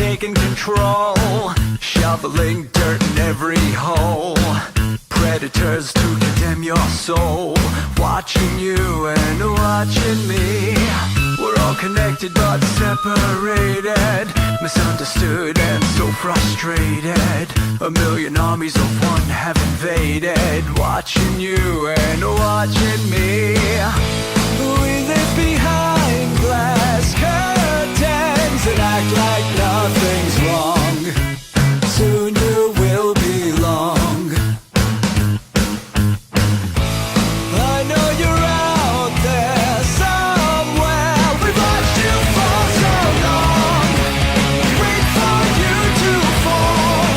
taking control, shoveling dirt in every hole. Predators to condemn your soul, watching you and watching me. We're all connected but separated, misunderstood and so frustrated. A million armies of one have invaded, watching you and watching me. We live behind glass curtains and act like nothing's wrong. Soon you will belong. I know you're out there somewhere. We've watched you for so long. Wait for you to fall.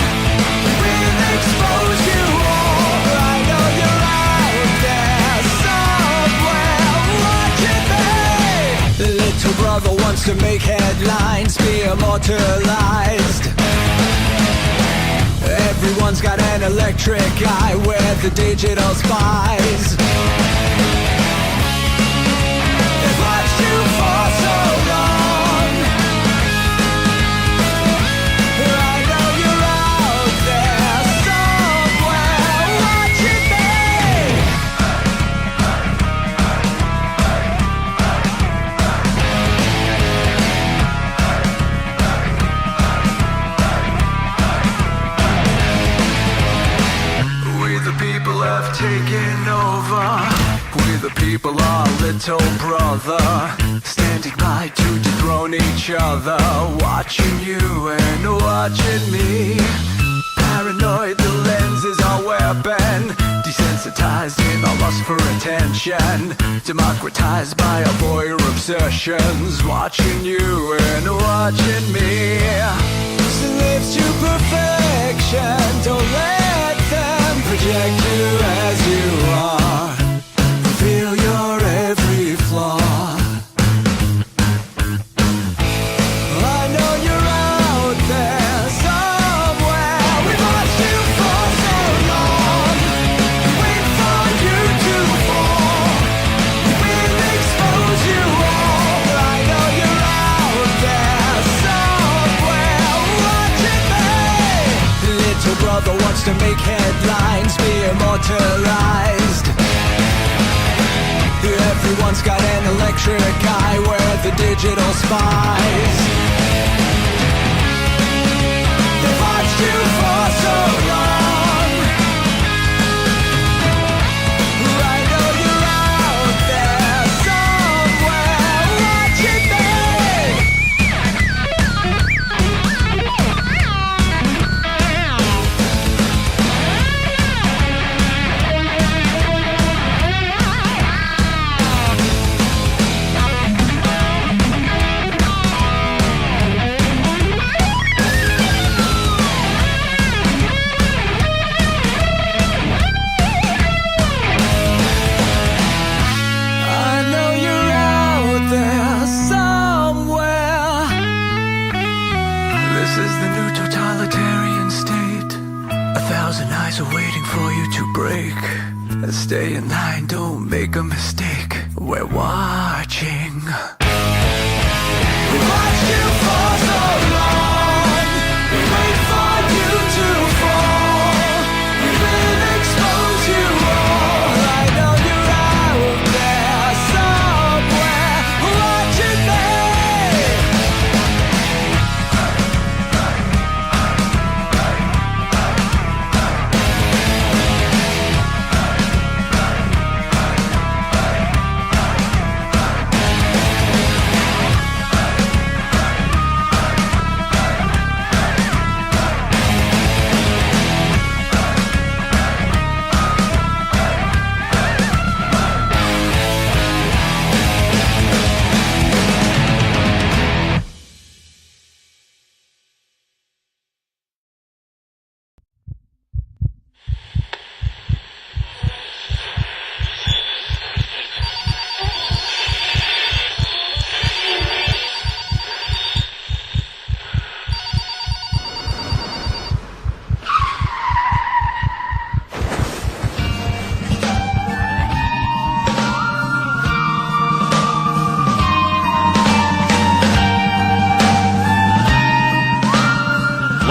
We'll expose you all. I know you're out there somewhere watching me. The little brother wants to make headlines, be immortalized. Everyone's got an electric eye with the digital spies. They've watched you for so long. I know you're out there somewhere watching me. We the people have taken over. We the people are little brother, standing by to dethrone each other, watching you and watching me. Paranoid, the lens is our weapon, desensitized in our lust for attention, democratized by our voyeur obsessions, watching you and watching me. Slaves to perfection, don't let them project you as you are. Reveal your every flaw. I know you're out there somewhere. We've watched you for so long. Wait for you to fall. We'll expose you all. I know you're out there somewhere watching me. Little brother wants to make headlines, be immortalized. Everyone's got an electric eye, we're the digital spies. They've watched you for so long. I know you're out there somewhere watching me. I know you're out there somewhere. This is the new totalitarian state. 1,000 eyes are waiting for you to break. Stay in line, don't make a mistake. We're watching. We watched you for so long. We wait for you to fall. We will expose you all. I know you're out there somewhere watching me.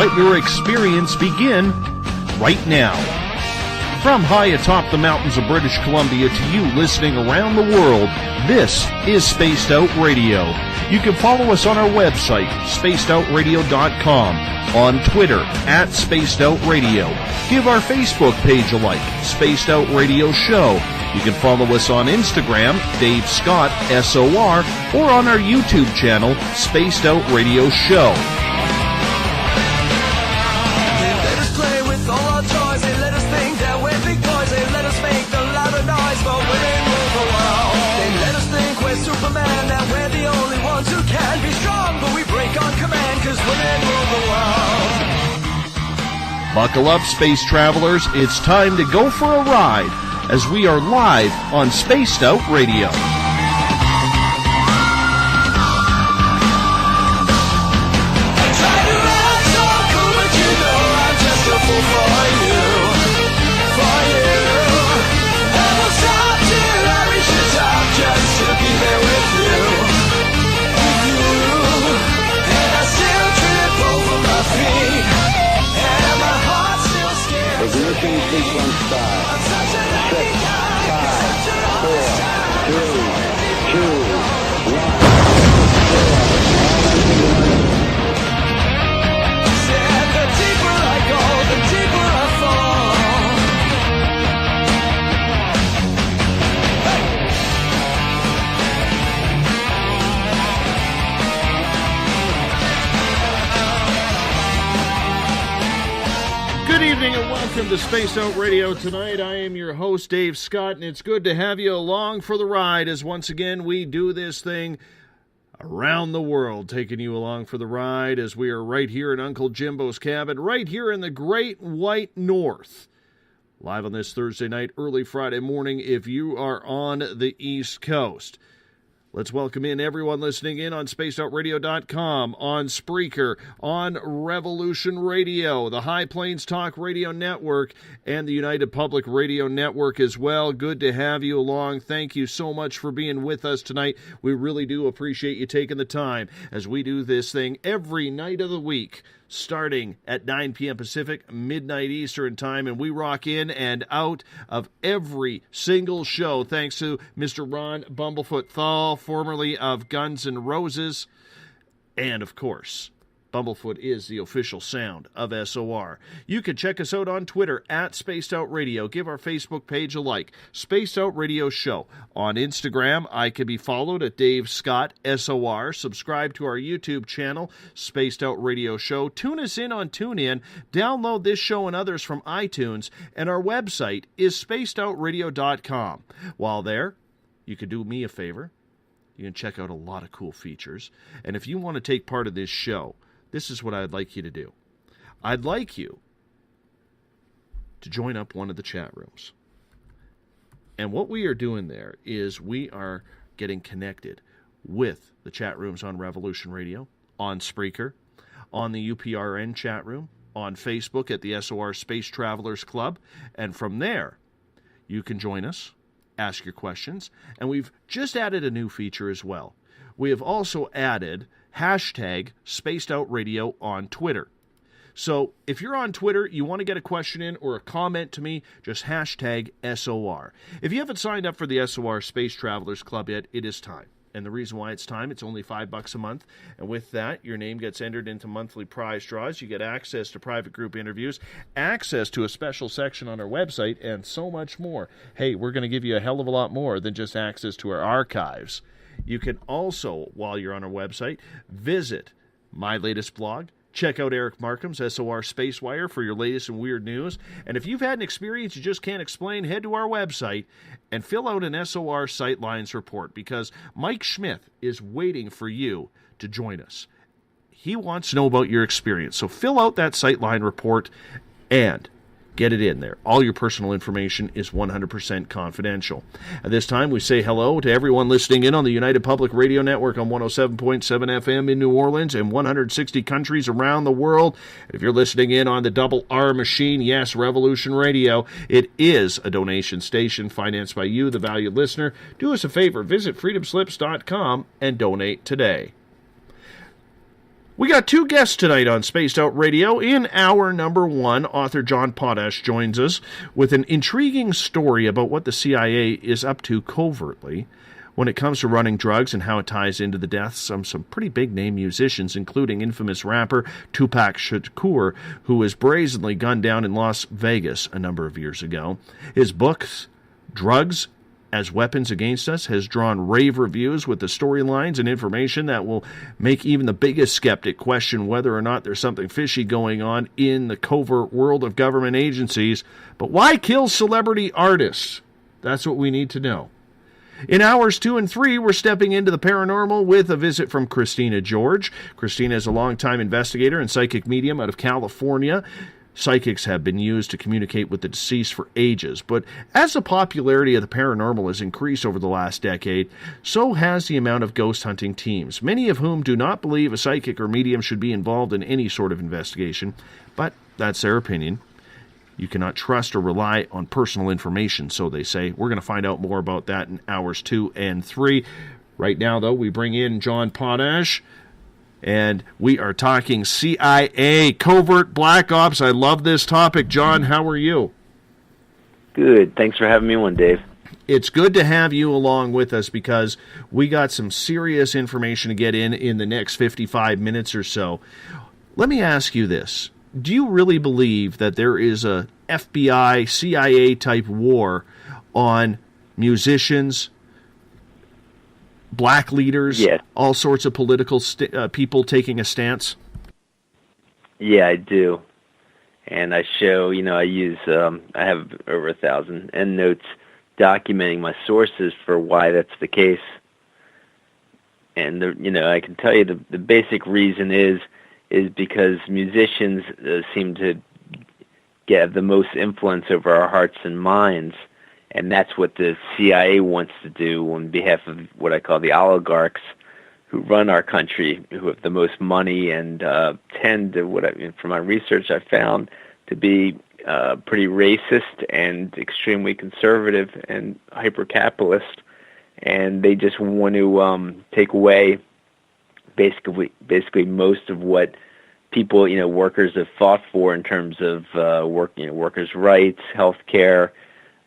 Let your experience begin right now. From high atop the mountains of British Columbia to you listening around the world, this is Spaced Out Radio. You can follow us on our website, spacedoutradio.com, on Twitter, @SpacedOutRadio. Give our Facebook page a like, Spaced Out Radio Show. You can follow us on Instagram, Dave Scott, SOR, or on our YouTube channel, Spaced Out Radio Show. They let us play with all our toys. They let us think that we're big boys. They let us make the louder noise, but women rule the world. They let us think we're Superman, that we're the only ones who can be strong, but we break on command, cause women rule the world. Buckle up, space travelers. It's time to go for a ride as we are live on Spaced Out Radio. I try to ride so cool, but you know I'm just a fool for you. For you. I will stop till I reach the top just to be there with you. With you. And I still trip over my feet. And my heart still scares me. Ignition sequence start. I'm such a lucky guy. 5, 4, 3, 2, 1. Said the deeper I go, the deeper I fall. Good evening and welcome to Spaced Out Radio. Tonight I am your host, Dave Scott, and it's good to have you along for the ride as once again we do this thing around the world, taking you along for the ride as we are right here in Uncle Jimbo's cabin, right here in the Great White North. Live on this Thursday night, early Friday morning if you are on the East Coast. Let's welcome in everyone listening in on spacedoutradio.com, on Spreaker, on Revolution Radio, the High Plains Talk Radio Network, and the United Public Radio Network as well. Good to have you along. Thank you so much for being with us tonight. We really do appreciate you taking the time as we do this thing every night of the week, starting at 9 p.m. Pacific, midnight Eastern time, and we rock in and out of every single show, thanks to Mr. Ron Bumblefoot Thal, formerly of Guns N' Roses, and, of course, Bumblefoot is the official sound of SOR. You can check us out on Twitter, @SpacedOutRadio. Give our Facebook page a like, Spaced Out Radio Show. On Instagram, I can be followed at Dave Scott, SOR. Subscribe to our YouTube channel, Spaced Out Radio Show. Tune us in on TuneIn. Download this show and others from iTunes. And our website is spacedoutradio.com. While there, you can do me a favor. You can check out a lot of cool features. And if you want to take part of this show, this is what I'd like you to do. I'd like you to join up one of the chat rooms. And what we are doing there is we are getting connected with the chat rooms on Revolution Radio, on Spreaker, on the UPRN chat room, on Facebook at the SOR Space Travelers Club. And from there, you can join us, ask your questions. And we've just added a new feature as well. We have also added hashtag Spaced Out Radio on Twitter. So if you're on Twitter, you want to get a question in or a comment to me, just hashtag SOR. If you haven't signed up for the SOR Space Travelers Club yet, it is time. And the reason why it's time, it's only $5 a month. And with that, your name gets entered into monthly prize draws. You get access to private group interviews, access to a special section on our website, and so much more. Hey, we're going to give you a hell of a lot more than just access to our archives. You can also, while you're on our website, visit my latest blog. Check out Eric Markham's SOR Spacewire for your latest and weird news. And if you've had an experience you just can't explain, head to our website and fill out an SOR Sightlines report, because Mike Schmidt is waiting for you to join us. He wants to know about your experience. So fill out that Sightline report and get it in there. All your personal information is 100% confidential. At this time, we say hello to everyone listening in on the United Public Radio Network on 107.7 FM in New Orleans and 160 countries around the world. If you're listening in on the Double R machine, yes, Revolution Radio, it is a donation station financed by you, the valued listener. Do us a favor, visit freedomslips.com and donate today. We got two guests tonight on Spaced Out Radio. In hour number one, author John Potash joins us with an intriguing story about what the CIA is up to covertly when it comes to running drugs and how it ties into the deaths of some pretty big-name musicians, including infamous rapper Tupac Shakur, who was brazenly gunned down in Las Vegas a number of years ago. His book, Drugs as Weapons Against Us, has drawn rave reviews with the storylines and information that will make even the biggest skeptic question whether or not there's something fishy going on in the covert world of government agencies. But why kill celebrity artists? That's what we need to know. In hours 2 and 3, we're stepping into the paranormal with a visit from Christina George. Christina is a longtime investigator and psychic medium out of California. Psychics have been used to communicate with the deceased for ages, but as the popularity of the paranormal has increased over the last decade, so has the amount of ghost hunting teams, many of whom do not believe a psychic or medium should be involved in any sort of investigation, but that's their opinion. You cannot trust or rely on personal information, so they say. We're going to find out more about that in hours 2 and 3. Right now, though, we bring in John Potash, and we are talking CIA, covert black ops. I love this topic. John, how are you? Good. Thanks for having me on, Dave. It's good to have you along with us because we got some serious information to get in the next 55 minutes or so. Let me ask you this. Do you really believe that there is a FBI, CIA-type war on musicians, black leaders, yes, all sorts of political people taking a stance? Yeah, I do. And I show, I use, I have over 1,000 endnotes documenting my sources for why that's the case. And, I can tell you the basic reason is because musicians seem to get the most influence over our hearts and minds. And that's what the CIA wants to do on behalf of what I call the oligarchs who run our country, who have the most money and tend to, from my research, I found to be pretty racist and extremely conservative and hyper-capitalist. And they just want to take away basically most of what people, workers have fought for in terms of workers' rights, health care,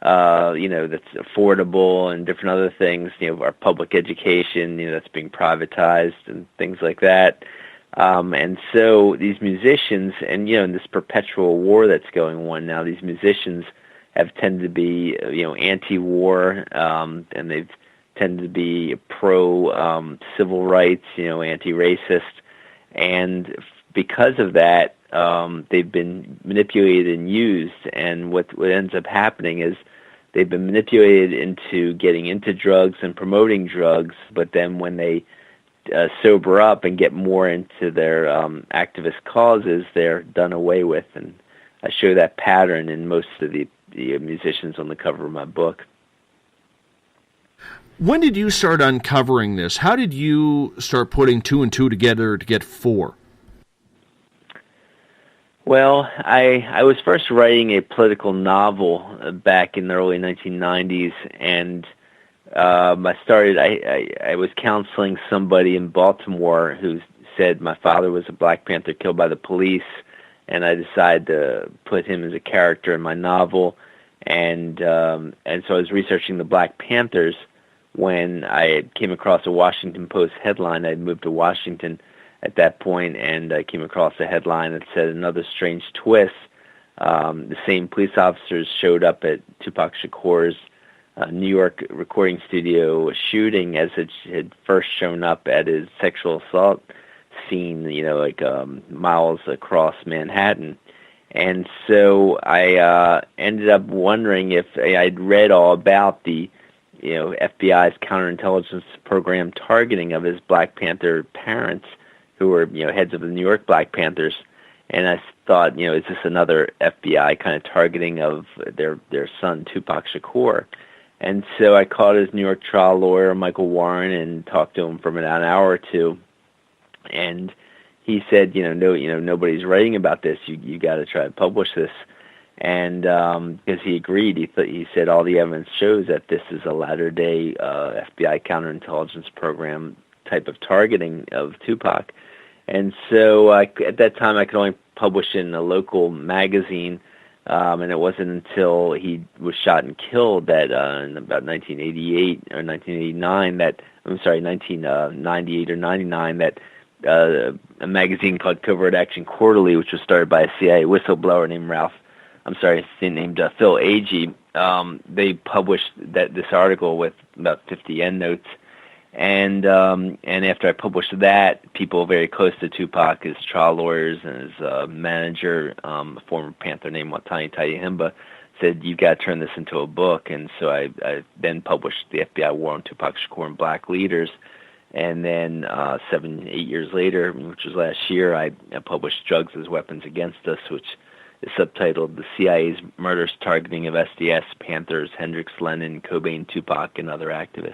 that's affordable and different other things, our public education, that's being privatized and things like that. And so these musicians, and, in this perpetual war that's going on now, these musicians have tended to be, anti-war, and they've tended to be pro-civil rights, anti-racist. And because of that, they've been manipulated and used. And what ends up happening is they've been manipulated into getting into drugs and promoting drugs, but then when they sober up and get more into their activist causes, they're done away with. And I show that pattern in most of the musicians on the cover of my book. When did you start uncovering this? How did you start putting 2 and 2 together to get 4? Well, I was first writing a political novel back in the early 1990s, and I was counseling somebody in Baltimore who said my father was a Black Panther killed by the police, and I decided to put him as a character in my novel, and so I was researching the Black Panthers when I came across a Washington Post headline. I'd moved to Washington at that point, and I came across a headline that said another strange twist. The same police officers showed up at Tupac Shakur's New York recording studio shooting as it had first shown up at his sexual assault scene, miles across Manhattan. And so I ended up wondering if I'd read all about the FBI's counterintelligence program targeting of his Black Panther parents, who were, heads of the New York Black Panthers. And I thought, is this another FBI kind of targeting of their son, Tupac Shakur? And so I called his New York trial lawyer, Michael Warren, and talked to him for about an hour or two. And he said, nobody's writing about this. You got to try to publish this. And because he agreed, he said all the evidence shows that this is a latter-day FBI counterintelligence program type of targeting of Tupac. And so at that time, I could only publish in a local magazine, and it wasn't until he was shot and killed that in about 1988 or 1989 that, 1998 or 99 that a magazine called Covert Action Quarterly, which was started by a CIA whistleblower named Phil Agee. They published this article with about 50 endnotes. And after I published that, people very close to Tupac, his trial lawyers and his manager, a former Panther named Watani Tayahimba, said, "You've got to turn this into a book." And so I then published The FBI War on Tupac Shakur and Black Leaders. And then 7-8 years later, which was last year, I published Drugs as Weapons Against Us, which is subtitled The CIA's Murders Targeting of SDS, Panthers, Hendrix, Lennon, Cobain, Tupac, and Other Activists.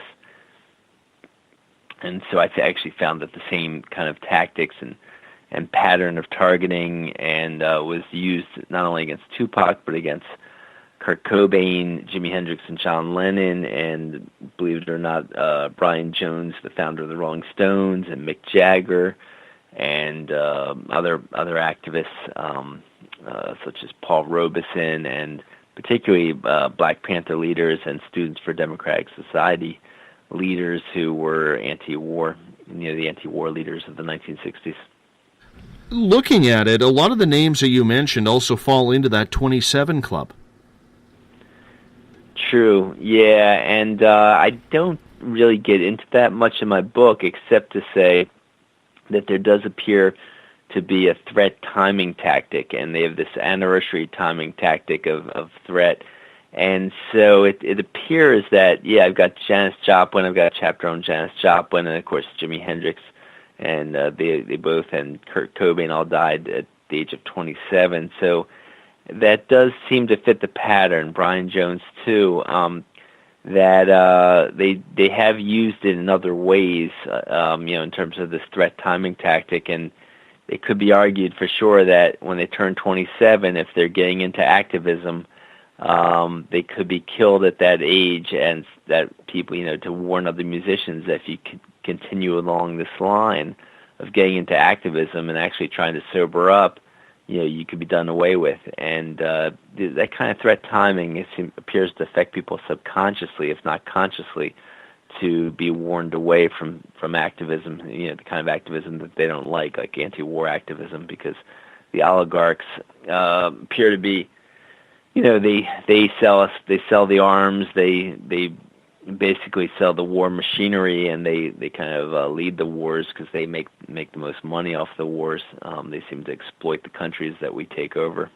And so I actually found that the same kind of tactics and pattern of targeting and was used not only against Tupac but against Kurt Cobain, Jimi Hendrix, and John Lennon, and believe it or not, Brian Jones, the founder of the Rolling Stones, and Mick Jagger, and other activists such as Paul Robeson, and particularly Black Panther leaders and Students for Democratic Society leaders who were anti-war, the anti-war leaders of the 1960s. Looking at it, a lot of the names that you mentioned also fall into that 27 Club. True, yeah, and I don't really get into that much in my book, except to say that there does appear to be a threat timing tactic, and they have this anniversary timing tactic of threat. And so it appears that, I've got Janis Joplin, I've got a chapter on Janis Joplin, and of course Jimi Hendrix, and they both, and Kurt Cobain all died at the age of 27. So that does seem to fit the pattern. Brian Jones too, that they have used it in other ways, in terms of this threat timing tactic, and it could be argued for sure that when they turn 27, if they're getting into activism, they could be killed at that age, and that people, to warn other musicians that if you could continue along this line of getting into activism and actually trying to sober up, you could be done away with. And that kind of threat timing appears to affect people subconsciously, if not consciously, to be warned away from activism, the kind of activism that they don't like anti-war activism, because the oligarchs appear to be, they sell the arms, they basically sell the war machinery, and they kind of lead the wars because they make the most money off the wars. They seem to exploit the countries that we take over.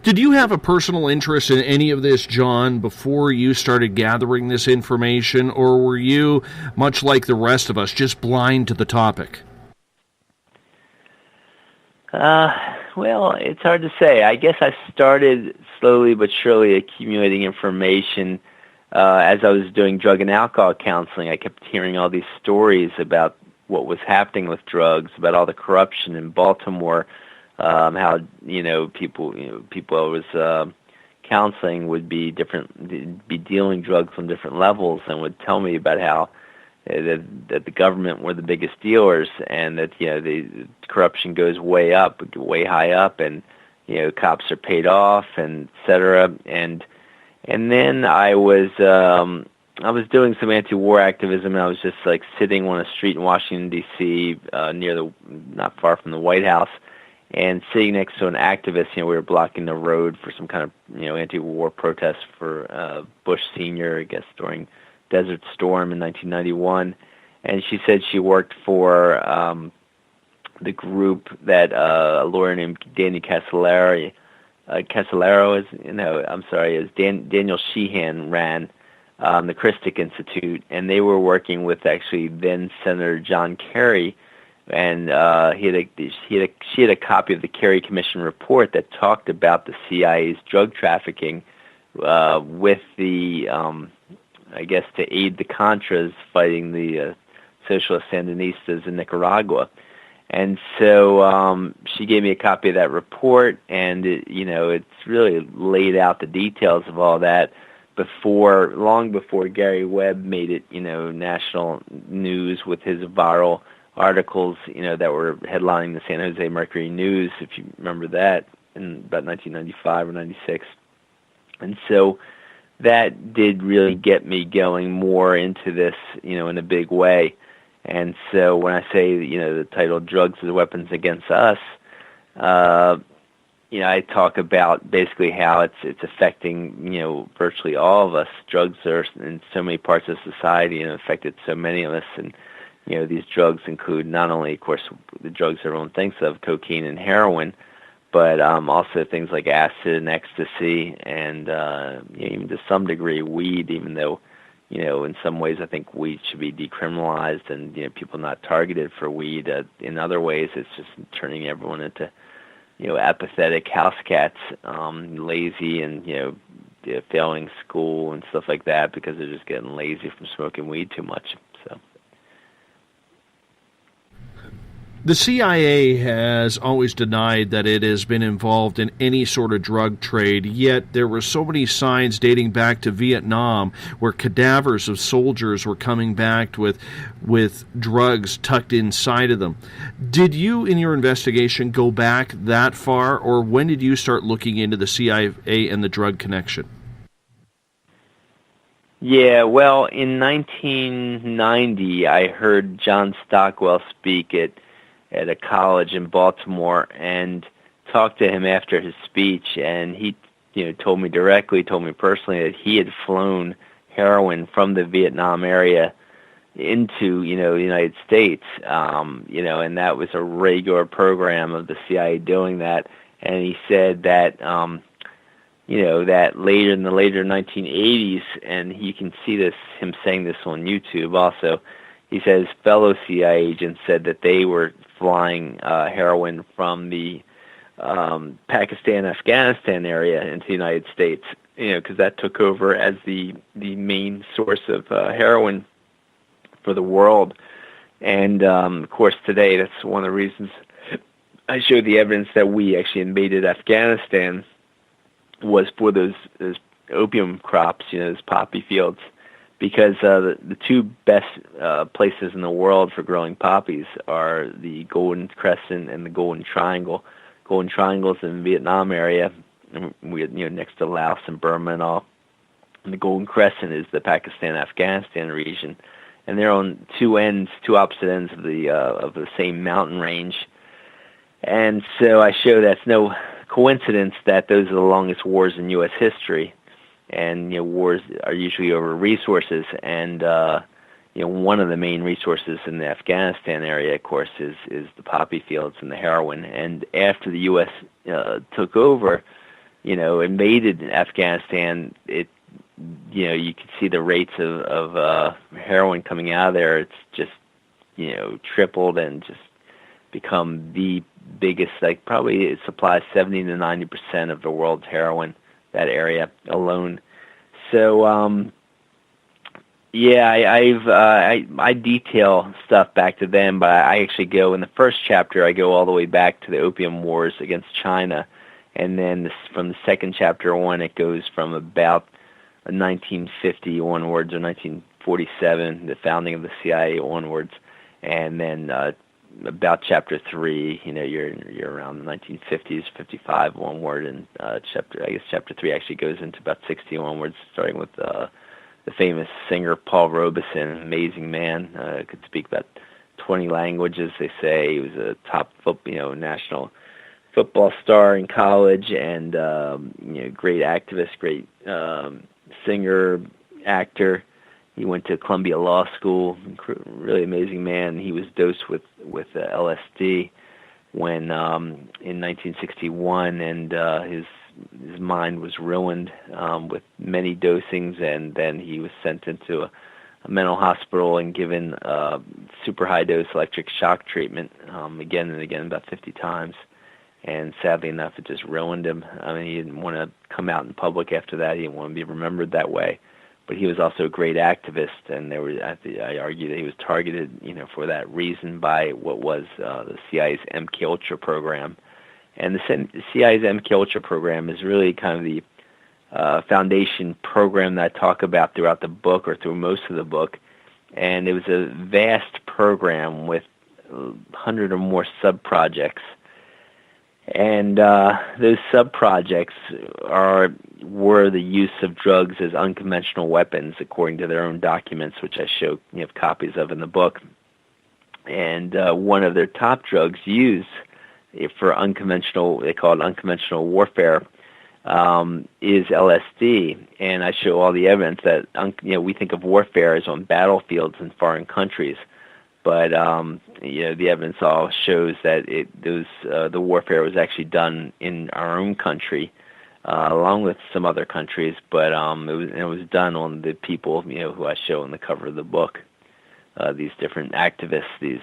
Did you have a personal interest in any of this, John, before you started gathering this information, or were you, much like the rest of us, just blind to the topic? Well, it's hard to say. I guess I started slowly but surely accumulating information as I was doing drug and alcohol counseling. I kept hearing all these stories about what was happening with drugs, about all the corruption in Baltimore, how people I was counseling would be dealing drugs on different levels, and would tell me about how that the government were the biggest dealers, and that the corruption goes way high up, and cops are paid off, and et cetera. And then I was doing some anti-war activism, and I was just sitting on a street in Washington D.C. Not far from the White House, and sitting next to an activist. We were blocking the road for some kind of anti-war protest for Bush Sr., I guess, during Desert Storm in 1991, and she said she worked for the group that a lawyer named Danny Daniel Sheehan ran, the Christic Institute, and they were working with actually then Senator John Kerry, and she had a copy of the Kerry Commission report that talked about the CIA's drug trafficking with the I guess to aid the Contras fighting the socialist Sandinistas in Nicaragua. And so she gave me a copy of that report, and it's really laid out the details of all that long before Gary Webb made it national news with his viral articles, that were headlining the San Jose Mercury News, if you remember that, in about 1995 or 96. And so that did really get me going more into this, in a big way. And so when I say, the title "Drugs as Weapons Against Us," I talk about basically how it's affecting, virtually all of us. Drugs are in so many parts of society and affected so many of us. And, these drugs include not only, of course, the drugs everyone thinks of, cocaine and heroin, but also things like acid and ecstasy and even to some degree weed, even though, in some ways I think weed should be decriminalized and, people not targeted for weed. In other ways, it's just turning everyone into apathetic house cats, lazy and, failing school and stuff like that because they're just getting lazy from smoking weed too much. So. The CIA has always denied that it has been involved in any sort of drug trade, yet there were so many signs dating back to Vietnam where cadavers of soldiers were coming back with drugs tucked inside of them. Did you, in your investigation, go back that far, or when did you start looking into the CIA and the drug connection? Yeah, well, in 1990, I heard John Stockwell speak at a college in Baltimore and talked to him after his speech, and he told me personally that he had flown heroin from the Vietnam area into the United States, and that was a regular program of the CIA doing that. And he said that that later in the later 1980s, and you can see him saying this on YouTube also, he says fellow CIA agents said that they were flying heroin from the Pakistan-Afghanistan area into the United States, because that took over as the main source of heroin for the world. And, of course, today that's one of the reasons I showed the evidence that we actually invaded Afghanistan was for those opium crops, those poppy fields. Because the two best places in the world for growing poppies are the Golden Crescent and the Golden Triangle. Golden Triangle's in the Vietnam area, and we next to Laos and Burma and all. And the Golden Crescent is the Pakistan-Afghanistan region, and they're on two opposite ends of the same mountain range. And so I show that's no coincidence that those are the longest wars in U.S. history. And wars are usually over resources, and one of the main resources in the Afghanistan area, of course, is the poppy fields and the heroin. And after the U.S. Took over, invaded Afghanistan, you could see the rates of heroin coming out of there. It's just tripled and just become the biggest. Probably it supplies 70 to 90% of the world's heroin. That area alone. So I detail stuff back to them, but I actually go in the first chapter. I go all the way back to the Opium Wars against China, and then from the second chapter on, it goes from about 1950 onwards or 1947, the founding of the CIA onwards, and then about chapter 3, you're around the 1950s, 55 onward, and chapter 3 actually goes into about 60 onwards, starting with the famous singer Paul Robeson, amazing man, could speak about 20 languages. They say he was a top national football star in college, and great activist, great singer, actor. He went to Columbia Law School, really amazing man. He was dosed with LSD when in 1961, and his mind was ruined with many dosings, and then he was sent into a mental hospital and given super high dose electric shock treatment again and again, about 50 times. And sadly enough, it just ruined him. I mean, he didn't want to come out in public after that. He didn't want to be remembered that way. But he was also a great activist, and I argue that he was targeted, for that reason by what was the CIA's MKUltra program. And the CIA's MKUltra program is really kind of the foundation program that I talk about throughout the book, or through most of the book. And it was a vast program with 100 or more sub-projects. And those sub-projects were the use of drugs as unconventional weapons, according to their own documents, which I show copies of in the book. And one of their top drugs used for unconventional, they call it unconventional warfare, is LSD. And I show all the evidence that we think of warfare as on battlefields in foreign countries, but the evidence all shows that the warfare was actually done in our own country, along with some other countries, but it was done on the people who I show on the cover of the book. These different activists, these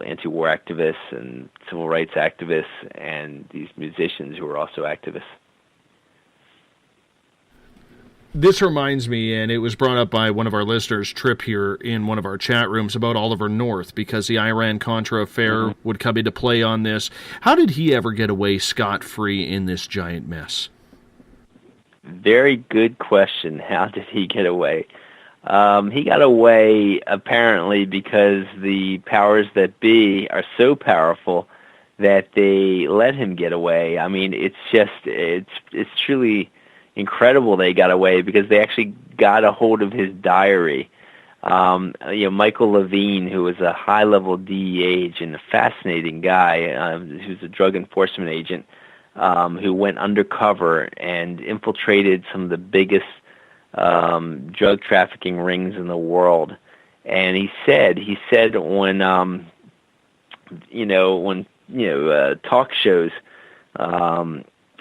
anti-war activists and civil rights activists, and these musicians who are also activists. This reminds me, and it was brought up by one of our listeners, Trip, here in one of our chat rooms, about Oliver North, because the Iran-Contra affair would come into play on this. How did he ever get away scot-free in this giant mess? Very good question. How did he get away? He got away apparently because the powers that be are so powerful that they let him get away. I mean, it's truly incredible they got away, because they actually got a hold of his diary. Michael Levine, who was a high-level DEA agent, a fascinating guy, who's a drug enforcement agent, who went undercover and infiltrated some of the biggest drug trafficking rings in the world. And he said when talk shows,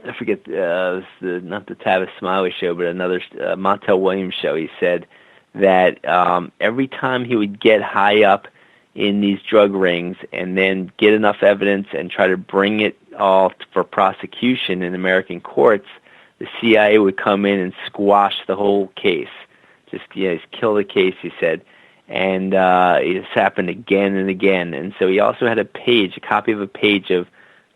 I forget, not the Tavis Smiley show, but another Montel Williams show, he said that every time he would get high up in these drug rings and then get enough evidence and try to bring it all for prosecution in American courts, the CIA would come in and squash the whole case. Just kill the case, he said. And it's happened again and again. And so he also had a copy of a page of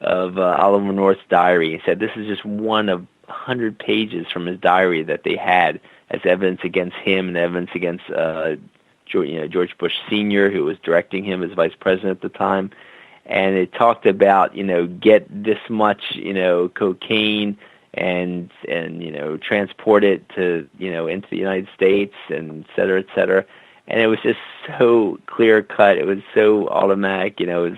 Oliver North's diary. He said this is just one of 100 pages from his diary that they had as evidence against him and evidence against George Bush Sr., who was directing him as vice president at the time. And it talked about, get this much, cocaine and transport it to, into the United States, and et cetera, et cetera. And it was just so clear-cut. It was so automatic, it was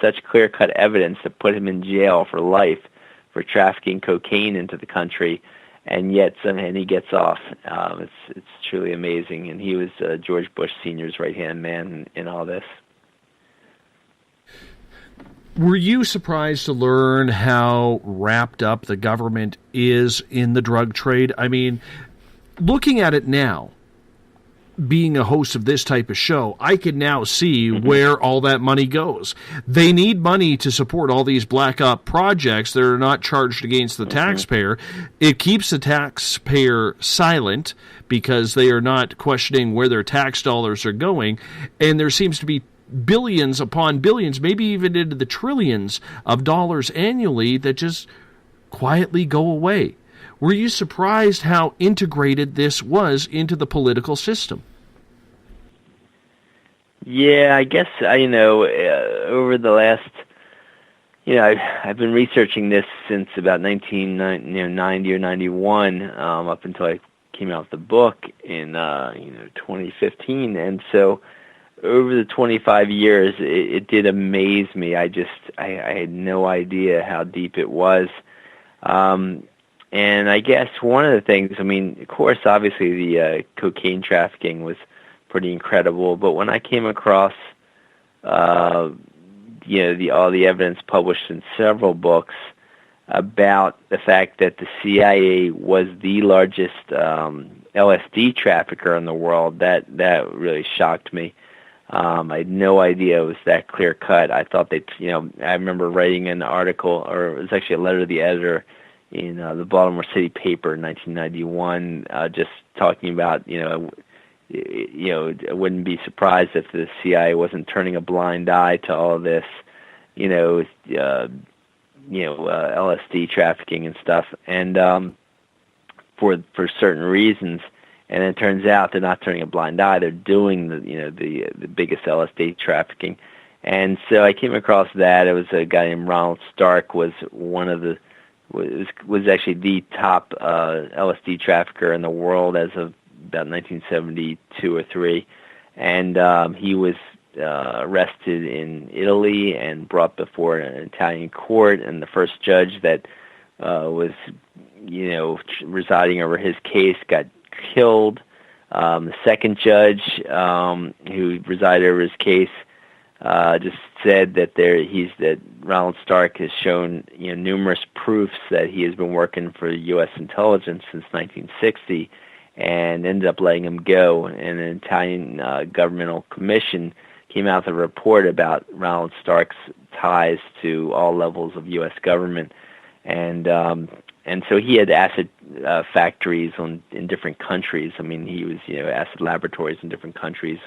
such clear-cut evidence to put him in jail for life for trafficking cocaine into the country, and yet somehow he gets off. It's truly amazing, and he was George Bush Sr.'s right-hand man in all this. Were you surprised to learn how wrapped up the government is in the drug trade? I mean, looking at it now, being a host of this type of show, I can now see where all that money goes. They need money to support all these black op projects that are not charged against the taxpayer. It keeps the taxpayer silent because they are not questioning where their tax dollars are going, and there seems to be billions upon billions, maybe even into the trillions of dollars annually that just quietly go away. Were you surprised how integrated this was into the political system? Yeah, I guess, over the last, I've been researching this since about 1990 or 91, up until I came out with the book in, 2015. And so over the 25 years, it did amaze me. I had no idea how deep it was. And I guess one of the things, of course, obviously the cocaine trafficking was pretty incredible, but when I came across, all the evidence published in several books about the fact that the CIA was the largest LSD trafficker in the world, that really shocked me. I had no idea it was that clear cut. I thought I remember writing an article, or it was actually a letter to the editor in the Baltimore City paper in 1991, just talking about, I wouldn't be surprised if the CIA wasn't turning a blind eye to all of this, LSD trafficking and stuff, and for certain reasons. And it turns out they're not turning a blind eye; they're doing the biggest LSD trafficking. And so I came across that. It was a guy named Ronald Stark was actually the top LSD trafficker in the world as of about 1972 or 3. And he was arrested in Italy and brought before an Italian court, and the first judge that was, residing over his case got killed. The second judge who presided over his case just said that Ronald Stark has shown numerous proofs that he has been working for U.S. intelligence since 1960, and ended up letting him go. And an Italian governmental commission came out with a report about Ronald Stark's ties to all levels of U.S. government, and so he had acid factories in different countries. I mean, he was acid laboratories in different countries.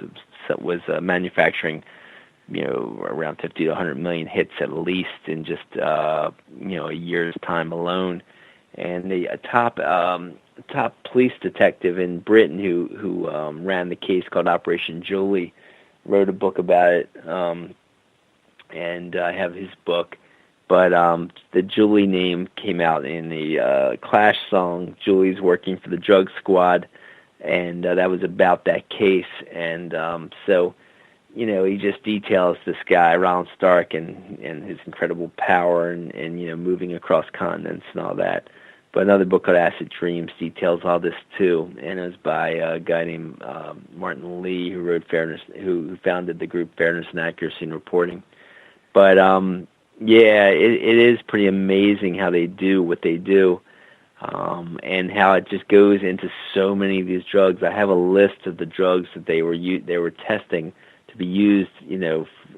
Was manufacturing around 50 to 100 million hits at least in just a year's time alone. And the top police detective in Britain who ran the case, called Operation Julie, wrote a book about it, and I have his book. But the Julie name came out in the Clash song, Julie's Working for the Drug Squad, and that was about that case. And so, he just details this guy, Ronald Stark, and his incredible power and moving across continents and all that. But another book called Acid Dreams details all this too, and it was by a guy named Martin Lee, who founded the group Fairness and Accuracy in Reporting. But it is pretty amazing how they do what they do, and how it just goes into so many of these drugs. I have a list of the drugs that they were testing to be used,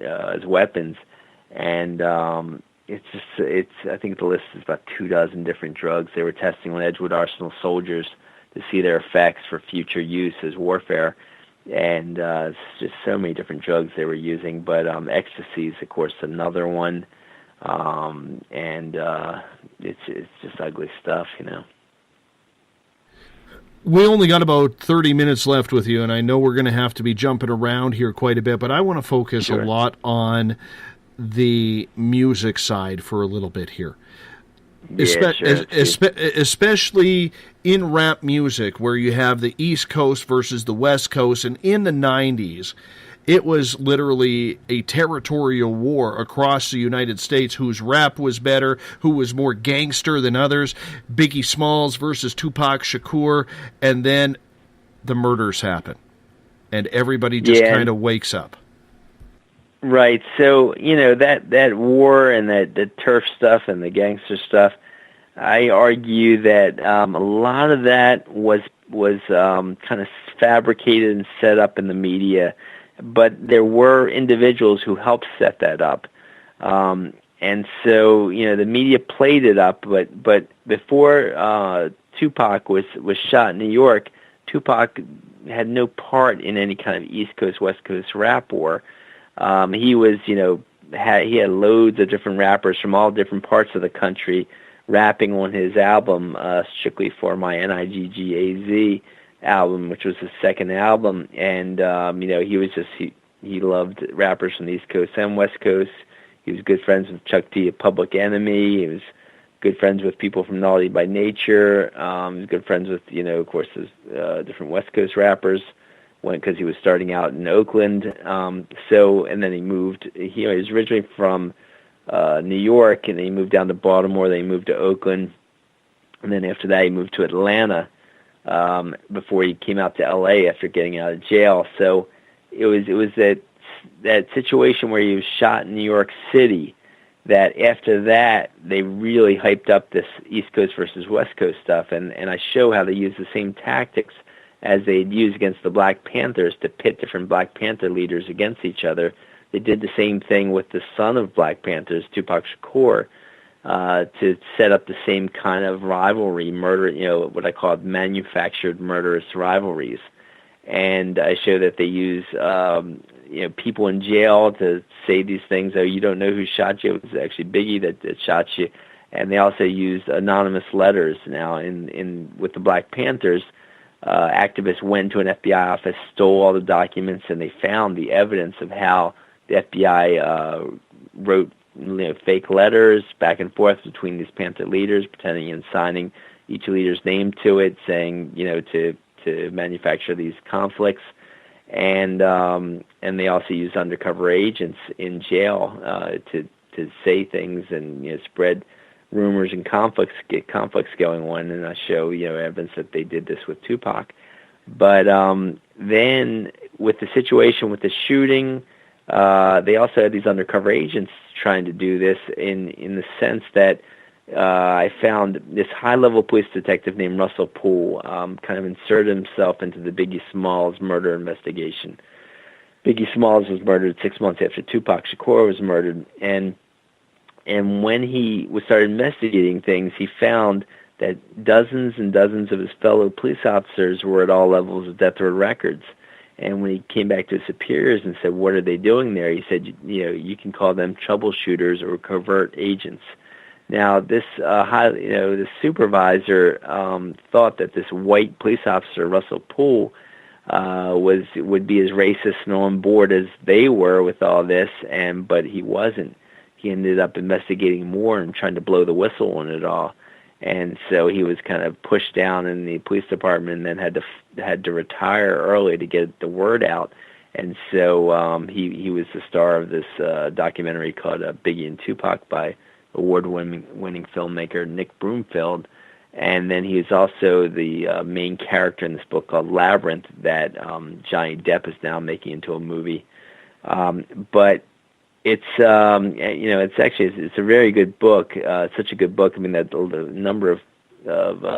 as weapons, and I think the list is about 24 different drugs they were testing on Edgewood Arsenal soldiers to see their effects for future use as warfare. And it's just so many different drugs they were using. But ecstasy is, of course, another one. And it's just ugly stuff, We only got about 30 minutes left with you, and I know we're going to have to be jumping around here quite a bit, but I want to focus a lot on the music side for a little bit here. Especially in rap music, where you have the East Coast versus the West Coast, and in the 90s, it was literally a territorial war across the United States, whose rap was better, who was more gangster than others. Biggie Smalls versus Tupac Shakur, and then the murders happen, and everybody just kind of wakes up. Right. So, that war and the turf stuff and the gangster stuff, I argue that a lot of that was kind of fabricated and set up in the media, but there were individuals who helped set that up. And so, the media played it up, but before Tupac was shot in New York, Tupac had no part in any kind of East Coast, West Coast rap war. He was, he had loads of different rappers from all different parts of the country rapping on his album, Strictly for My Niggaz album, which was his second album. And, he was he loved rappers from the East Coast and West Coast. He was good friends with Chuck D, of Public Enemy. He was good friends with people from Naughty by Nature. He was good friends with, of course, different West Coast rappers, because he was starting out in Oakland. And then he moved. He was originally from New York, and then he moved down to Baltimore. Then he moved to Oakland, and then after that he moved to Atlanta before he came out to L.A. after getting out of jail. So it was that situation where he was shot in New York City, that after that they really hyped up this East Coast versus West Coast stuff, and I show how they use the same tactics as they'd used against the Black Panthers to pit different Black Panther leaders against each other. They did the same thing with the son of Black Panthers, Tupac Shakur, to set up the same kind of rivalry, murder, what I call manufactured murderous rivalries. And I show that they use, people in jail to say these things. Oh, you don't know who shot you. It was actually Biggie that shot you. And they also used anonymous letters. Now, with the Black Panthers, activists went to an FBI office, stole all the documents, and they found the evidence of how the FBI wrote fake letters back and forth between these Panther leaders, pretending and signing each leader's name to it, saying to manufacture these conflicts, and they also used undercover agents in jail to say things and spread rumors and get conflicts going on, and I show evidence that they did this with Tupac. But then with the situation with the shooting, they also had these undercover agents trying to do this in the sense that I found this high-level police detective named Russell Poole kind of inserted himself into the Biggie Smalls murder investigation. Biggie Smalls was murdered 6 months after Tupac Shakur was murdered, and when he started investigating things, he found that dozens and dozens of his fellow police officers were at all levels of death row records. And when he came back to his superiors and said, "What are they doing there?" he said, "You can call them troubleshooters or covert agents." Now, this the supervisor thought that this white police officer, Russell Poole, would be as racist and on board as they were with all this, but he wasn't. He ended up investigating more and trying to blow the whistle on it all. And so he was kind of pushed down in the police department, and then had to retire early to get the word out. And so he was the star of this documentary called Biggie and Tupac by award-winning filmmaker Nick Broomfield. And then he is also the main character in this book called Labyrinth that Johnny Depp is now making into a movie. But it's it's a very good book. It's such a good book. I mean, that the number of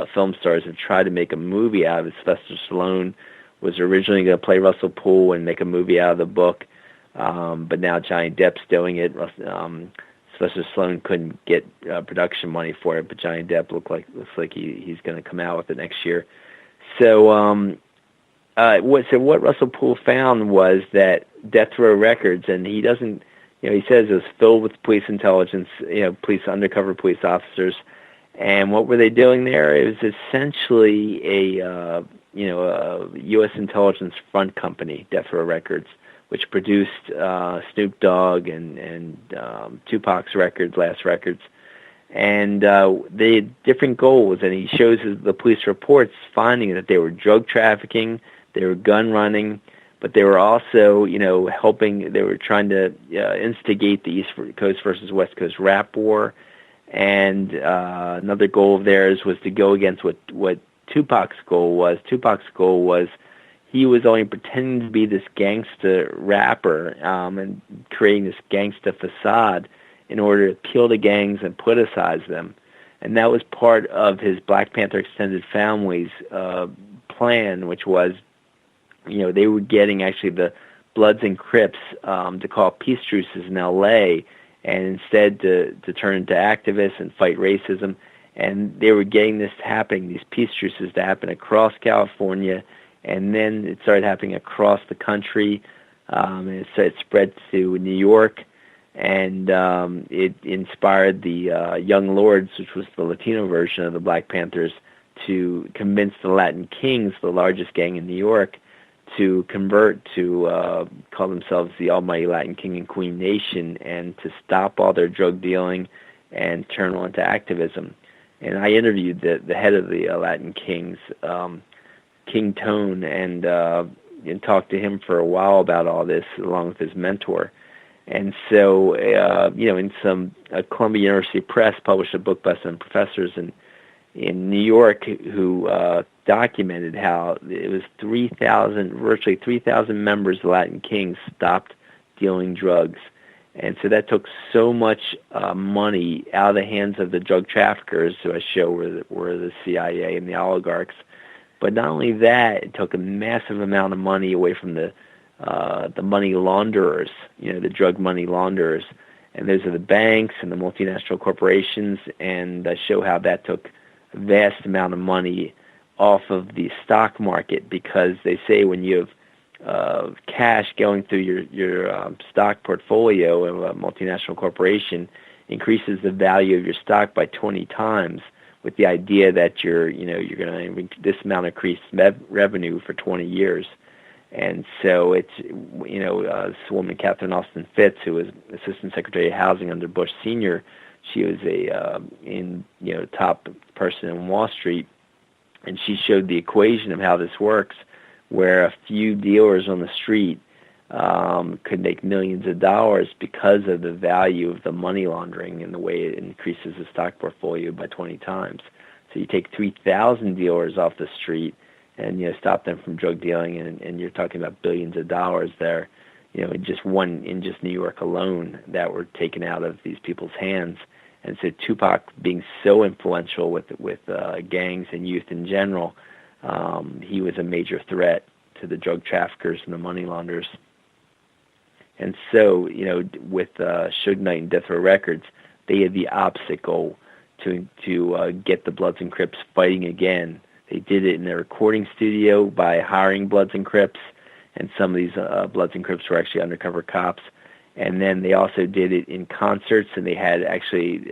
film stars have tried to make a movie out of it. Sylvester Stallone was originally going to play Russell Poole and make a movie out of the book, but now Johnny Depp's doing it. Sylvester Stallone couldn't get production money for it, but Johnny Depp looks like he's going to come out with it next year. So what Russell Poole found was that death row records, and he doesn't. He says it was filled with police intelligence, undercover police officers. And what were they doing there? It was essentially a U.S. intelligence front company, Death Row Records, which produced Snoop Dogg and Tupac's records, last records. And they had different goals, and he shows the police reports finding that they were drug trafficking, they were gun running, but they were also, helping. They were trying to instigate the East Coast versus West Coast rap war, and another goal of theirs was to go against what Tupac's goal was. Tupac's goal was he was only pretending to be this gangsta rapper and creating this gangsta facade in order to appeal to gangs and politicize them, and that was part of his Black Panther extended family's plan, which was. They were getting actually the Bloods and Crips to call peace truces in L.A. and instead to turn into activists and fight racism. And they were getting this happening, these peace truces to happen across California, and then it started happening across the country. And it spread to New York, and it inspired the Young Lords, which was the Latino version of the Black Panthers, to convince the Latin Kings, the largest gang in New York, to convert to call themselves the Almighty Latin King and Queen Nation and to stop all their drug dealing and turn on to activism. And I interviewed the head of the Latin Kings, King Tone, and talked to him for a while about all this, along with his mentor. And so, in some Columbia University Press published a book by some professors in New York who documented how it was virtually 3,000 members of the Latin Kings stopped dealing drugs. And so that took so much money out of the hands of the drug traffickers, who I show were the CIA and the oligarchs. But not only that, it took a massive amount of money away from the money launderers, the drug money launderers. And those are the banks and the multinational corporations, and I show how that took a vast amount of money off of the stock market, because they say when you have cash going through your stock portfolio of a multinational corporation, increases the value of your stock by 20 times, with the idea that you're going to this amount increased revenue for 20 years. And so it's, this woman, Catherine Austin Fitz, who was Assistant Secretary of Housing under Bush Sr., she was top person in Wall Street, and she showed the equation of how this works, where a few dealers on the street could make millions of dollars because of the value of the money laundering and the way it increases the stock portfolio by 20 times. So you take 3,000 dealers off the street and stop them from drug dealing, and you're talking about billions of dollars there, in just New York alone that were taken out of these people's hands. And so Tupac, being so influential with gangs and youth in general, he was a major threat to the drug traffickers and the money launderers. And so, with Suge Knight and Death Row Records, they had the opposite goal, to get the Bloods and Crips fighting again. They did it in their recording studio by hiring Bloods and Crips, and some of these Bloods and Crips were actually undercover cops. And then they also did it in concerts, and they had actually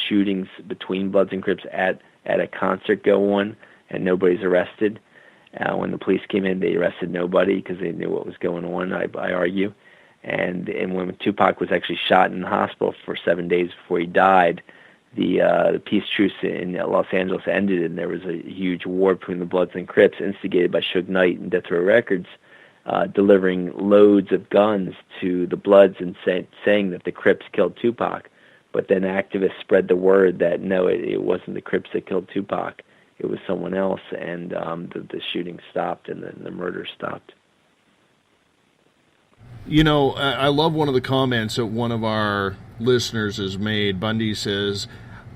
shootings between Bloods and Crips at a concert go on, and nobody's arrested. When the police came in, they arrested nobody because they knew what was going on, I argue. And when Tupac was actually shot in the hospital for 7 days before he died, the peace truce in Los Angeles ended, and there was a huge war between the Bloods and Crips, instigated by Suge Knight and Death Row Records, delivering loads of guns to the Bloods and saying that the Crips killed Tupac. But then activists spread the word that no, it wasn't the Crips that killed Tupac. It was someone else, and the shooting stopped and the murder stopped. I love one of the comments that one of our listeners has made. Bundy says,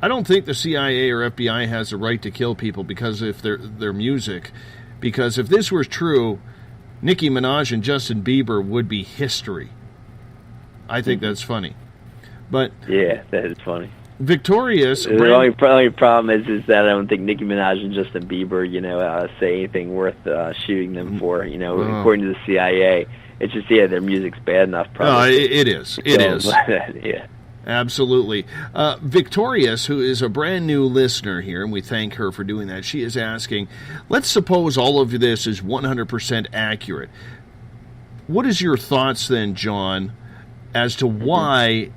I don't think the CIA or FBI has the right to kill people because of their music. Because if this was true, Nicki Minaj and Justin Bieber would be history. I think that's funny. But yeah, that is funny. Victorious. The only problem is that I don't think Nicki Minaj and Justin Bieber, say anything worth shooting them for. According to the CIA. It's just, their music's bad enough, probably. It is. It is. Yeah. Absolutely. Victorious, who is a brand new listener here, and we thank her for doing that, she is asking, let's suppose all of this is 100% accurate. What is your thoughts then, John, as to why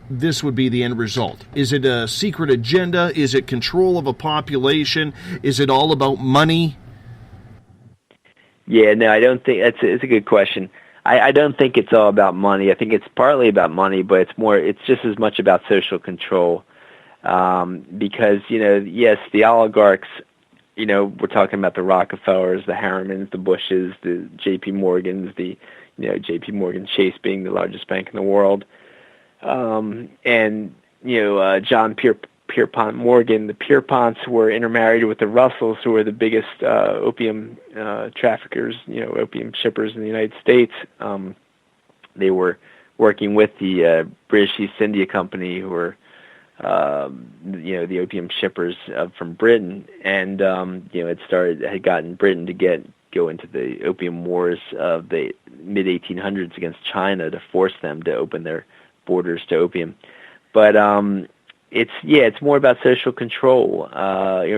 this would be the end result? Is it a secret agenda? Is it control of a population? Is it all about money? Yeah, no, I don't think it's a good question. I don't think it's all about money. I think it's partly about money, but it's just as much about social control. Because, yes, the oligarchs, we're talking about the Rockefellers, the Harrimans, the Bushes, the JP Morgans, JP Morgan Chase being the largest bank in the world. And John Pierpont Morgan, the Pierponts were intermarried with the Russells, who were the biggest opium traffickers, opium shippers in the United States. They were working with the British East India Company, who were, the opium shippers from Britain, and had gotten Britain to go into the opium wars of the mid 1800s against China to force them to open their borders to opium. But it's more about social control,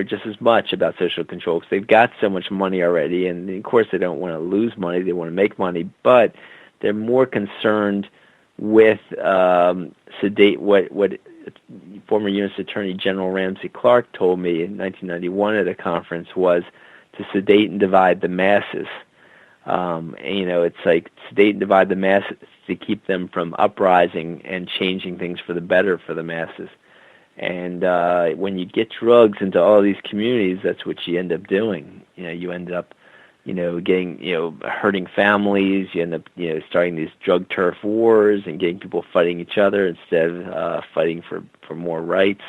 just as much about social control, because they've got so much money already, and of course they don't want to lose money, they want to make money, but they're more concerned with sedate what former U.S. Attorney General Ramsey Clark told me in 1991 at a conference was to sedate and divide the masses. It's like sedate and divide the masses to keep them from uprising and changing things for the better for the masses. And when you get drugs into all these communities, that's what you end up doing. You end up, getting, hurting families. You end up, starting these drug turf wars and getting people fighting each other instead of fighting for more rights.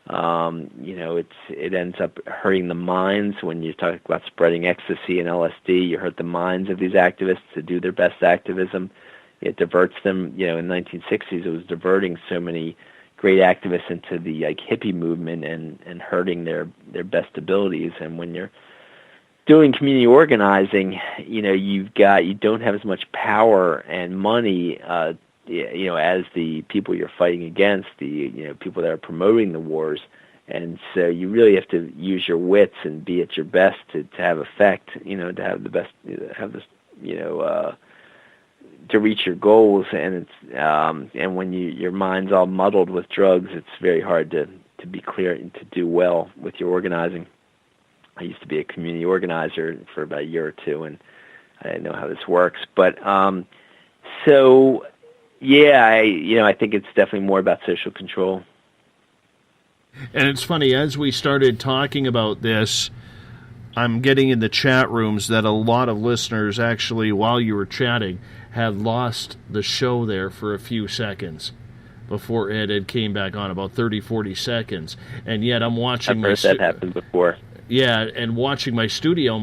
It ends up hurting the minds. When you talk about spreading ecstasy and LSD, you hurt the minds of these activists to do their best activism. It diverts them. In the 1960s, it was diverting so many great activists into the hippie movement and hurting their best abilities. And when you're doing community organizing, you don't have as much power and money, as the people you're fighting against, the people that are promoting the wars. And so you really have to use your wits and be at your best to have effect, to have the best, have this to reach your goals, and it's and when your mind's all muddled with drugs, it's very hard to be clear and to do well with your organizing. I used to be a community organizer for about a year or two, and I didn't know how this works. But so yeah, I think it's definitely more about social control. And it's funny, as we started talking about this, I'm getting in the chat rooms that a lot of listeners actually, while you were chatting, had lost the show there for a few seconds before it had came back on, about 30, 40 seconds. And yet I'm watching I've heard that happen before. Yeah, and watching my studio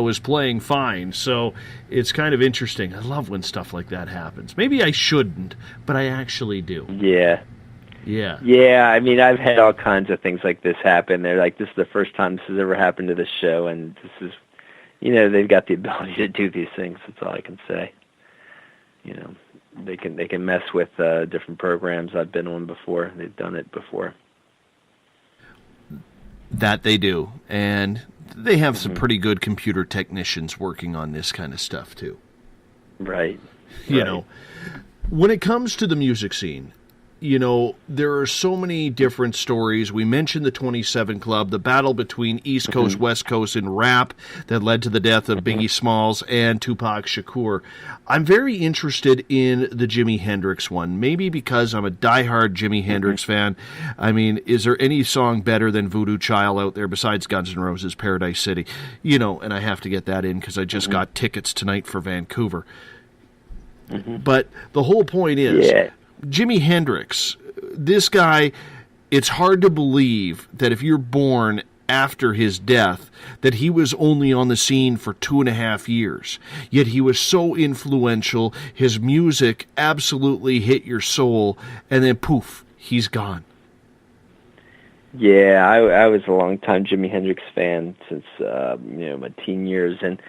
is playing fine. So it's kind of interesting. I love when stuff like that happens. Maybe I shouldn't, but I actually do. Yeah. Yeah. Yeah, I mean, I've had all kinds of things like this happen. They're like, this is the first time this has ever happened to the show, and this is, they've got the ability to do these things. That's all I can say. They can mess with different programs I've been on before. They've done it before. That they do, and they have some pretty good computer technicians working on this kind of stuff too. Right. You know, when it comes to the music scene, there are so many different stories. We mentioned the 27 Club, the battle between East Coast, West Coast in rap that led to the death of Biggie Smalls and Tupac Shakur. I'm very interested in the Jimi Hendrix one, maybe because I'm a diehard Jimi Hendrix fan. I mean, is there any song better than Voodoo Child out there besides Guns N' Roses' Paradise City? And I have to get that in because I just got tickets tonight for Vancouver. But the whole point is... Yeah. Jimi Hendrix, this guy, it's hard to believe that if you're born after his death, that he was only on the scene for 2.5 years. Yet he was so influential, his music absolutely hit your soul, and then poof, he's gone. Yeah, I was a long-time Jimi Hendrix fan since, my teen years, and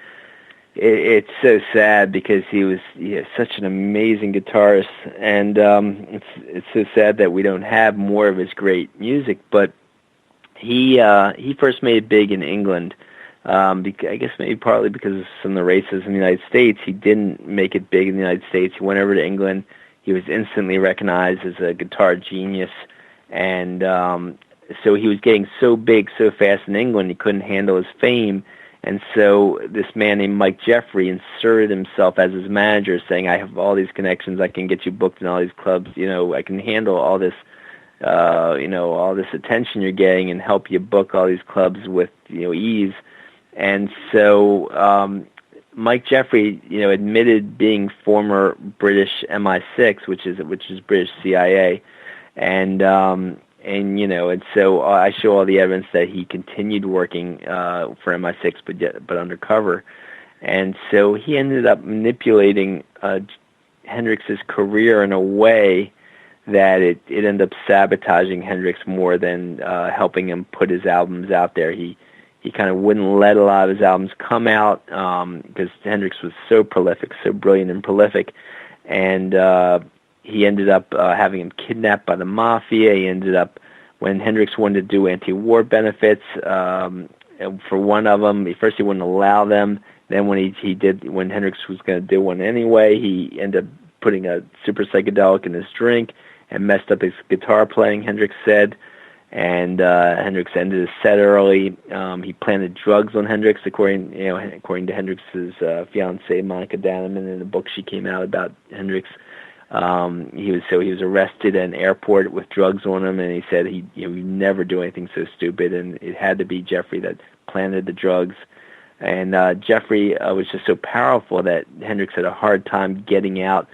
it's so sad because he was such an amazing guitarist, and it's so sad that we don't have more of his great music. But he first made it big in England. I guess maybe partly because of some of the racism in the United States. He didn't make it big in the United States. He went over to England. He was instantly recognized as a guitar genius, and so he was getting so big so fast in England he couldn't handle his fame. And so this man named Mike Jeffrey inserted himself as his manager, saying, I have all these connections, I can get you booked in all these clubs, I can handle all this, all this attention you're getting and help you book all these clubs with, ease. And so Mike Jeffrey, admitted being former British MI6, which is British CIA, and so I show all the evidence that he continued working for MI6, but undercover, and so he ended up manipulating Hendrix's career in a way that it ended up sabotaging Hendrix more than helping him put his albums out there. He kind of wouldn't let a lot of his albums come out because Hendrix was so prolific, so brilliant and prolific, and he ended up having him kidnapped by the mafia. He ended up, when Hendrix wanted to do anti-war benefits, for one of them, first he wouldn't allow them. Then when when Hendrix was going to do one anyway, he ended up putting a super psychedelic in his drink and messed up his guitar playing, Hendrix said. And Hendrix ended his set early. He planted drugs on Hendrix, according to Hendrix's fiancée Monica Danneman in a book she came out about Hendrix. He was arrested at an airport with drugs on him, and he said he'd never do anything so stupid, and it had to be Jeffrey that planted the drugs. And Jeffrey was just so powerful that Hendrix had a hard time getting out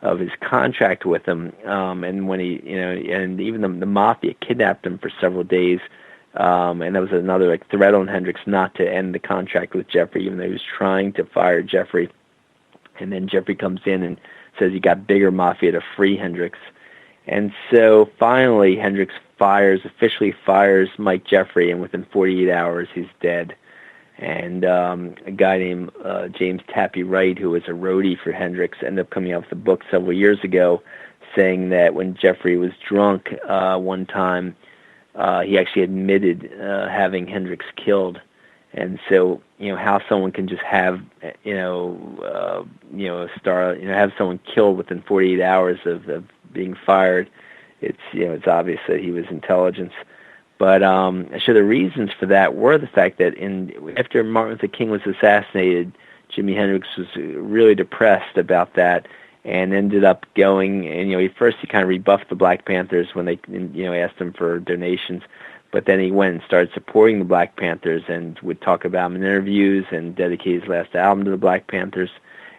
of his contract with him. And when and even the mafia kidnapped him for several days. And that was another threat on Hendrix not to end the contract with Jeffrey, even though he was trying to fire Jeffrey. And then Jeffrey comes in and says he got bigger mafia to free Hendrix. And so finally Hendrix officially fires Mike Jeffrey, and within 48 hours he's dead. And a guy named James Tappy Wright, who was a roadie for Hendrix, ended up coming out with a book several years ago saying that when Jeffrey was drunk one time, he actually admitted having Hendrix killed. And so, how someone can just have, a star, have someone killed within 48 hours of being fired, it's obvious that he was intelligence. But so the reasons for that were the fact that after Martin Luther King was assassinated, Jimi Hendrix was really depressed about that, and ended up going, and he kind of rebuffed the Black Panthers when they asked him for donations, but then he went and started supporting the Black Panthers and would talk about them in interviews and dedicate his last album to the Black Panthers.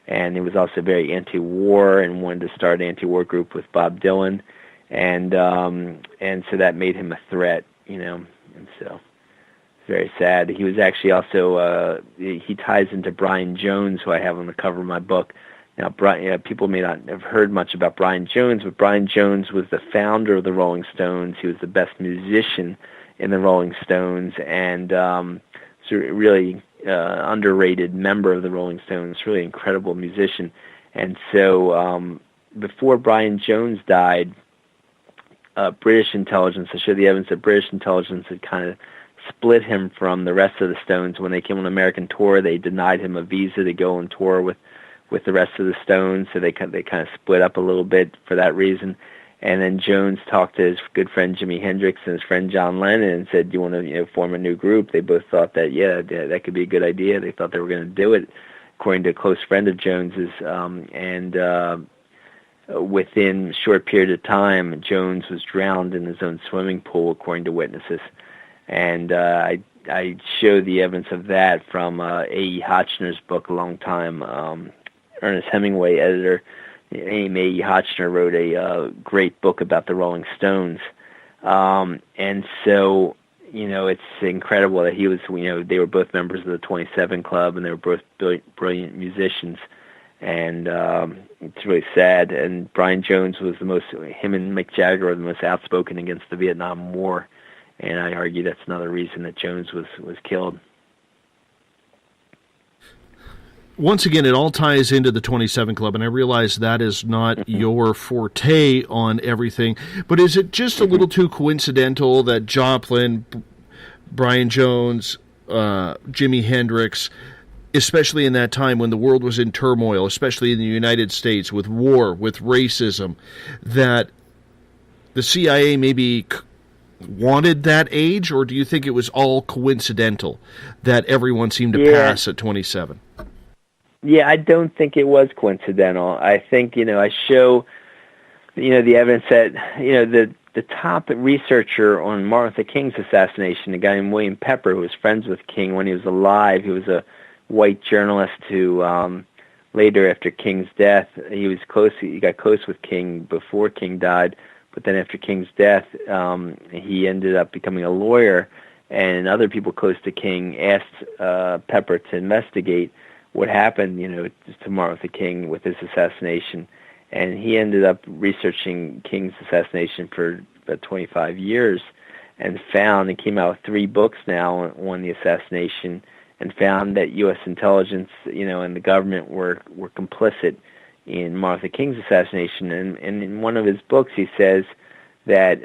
And he was also very anti-war and wanted to start an anti-war group with Bob Dylan, and so that made him a threat, and so it's very sad. He was actually also he ties into Brian Jones, who I have on the cover of my book. Now, people may not have heard much about Brian Jones, but Brian Jones was the founder of the Rolling Stones. He was the best musician in the Rolling Stones, and so really underrated member of the Rolling Stones, really incredible musician. And so before Brian Jones died, British intelligence, I showed the evidence that British intelligence had kind of split him from the rest of the Stones. When they came on an American tour, they denied him a visa to go on tour with the rest of the Stones, so they kind of split up a little bit for that reason. And then Jones talked to his good friend Jimi Hendrix and his friend John Lennon and said, "Do you want to form a new group?" They both thought that that could be a good idea. They thought they were going to do it, according to a close friend of Jones's. Within a short period of time, Jones was drowned in his own swimming pool, according to witnesses. And I show the evidence of that from A.E. Hotchner's book a long time. Ernest Hemingway, editor, A.E. Hotchner, wrote a great book about the Rolling Stones. And so, it's incredible that he was, they were both members of the 27 Club, and they were both brilliant musicians. And it's really sad. And Brian Jones was him and Mick Jagger were the most outspoken against the Vietnam War. And I argue that's another reason that Jones was killed. Once again, it all ties into the 27 Club, and I realize that is not your forte on everything, but is it just a little too coincidental that Joplin, Brian Jones, Jimi Hendrix, especially in that time when the world was in turmoil, especially in the United States, with war, with racism, that the CIA maybe wanted that age, or do you think it was all coincidental that everyone seemed to pass at 27? Yeah, I don't think it was coincidental. I think, I show, the evidence that, the top researcher on Martin Luther King's assassination, a guy named William Pepper, who was friends with King when he was alive. He was a white journalist who later, after King's death, he got close with King before King died, but then after King's death, he ended up becoming a lawyer, and other people close to King asked Pepper to investigate what happened, to Martin Luther King with his assassination. And he ended up researching King's assassination for about 25 years and came out with 3 books now on the assassination, and found that U.S. intelligence, and the government were complicit in Martin Luther King's assassination. And in one of his books, he says that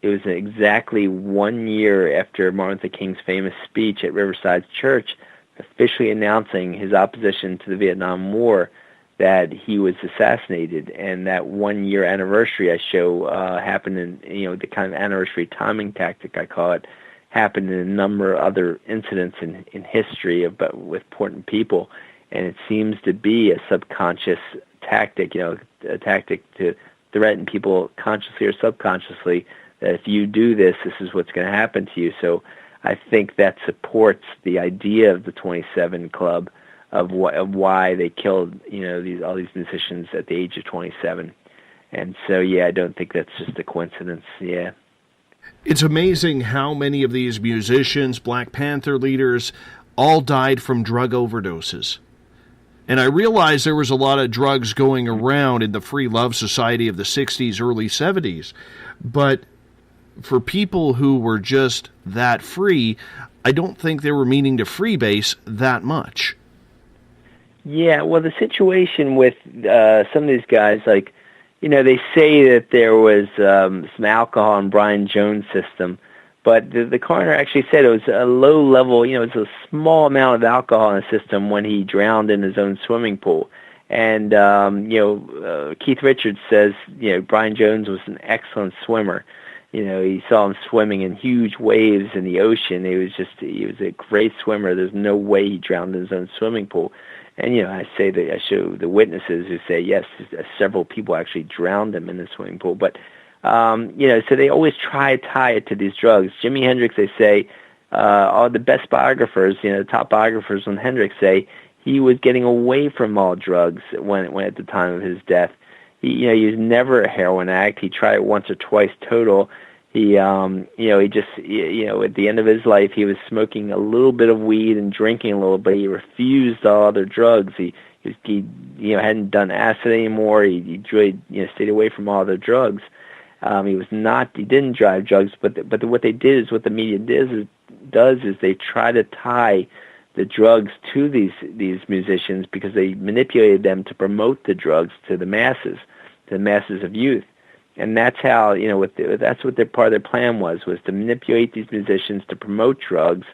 it was exactly 1 year after Martin Luther King's famous speech at Riverside Church, officially announcing his opposition to the Vietnam War, that he was assassinated. And that 1 year anniversary I show happened in, the kind of anniversary timing tactic, I call it, happened in a number of other incidents in history with important people. And it seems to be a subconscious tactic, a tactic to threaten people consciously or subconsciously that if you do this, this is what's going to happen to you. So I think that supports the idea of the 27 Club, of why they killed all these musicians at the age of 27. And so I don't think that's just a coincidence. Yeah. It's amazing how many of these musicians, Black Panther leaders, all died from drug overdoses. And I realize there was a lot of drugs going around in the free love society of the 60s, early 70s. But for people who were just that free, I don't think they were meaning to freebase that much. Yeah, well, the situation with some of these guys, like, they say that there was some alcohol in Brian Jones' system, But the coroner actually said it was a low level, it was a small amount of alcohol in the system when he drowned in his own swimming pool. And, Keith Richards says, Brian Jones was an excellent swimmer. He saw him swimming in huge waves in the ocean. He was a great swimmer. There's no way he drowned in his own swimming pool. And, I show the witnesses who say, yes, several people actually drowned him in the swimming pool. But, so they always try to tie it to these drugs. Jimi Hendrix, they say, all the best biographers, the top biographers on Hendrix say he was getting away from all drugs when at the time of his death. He was never a heroin addict. He tried it once or twice total. He at the end of his life, he was smoking a little bit of weed and drinking a little bit. He refused all other drugs. He hadn't done acid anymore. He stayed away from all other drugs. He didn't drive drugs, but what they did is, what the media does is they try to tie the drugs to these musicians, because they manipulated them to promote the drugs to the masses of youth. And that's how, that's what part of their plan was to manipulate these musicians to promote drugs.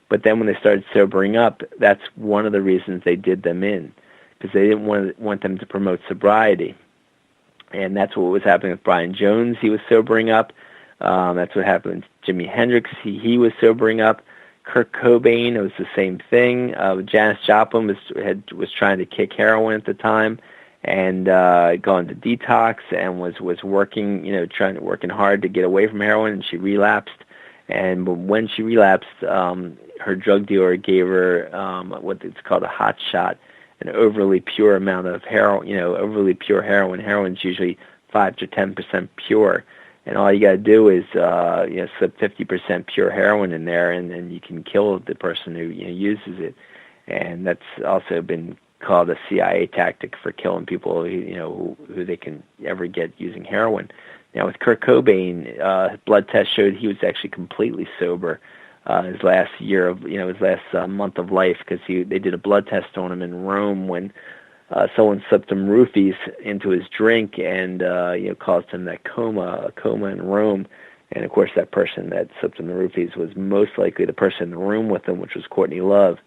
But then when they started sobering up, that's one of the reasons they did them in, because they didn't want them to promote sobriety. And that's what was happening with Brian Jones. He was sobering up. That's what happened with Jimi Hendrix. He was sobering up. Kurt Cobain, it was the same thing. Janis Joplin was trying to kick heroin at the time, and gone to detox, and was working hard to get away from heroin, and she relapsed. And when she relapsed, her drug dealer gave her what it's called a hot shot, an overly pure amount of heroin. Overly pure heroin. Heroin's usually 5 to 10% pure. And all you got to do is slip 50% pure heroin in there, and you can kill the person who uses it. And that's also been called a CIA tactic for killing people who they can ever get using heroin. Now with Kurt Cobain, his blood test showed he was actually completely sober his last year of his last month of life, because they did a blood test on him in Rome when someone slipped him roofies into his drink, and caused him that coma in Rome. And of course, that person that slipped him the roofies was most likely the person in the room with him, which was Courtney Love.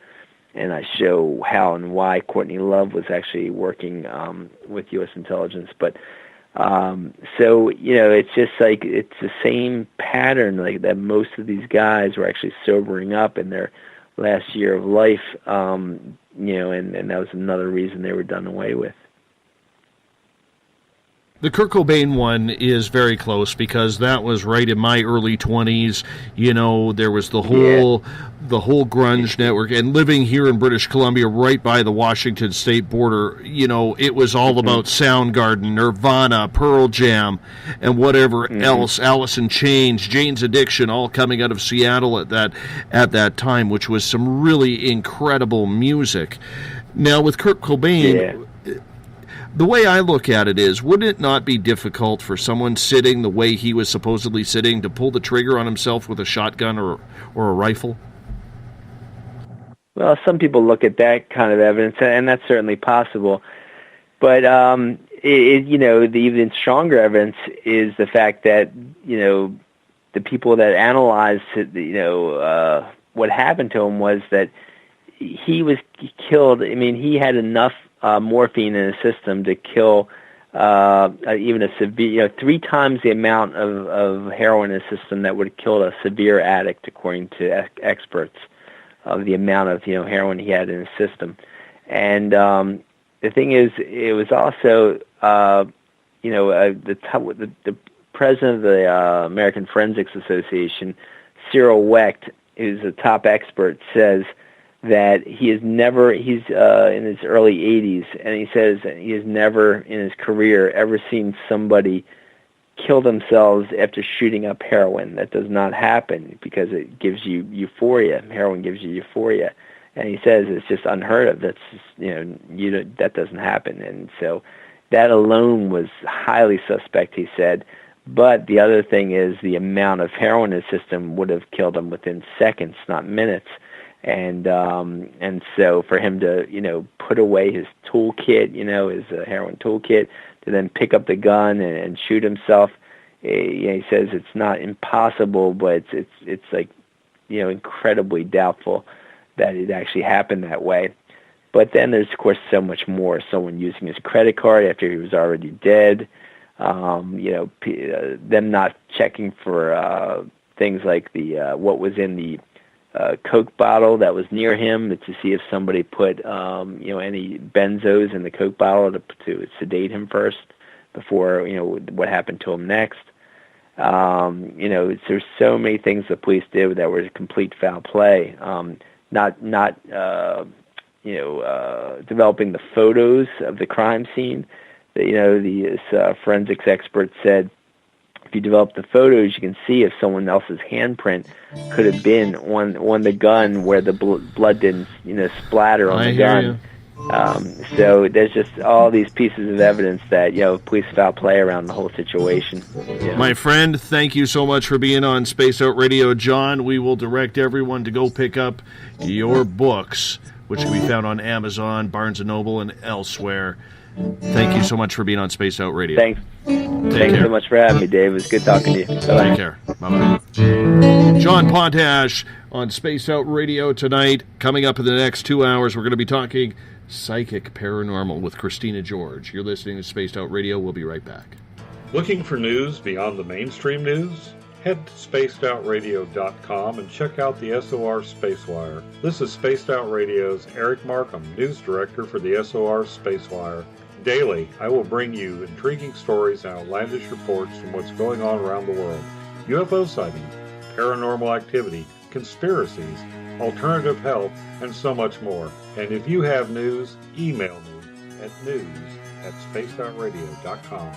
And I show how and why Courtney Love was actually working with U.S. intelligence. But so it's just like it's the same pattern, like that most of these guys were actually sobering up in their last year of life. And that was another reason they were done away with. The Kurt Cobain one is very close, because that was right in my early 20s. There was the whole grunge network, and living here in British Columbia, right by the Washington state border, it was all about Soundgarden, Nirvana, Pearl Jam, and whatever else, Alice in Chains, Jane's Addiction, all coming out of Seattle at that time, which was some really incredible music. Now with Kurt Cobain, the way I look at it is, would it not be difficult for someone sitting the way he was supposedly sitting to pull the trigger on himself with a shotgun or a rifle? Well, some people look at that kind of evidence, and that's certainly possible. But the even stronger evidence is the fact that the people that analyzed what happened to him was that he was killed. I mean, he had enough morphine in his system to kill even a severe, 3 times the amount of heroin in his system that would have killed a severe addict, according to experts, of the amount of heroin he had in his system. And the thing is, it was also the president of the American Forensics Association, Cyril Wecht, who's a top expert, says that he's in his early 80s, and he says he has never in his career ever seen somebody kill themselves after shooting up heroin. That does not happen, because it gives you euphoria. Heroin gives you euphoria. And he says it's just unheard of. That's just, that doesn't happen. And so that alone was highly suspect, he said. But the other thing is the amount of heroin in his system would have killed him within seconds, not minutes. And so for him to put away his toolkit, his heroin toolkit, to then pick up the gun and shoot himself, he says it's not impossible, but it's like, incredibly doubtful that it actually happened that way. But then there's, of course, so much more. Someone using his credit card after he was already dead. Them not checking for things like the what was in the Coke bottle that was near him to see if somebody put any benzos in the Coke bottle to sedate him first before what happened to him next. There's so many things the police did that were complete foul play. Not developing the photos of the crime scene. The forensics expert said if you develop the photos, you can see if someone else's handprint could have been on the gun where the blood didn't splatter on the gun. So there's just all these pieces of evidence that police foul play around the whole situation. My friend, thank you so much for being on Space Out Radio. John, we will direct everyone to go pick up your books, which can be found on Amazon, Barnes & Noble, and elsewhere. Thank you so much for being on Space Out Radio. Thanks. Thanks so much for having me, Dave. It was good talking to you. Bye-bye. Take care. Bye-bye. John Potash on Space Out Radio tonight. Coming up in the next 2 hours, we're going to be talking psychic paranormal with Christina George. You're listening to Spaced Out Radio. We'll be right back. Looking for news beyond the mainstream news? Head to spacedoutradio.com and check out the SOR Spacewire. This is Spaced Out Radio's Eric Markham, news director for the SOR Spacewire. Daily, I will bring you intriguing stories and outlandish reports from what's going on around the world. UFO sightings, paranormal activity, conspiracies, alternative health, and so much more. And if you have news, email me at news@spacedoutradio.com.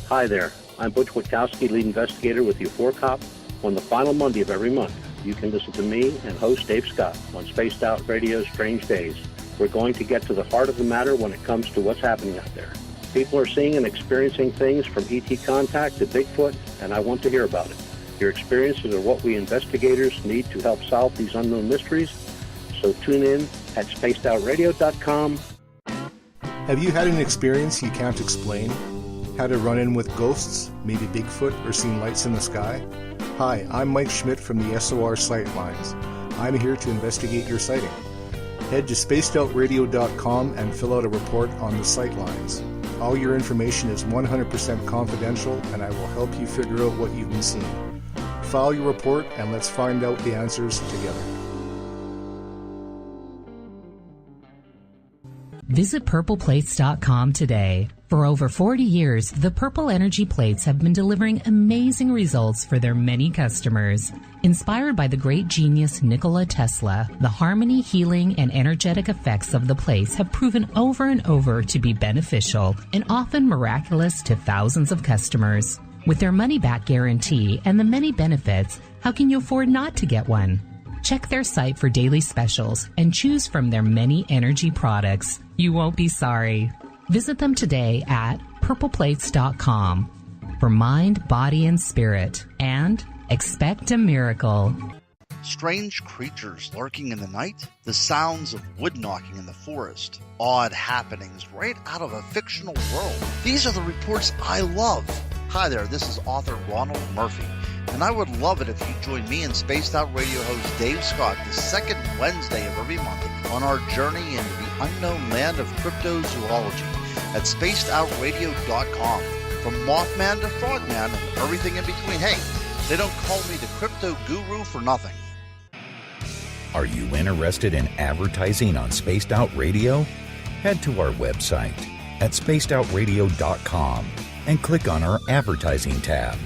Hi there, I'm Butch Witkowski, lead investigator with U4Cop. On the final Monday of every month, you can listen to me and host Dave Scott on Spaced Out Radio's Strange Days. We're going to get to the heart of the matter when it comes to what's happening out there. People are seeing and experiencing things from ET contact to Bigfoot, and I want to hear about it. Your experiences are what we investigators need to help solve these unknown mysteries. So tune in at spacedoutradio.com. Have you had an experience you can't explain? Had a run-in with ghosts, maybe Bigfoot, or seen lights in the sky? Hi, I'm Mike Schmidt from the SOR Sightlines. I'm here to investigate your sighting. Head to spacedoutradio.com and fill out a report on the Sightlines. All your information is 100% confidential, and I will help you figure out what you've been seeing. File your report, and let's find out the answers together. Visit purpleplates.com today. For over 40 years, the Purple Energy Plates have been delivering amazing results for their many customers. Inspired by the great genius Nikola Tesla, the harmony, healing, and energetic effects of the plates have proven over and over to be beneficial and often miraculous to thousands of customers. With their money-back guarantee and the many benefits, how can you afford not to get one? Check their site for daily specials and choose from their many energy products. You won't be sorry. Visit them today at purpleplates.com for mind, body, and spirit, and expect a miracle. Strange creatures lurking in the night, the sounds of wood knocking in the forest, odd happenings right out of a fictional world. These are the reports I love. Hi there, this is author Ronald Murphy, and I would love it if you join me and Spaced Out Radio host Dave Scott the second Wednesday of every month on our journey into the unknown land of cryptozoology at spacedoutradio.com. From Mothman to Frogman and everything in between. Hey, they don't call me the crypto guru for nothing. Are you interested in advertising on Spaced Out Radio? Head to our website at spacedoutradio.com and click on our advertising tab.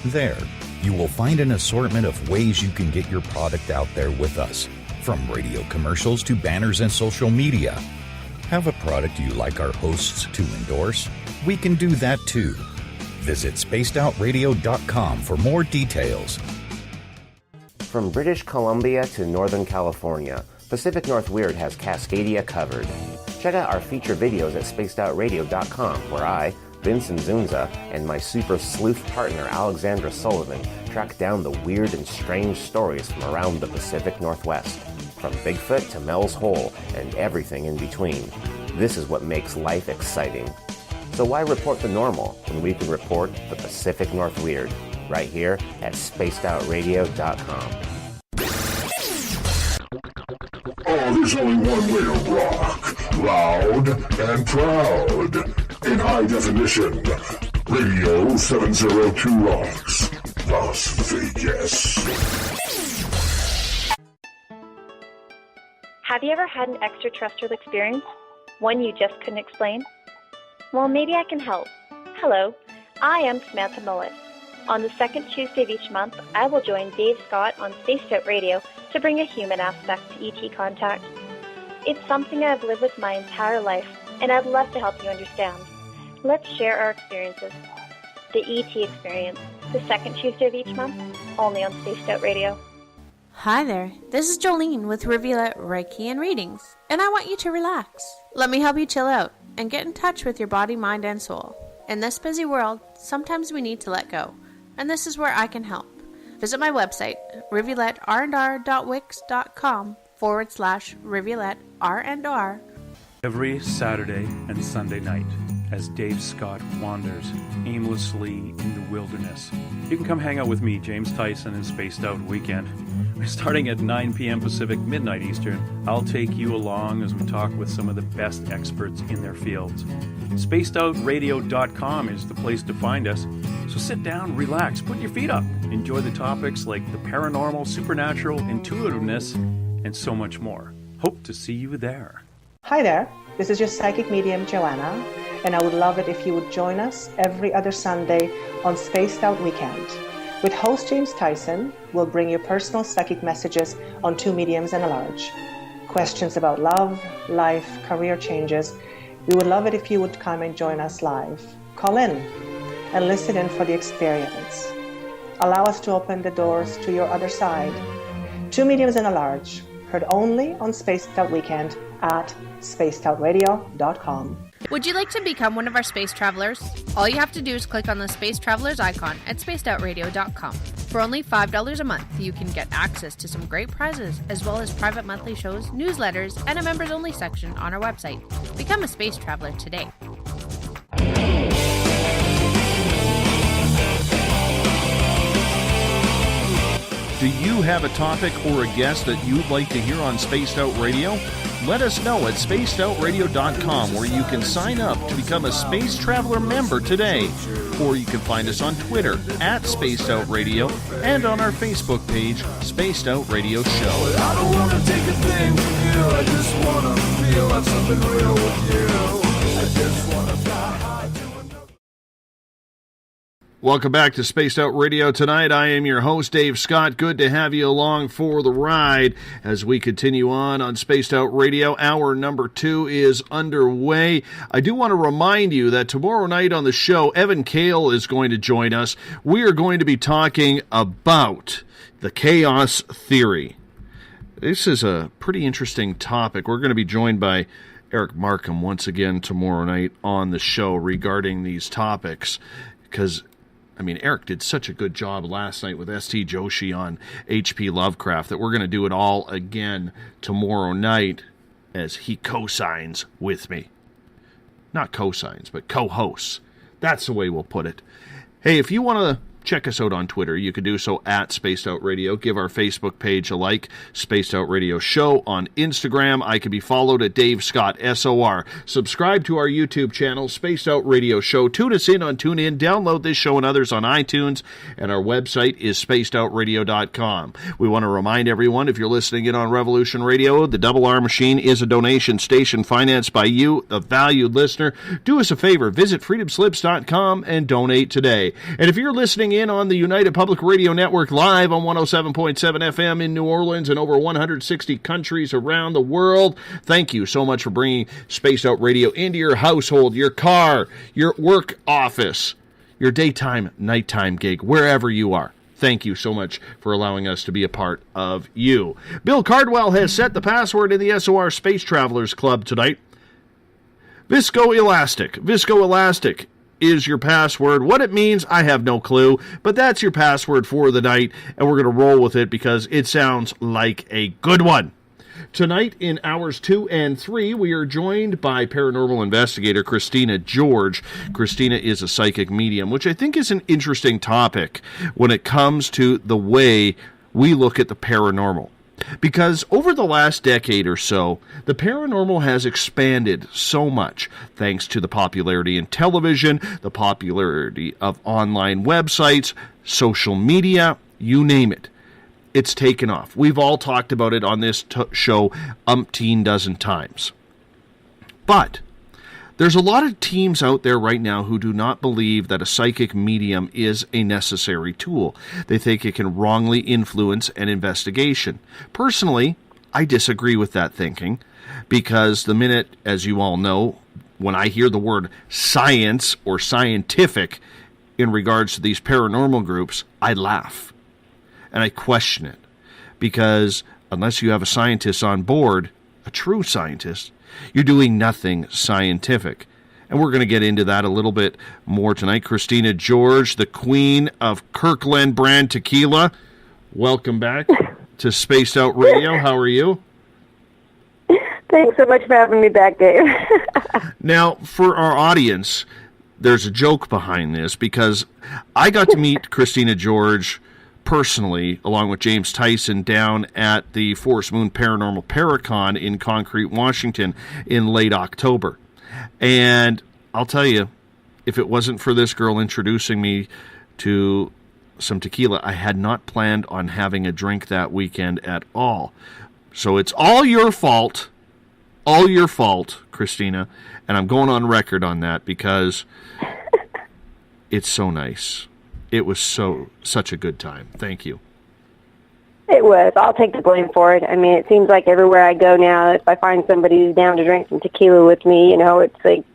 There, you will find an assortment of ways you can get your product out there with us, from radio commercials to banners and social media. Have a product you like our hosts to endorse? We can do that too. Visit spacedoutradio.com for more details. From British Columbia to Northern California, Pacific North Weird has Cascadia covered. Check out our feature videos at spacedoutradio.com, where I, Vincent Zunza, and my super sleuth partner Alexandra Sullivan track down the weird and strange stories from around the Pacific Northwest. From Bigfoot to Mel's Hole and everything in between. This is what makes life exciting. So why report the normal when we can report the Pacific North Weird right here at spacedoutradio.com. Oh, there's only one way to rock. Loud and proud. In high definition. Radio 702 rocks. Las Vegas. Have you ever had an extraterrestrial experience? One you just couldn't explain? Well, maybe I can help. Hello, I am Samantha Mullet. On the second Tuesday of each month, I will join Dave Scott on Spaced Out Radio to bring a human aspect to ET contact. It's something I've lived with my entire life, and I'd love to help you understand. Let's share our experiences. The ET Experience, the second Tuesday of each month, only on Spaced Out Radio. Hi there, this is Jolene with Rivulet Reiki and Readings, and I want you to relax. Let me help you chill out and get in touch with your body, mind, and soul. In this busy world, sometimes we need to let go, and this is where I can help. Visit my website, rivuletrr.wix.com/rivuletrr&r. Every Saturday and Sunday night, as Dave Scott wanders aimlessly in the wilderness, you can come hang out with me, James Tyson, in Spaced Out Weekend. Starting at 9 p.m. Pacific, midnight Eastern, I'll take you along as we talk with some of the best experts in their fields. SpacedOutRadio.com is the place to find us. So sit down, relax, put your feet up. Enjoy the topics like the paranormal, supernatural, intuitiveness, and so much more. Hope to see you there. Hi there, this is your psychic medium, Joanna, and I would love it if you would join us every other Sunday on Spaced Out Weekend. With host James Tyson, we'll bring you personal psychic messages on two mediums and a large. Questions about love, life, career changes. We would love it if you would come and join us live. Call in and listen in for the experience. Allow us to open the doors to your other side. Two mediums and a large, heard only on Spaced Out Weekend at spacedoutradio.com. Would you like to become one of our space travelers? All you have to do is click on the Space Travelers icon at spacedoutradio.com. For only $5 a month, you can get access to some great prizes, as well as private monthly shows, newsletters, and a members-only section on our website. Become a space traveler today. Do you have a topic or a guest that you'd like to hear on Spaced Out Radio? Let us know at spacedoutradio.com, where you can sign up to become a Space Traveler member today. Or you can find us on Twitter at Spaced Out Radio and on our Facebook page, Spaced Out Radio Show. I don't want to take a thing from you. I just want to feel like something real with you. I just want to fly high to another. Welcome back to Spaced Out Radio tonight. I am your host, Dave Scott. Good to have you along for the ride as we continue on Spaced Out Radio. Hour number 2 is underway. I do want to remind you that tomorrow night on the show, Evan Kale is going to join us. We are going to be talking about the chaos theory. This is a pretty interesting topic. We're going to be joined by Eric Markham once again tomorrow night on the show regarding these topics, because Eric did such a good job last night with S.T. Joshi on H.P. Lovecraft that we're going to do it all again tomorrow night as he co-signs with me. Not co-signs, but co-hosts. That's the way we'll put it. Hey, if you want to check us out on Twitter, you can do so at Spaced Out Radio. Give our Facebook page a like, Spaced Out Radio Show. On Instagram, I can be followed at Dave Scott SOR. Subscribe to our YouTube channel, Spaced Out Radio Show. Tune us in on TuneIn. Download this show and others on iTunes. And our website is spacedoutradio.com. We want to remind everyone, if you're listening in on Revolution Radio, the Double R Machine is a donation station financed by you, the valued listener. Do us a favor, visit freedomslips.com and donate today. And if you're listening in on the United Public Radio Network live on 107.7 FM in New Orleans and over 160 countries around the world, thank you so much for bringing Spaced Out Radio into your household, your car, your work office, your daytime, nighttime gig, wherever you are. Thank you so much for allowing us to be a part of you. Bill Cardwell has set the password in the SOR Space Travelers Club tonight. Viscoelastic. Viscoelastic is your password. What it means, I have no clue, but that's your password for the night, and we're going to roll with it because it sounds like a good one. Tonight in hours 2 and 3, we are joined by paranormal investigator Christina George. Christina is a psychic medium, which I think is an interesting topic when it comes to the way we look at the paranormal. Because over the last decade or so, the paranormal has expanded so much thanks to the popularity in television, the popularity of online websites, social media, you name it. It's taken off. We've all talked about it on this show umpteen dozen times. But there's a lot of teams out there right now who do not believe that a psychic medium is a necessary tool. They think it can wrongly influence an investigation. Personally, I disagree with that thinking, because the minute, as you all know, when I hear the word science or scientific in regards to these paranormal groups, I laugh. And I question it, because unless you have a scientist on board, a true scientist, you're doing nothing scientific. And we're going to get into that a little bit more tonight. Christina George, the queen of Kirkland brand tequila. Welcome back to Spaced Out Radio. How are you? Thanks so much for having me back, Dave. Now, for our audience, there's a joke behind this, because I got to meet Christina George personally, along with James Tyson, down at the Forest Moon Paranormal Paracon in Concrete, Washington in late October. And I'll tell you, if it wasn't for this girl introducing me to some tequila, I had not planned on having a drink that weekend at all. So it's all your fault, Christina, and I'm going on record on that because it's so nice. It was such a good time. Thank you. It was. I'll take the blame for it. I mean, it seems like everywhere I go now, if I find somebody who's down to drink some tequila with me, you know, it's like,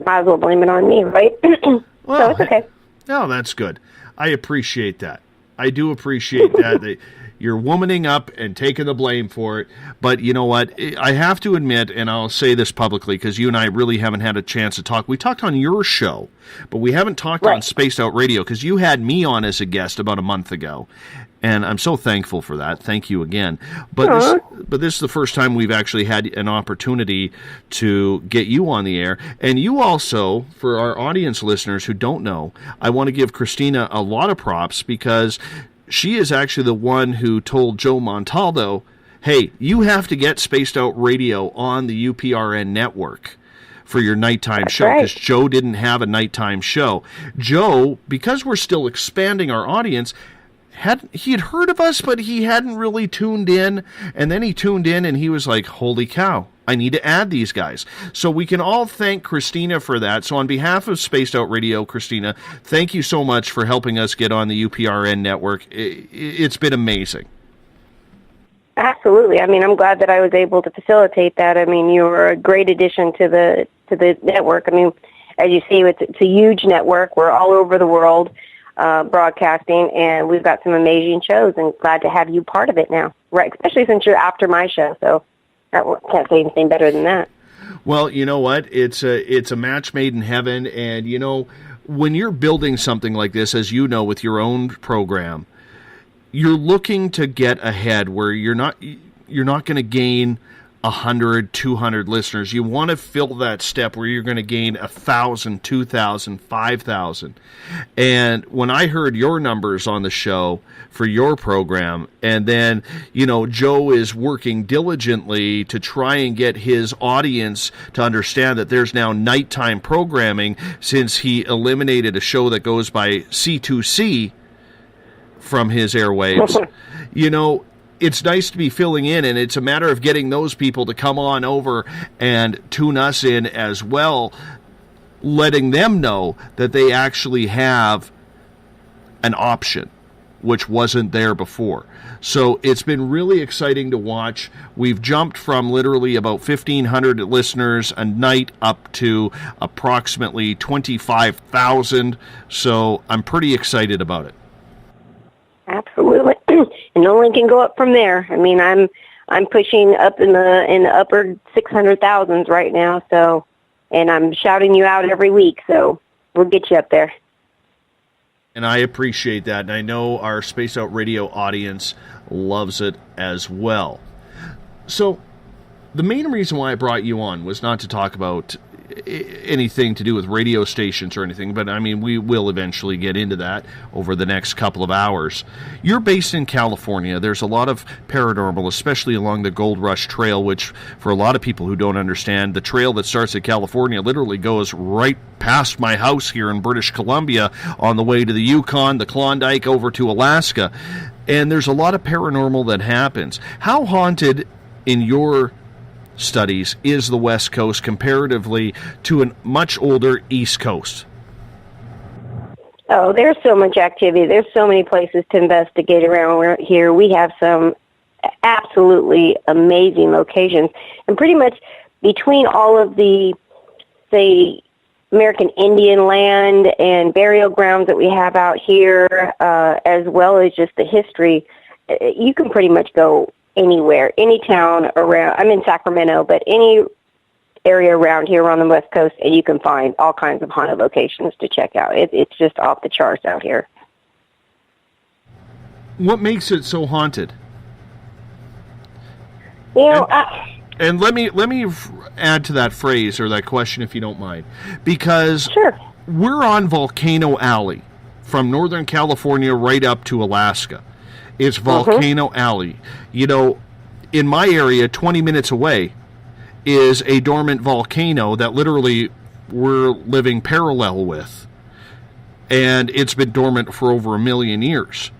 might as well blame it on me, right? Well, so it's okay. No, that's good. I appreciate that. I do appreciate that you're womaning up and taking the blame for it. But you know what? I have to admit, and I'll say this publicly, because you and I really haven't had a chance to talk. We talked on your show, but we haven't talked on Spaced Out Radio, because you had me on as a guest about a month ago. And I'm so thankful for that. Thank you again. But this is the first time we've actually had an opportunity to get you on the air. And you also, for our audience listeners who don't know, I want to give Christina a lot of props, because she is actually the one who told Joe Montaldo, hey, you have to get Spaced Out Radio on the UPRN network for your nighttime show, because Joe didn't have a nighttime show. Joe, because we're still expanding our audience, he had heard of us, but he hadn't really tuned in. And then he tuned in and he was like, holy cow, I need to add these guys. So we can all thank Christina for that. So on behalf of Spaced Out Radio, Christina, thank you so much for helping us get on the UPRN network. It's been amazing. Absolutely. I mean, I'm glad that I was able to facilitate that. I mean, you were a great addition to the network. I mean, as you see, it's a huge network. We're all over the world broadcasting, and we've got some amazing shows, and glad to have you part of it now, right? Especially since you're after my show, so I can't say anything better than that. Well, you know what? It's a match made in heaven, and you know, when you're building something like this, as you know, with your own program, you're looking to get ahead where you're not going to gain 100, 200 listeners. You want to fill that step where you're going to gain 1,000, 2,000, 5,000. And when I heard your numbers on the show for your program, and then, you know, Joe is working diligently to try and get his audience to understand that there's now nighttime programming, since he eliminated a show that goes by C2C from his airwaves. You know, it's nice to be filling in, and it's a matter of getting those people to come on over and tune us in as well, letting them know that they actually have an option, which wasn't there before. So it's been really exciting to watch. We've jumped from literally about 1,500 listeners a night up to approximately 25,000. So I'm pretty excited about it. Absolutely. And only can go up from there. I mean, I'm pushing up in the upper 600,000s right now, so, and I'm shouting you out every week, so we'll get you up there. And I appreciate that, and I know our Space Out Radio audience loves it as well. So the main reason why I brought you on was not to talk about anything to do with radio stations or anything, but I mean, we will eventually get into that over the next couple of hours. You're based in California. There's a lot of paranormal, especially along the Gold Rush Trail, which for a lot of people who don't understand, the trail that starts at California literally goes right past my house here in British Columbia on the way to the Yukon, the Klondike, over to Alaska. And there's a lot of paranormal that happens. How haunted in your studies is the West Coast comparatively to a much older East Coast? Oh, there's so much activity. There's so many places to investigate around here. We have some absolutely amazing locations. And pretty much between all of the, say, American Indian land and burial grounds that we have out here, as well as just the history, you can pretty much go anywhere, any town around. I'm in Sacramento, but any area around here on the West Coast, and you can find all kinds of haunted locations to check out. It's just off the charts out here. What makes it so haunted? You know, and let me add to that phrase or that question, if you don't mind, because we're on Volcano Alley from Northern California right up to Alaska. It's Volcano Alley. You know, in my area, 20 minutes away, is a dormant volcano that literally we're living parallel with. And it's been dormant for over 1 million years.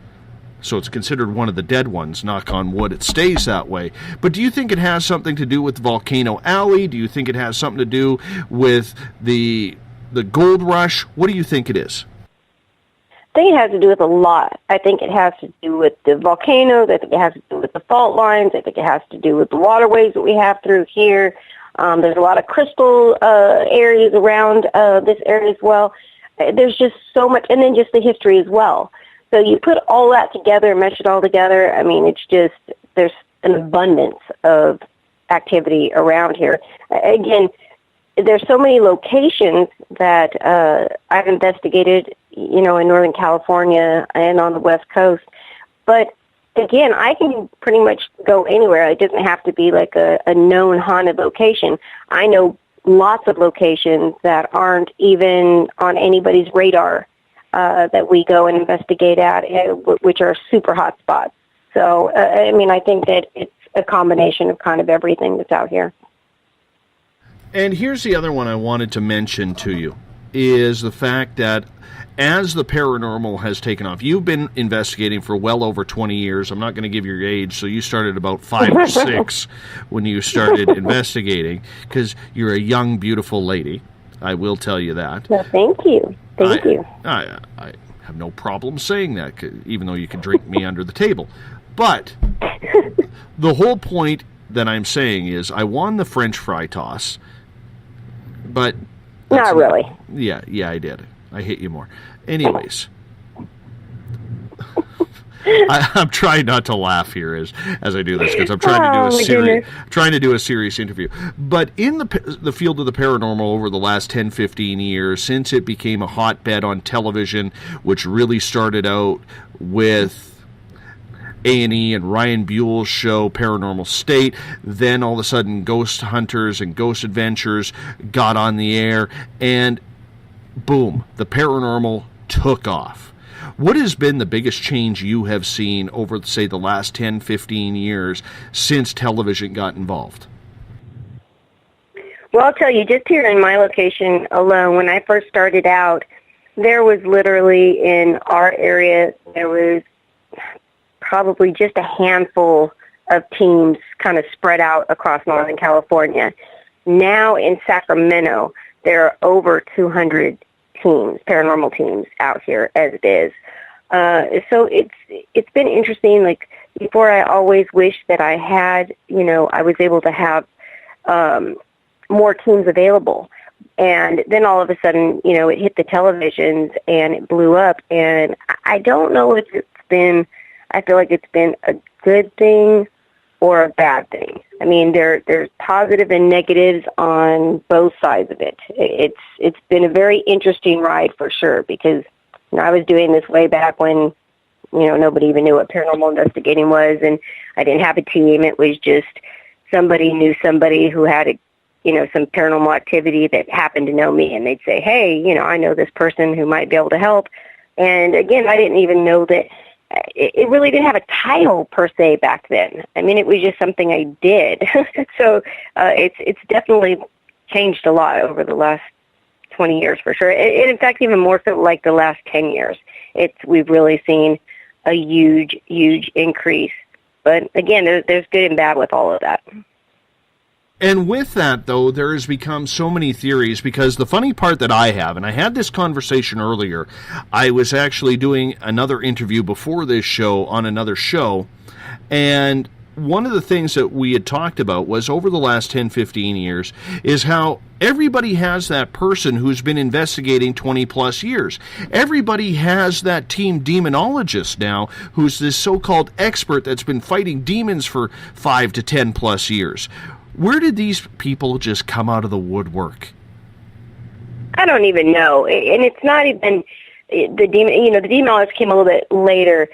So it's considered one of the dead ones. Knock on wood, it stays that way. But do you think it has something to do with Volcano Alley? Do you think it has something to do with the gold rush? What do you think it is? I think it has to do with a lot. I think it has to do with the volcanoes. I think it has to do with the fault lines. I think it has to do with the waterways that we have through here. There's a lot of crystal areas around this area as well. There's just so much, and then just the history as well. So you put all that together, mesh it all together, I mean, it's just, there's an abundance of activity around here. Again, there's so many locations that I've investigated, you know, in Northern California and on the West Coast. But again, I can pretty much go anywhere. It doesn't have to be like a known haunted location. I know lots of locations that aren't even on anybody's radar that we go and investigate at, which are super hot spots. So, I mean, I think that it's a combination of kind of everything that's out here. And here's the other one I wanted to mention to you, is the fact that as the paranormal has taken off, you've been investigating for well over 20 years. I'm not going to give your age, so you started about 5 or 6 when you started investigating, because you're a young, beautiful lady. I will tell you that. Well, thank you. Thank you. I have no problem saying that, even though you can drink me under the table. But the whole point that I'm saying is I won the French fry toss, but... Not really. Yeah, I did. I hate you more. Anyways, I'm trying not to laugh here as I do this, because I'm trying to do a serious interview. But in the field of the paranormal over the last 10, 15 years, since it became a hotbed on television, which really started out with A&E and Ryan Buell's show Paranormal State, then all of a sudden Ghost Hunters and Ghost Adventures got on the air, and boom, the paranormal took off. What has been the biggest change you have seen over, say, the last 10, 15 years since television got involved? Well, I'll tell you, just here in my location alone, when I first started out, there was literally in our area, there was probably just a handful of teams kind of spread out across Northern California. Now in Sacramento, there are over 200 teams, paranormal teams out here as it is. So it's been interesting. Like before, I always wished that I had, you know, I was able to have more teams available. And then all of a sudden, you know, it hit the televisions and it blew up. And I don't know if I feel like it's been a good thing or a bad thing. I mean, there's positive and negatives on both sides of it. It's been a very interesting ride for sure, because you know, I was doing this way back when, you know, nobody even knew what paranormal investigating was, and I didn't have a team. It was just somebody knew somebody who had some paranormal activity that happened to know me, and they'd say, hey, I know this person who might be able to help. And again, I didn't even know that it really didn't have a title per se back then. I mean, it was just something I did. So it's definitely changed a lot over the last 20 years for sure. And in fact, even more so like the last 10 years. We've really seen a huge, huge increase. But again, there's good and bad with all of that. And with that, though, there has become so many theories, because the funny part that I have, and I had this conversation earlier, I was actually doing another interview before this show on another show, and one of the things that we had talked about was over the last 10, 15 years is how everybody has that person who's been investigating 20 plus years. Everybody has that team demonologist now who's this so-called expert that's been fighting demons for 5 to 10 plus years. Where did these people just come out of the woodwork? I don't even know. And it's not even the demon, the demonologist came a little bit later.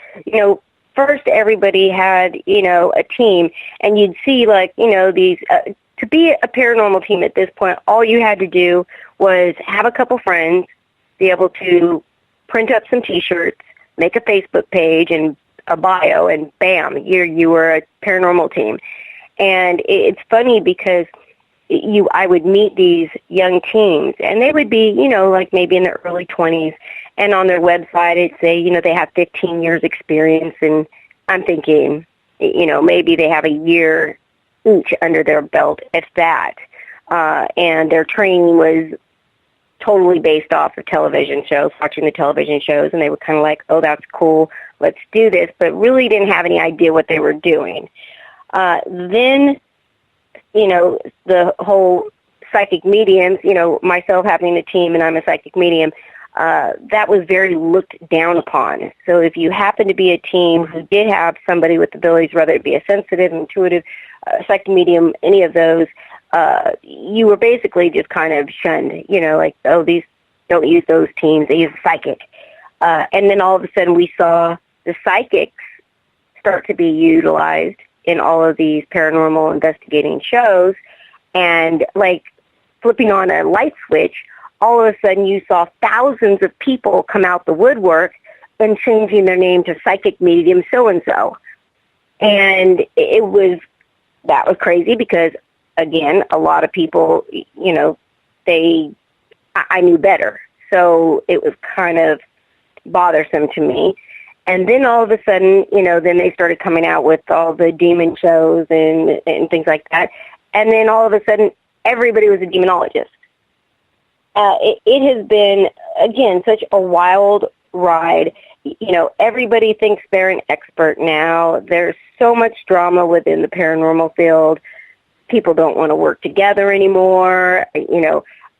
First everybody had, a team, and you'd see these, to be a paranormal team at this point, all you had to do was have a couple friends, be able to print up some T-shirts, make a Facebook page and a bio, and bam, you were a paranormal team. And it's funny because I would meet these young teens, and they would be, maybe in their early 20s, and on their website it'd say, they have 15 years experience, and I'm thinking, maybe they have a year each under their belt, if that. And their training was totally based off of television shows, watching the television shows, and they were kind of like, oh, that's cool, let's do this, but really didn't have any idea what they were doing. Then, the whole psychic mediums, myself having a team and I'm a psychic medium, that was very looked down upon. So if you happen to be a team who did have somebody with abilities, whether it be a sensitive, intuitive, psychic medium, any of those, you were basically just kind of shunned, these don't use those teams, they use psychic. And then all of a sudden we saw the psychics start to be utilized in all of these paranormal investigating shows, and like flipping on a light switch, all of a sudden you saw thousands of people come out the woodwork and changing their name to psychic medium so-and-so. And that was crazy because, again, a lot of people, I knew better. So it was kind of bothersome to me. And then all of a sudden, then they started coming out with all the demon shows and things like that. And then all of a sudden, everybody was a demonologist. It has been, again, such a wild ride. Everybody thinks they're an expert now. There's so much drama within the paranormal field. People don't want to work together anymore.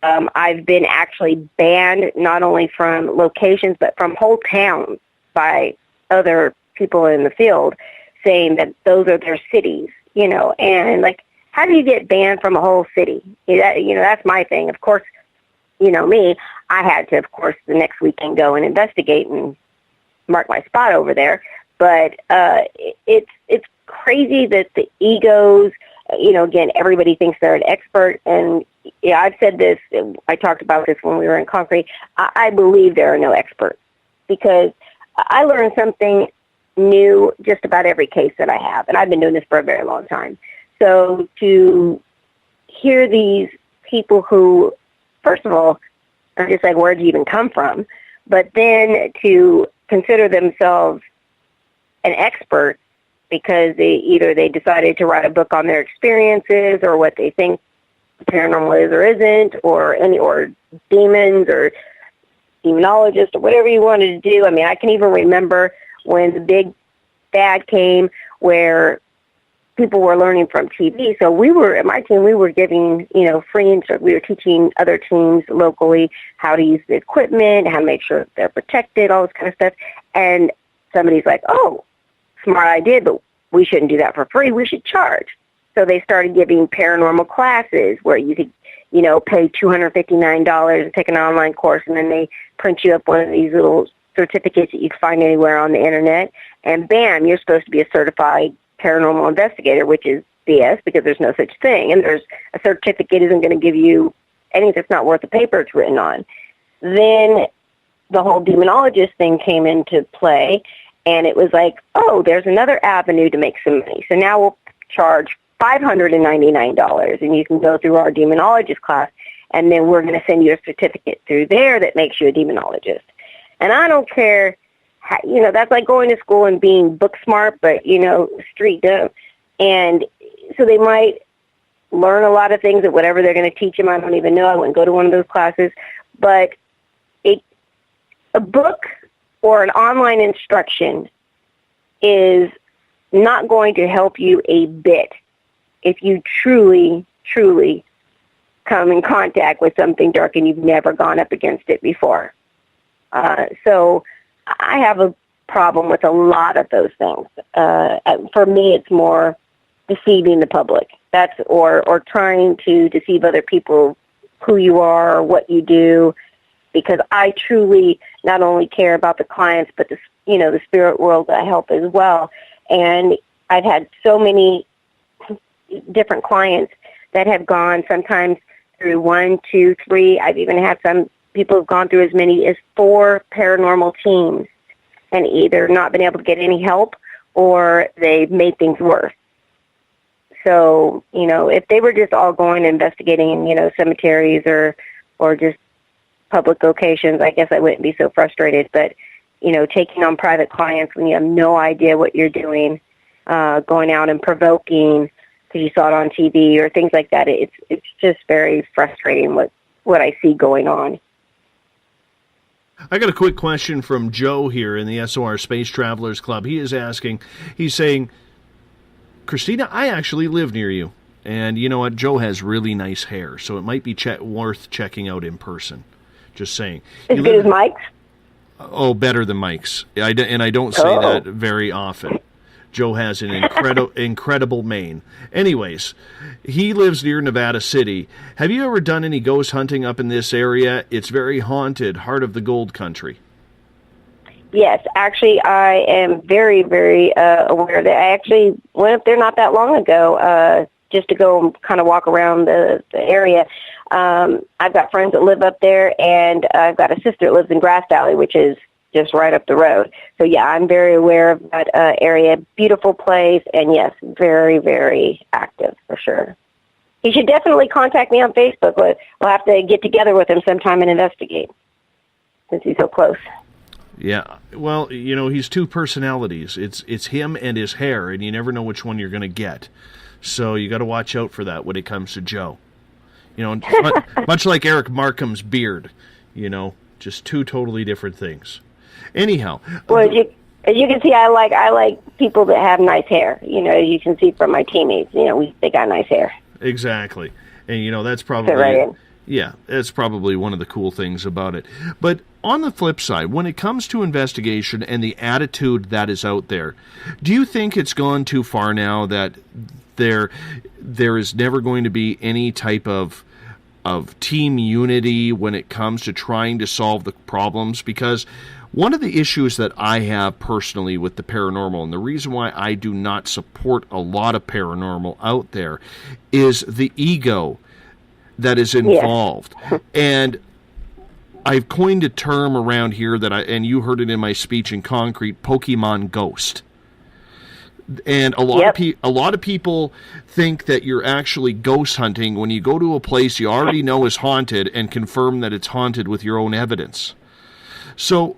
I've been actually banned not only from locations, but from whole towns by other people in the field saying that those are their cities, and how do you get banned from a whole city? That's my thing. Of course, me, I had to, of course, the next weekend go and investigate and mark my spot over there. But it's crazy that the egos, again, everybody thinks they're an expert. And I've said this, I talked about this when we were in Concrete. I believe there are no experts, because I learn something new just about every case that I have, and I've been doing this for a very long time. So to hear these people who, first of all, are just like, where do you even come from? But then to consider themselves an expert because they decided to write a book on their experiences or what they think paranormal is or isn't, or demons or demonologist or whatever you wanted to do. I mean, I can even remember when the big fad came where people were learning from TV. So at my team, we were giving, free instruction. We were teaching other teams locally how to use the equipment, how to make sure they're protected, all this kind of stuff. And somebody's like, oh, smart idea, but we shouldn't do that for free. We should charge. So they started giving paranormal classes where you could, pay $259 and take an online course, and then they print you up one of these little certificates that you can find anywhere on the internet, and bam, you're supposed to be a certified paranormal investigator, which is BS because there's no such thing, and there's a certificate isn't going to give you anything that's not worth the paper it's written on. Then the whole demonologist thing came into play, and it was like, oh, there's another avenue to make some money. So now we'll charge $599, and you can go through our demonologist class, and then we're going to send you a certificate through there that makes you a demonologist. And I don't care, how, that's like going to school and being book smart, but, street dumb. And so they might learn a lot of things at whatever they're going to teach them. I don't even know. I wouldn't go to one of those classes. But a book or an online instruction is not going to help you a bit if you truly, truly come in contact with something dark and you've never gone up against it before. So I have a problem with a lot of those things. For me, it's more deceiving the public. That's or trying to deceive other people who you are or what you do, because I truly not only care about the clients, but the spirit world that I help as well. And I've had so many different clients that have gone sometimes through 1, 2, 3. I've even had some people who've gone through as many as 4 paranormal teams and either not been able to get any help or they've made things worse. So, if they were just all going and investigating, cemeteries or just public locations, I guess I wouldn't be so frustrated. But, taking on private clients when you have no idea what you're doing, going out and provoking because you saw it on TV or things like that, it's just very frustrating what I see going on. I got a quick question from Joe here in the SOR Space Travelers Club. He's saying, Christina, I actually live near you. And you know what? Joe has really nice hair, so it might be worth checking out in person. Just saying. As good as Mike's? Oh, better than Mike's. And I don't say that very often. Joe has an incredible mane. Anyways, he lives near Nevada City. Have you ever done any ghost hunting up in this area? It's very haunted, heart of the gold country. Yes, actually, I am very, very aware that I actually went up there not that long ago just to go and kind of walk around the area. I've got friends that live up there, and I've got a sister that lives in Grass Valley, which is just right up the road. So, yeah, I'm very aware of that area. Beautiful place, and, yes, very, very active for sure. He should definitely contact me on Facebook. We'll have to get together with him sometime and investigate since he's so close. Yeah, well, he's two personalities. It's him and his hair, and you never know which one you're going to get. So you got to watch out for that when it comes to Joe. Much like Eric Markham's beard, just two totally different things. Anyhow, well, as you can see, I like people that have nice hair. You can see from my teammates. They got nice hair. Exactly, and that's probably that's probably one of the cool things about it. But on the flip side, when it comes to investigation and the attitude that is out there, do you think it's gone too far now that there is never going to be any type of team unity when it comes to trying to solve the problems? Because one of the issues that I have personally with the paranormal, and the reason why I do not support a lot of paranormal out there, is the ego that is involved. Yes. And I've coined a term around here and you heard it in my speech in concrete, Pokemon Ghost. And a lot of people think that you're actually ghost hunting when you go to a place you already know is haunted and confirm that it's haunted with your own evidence. So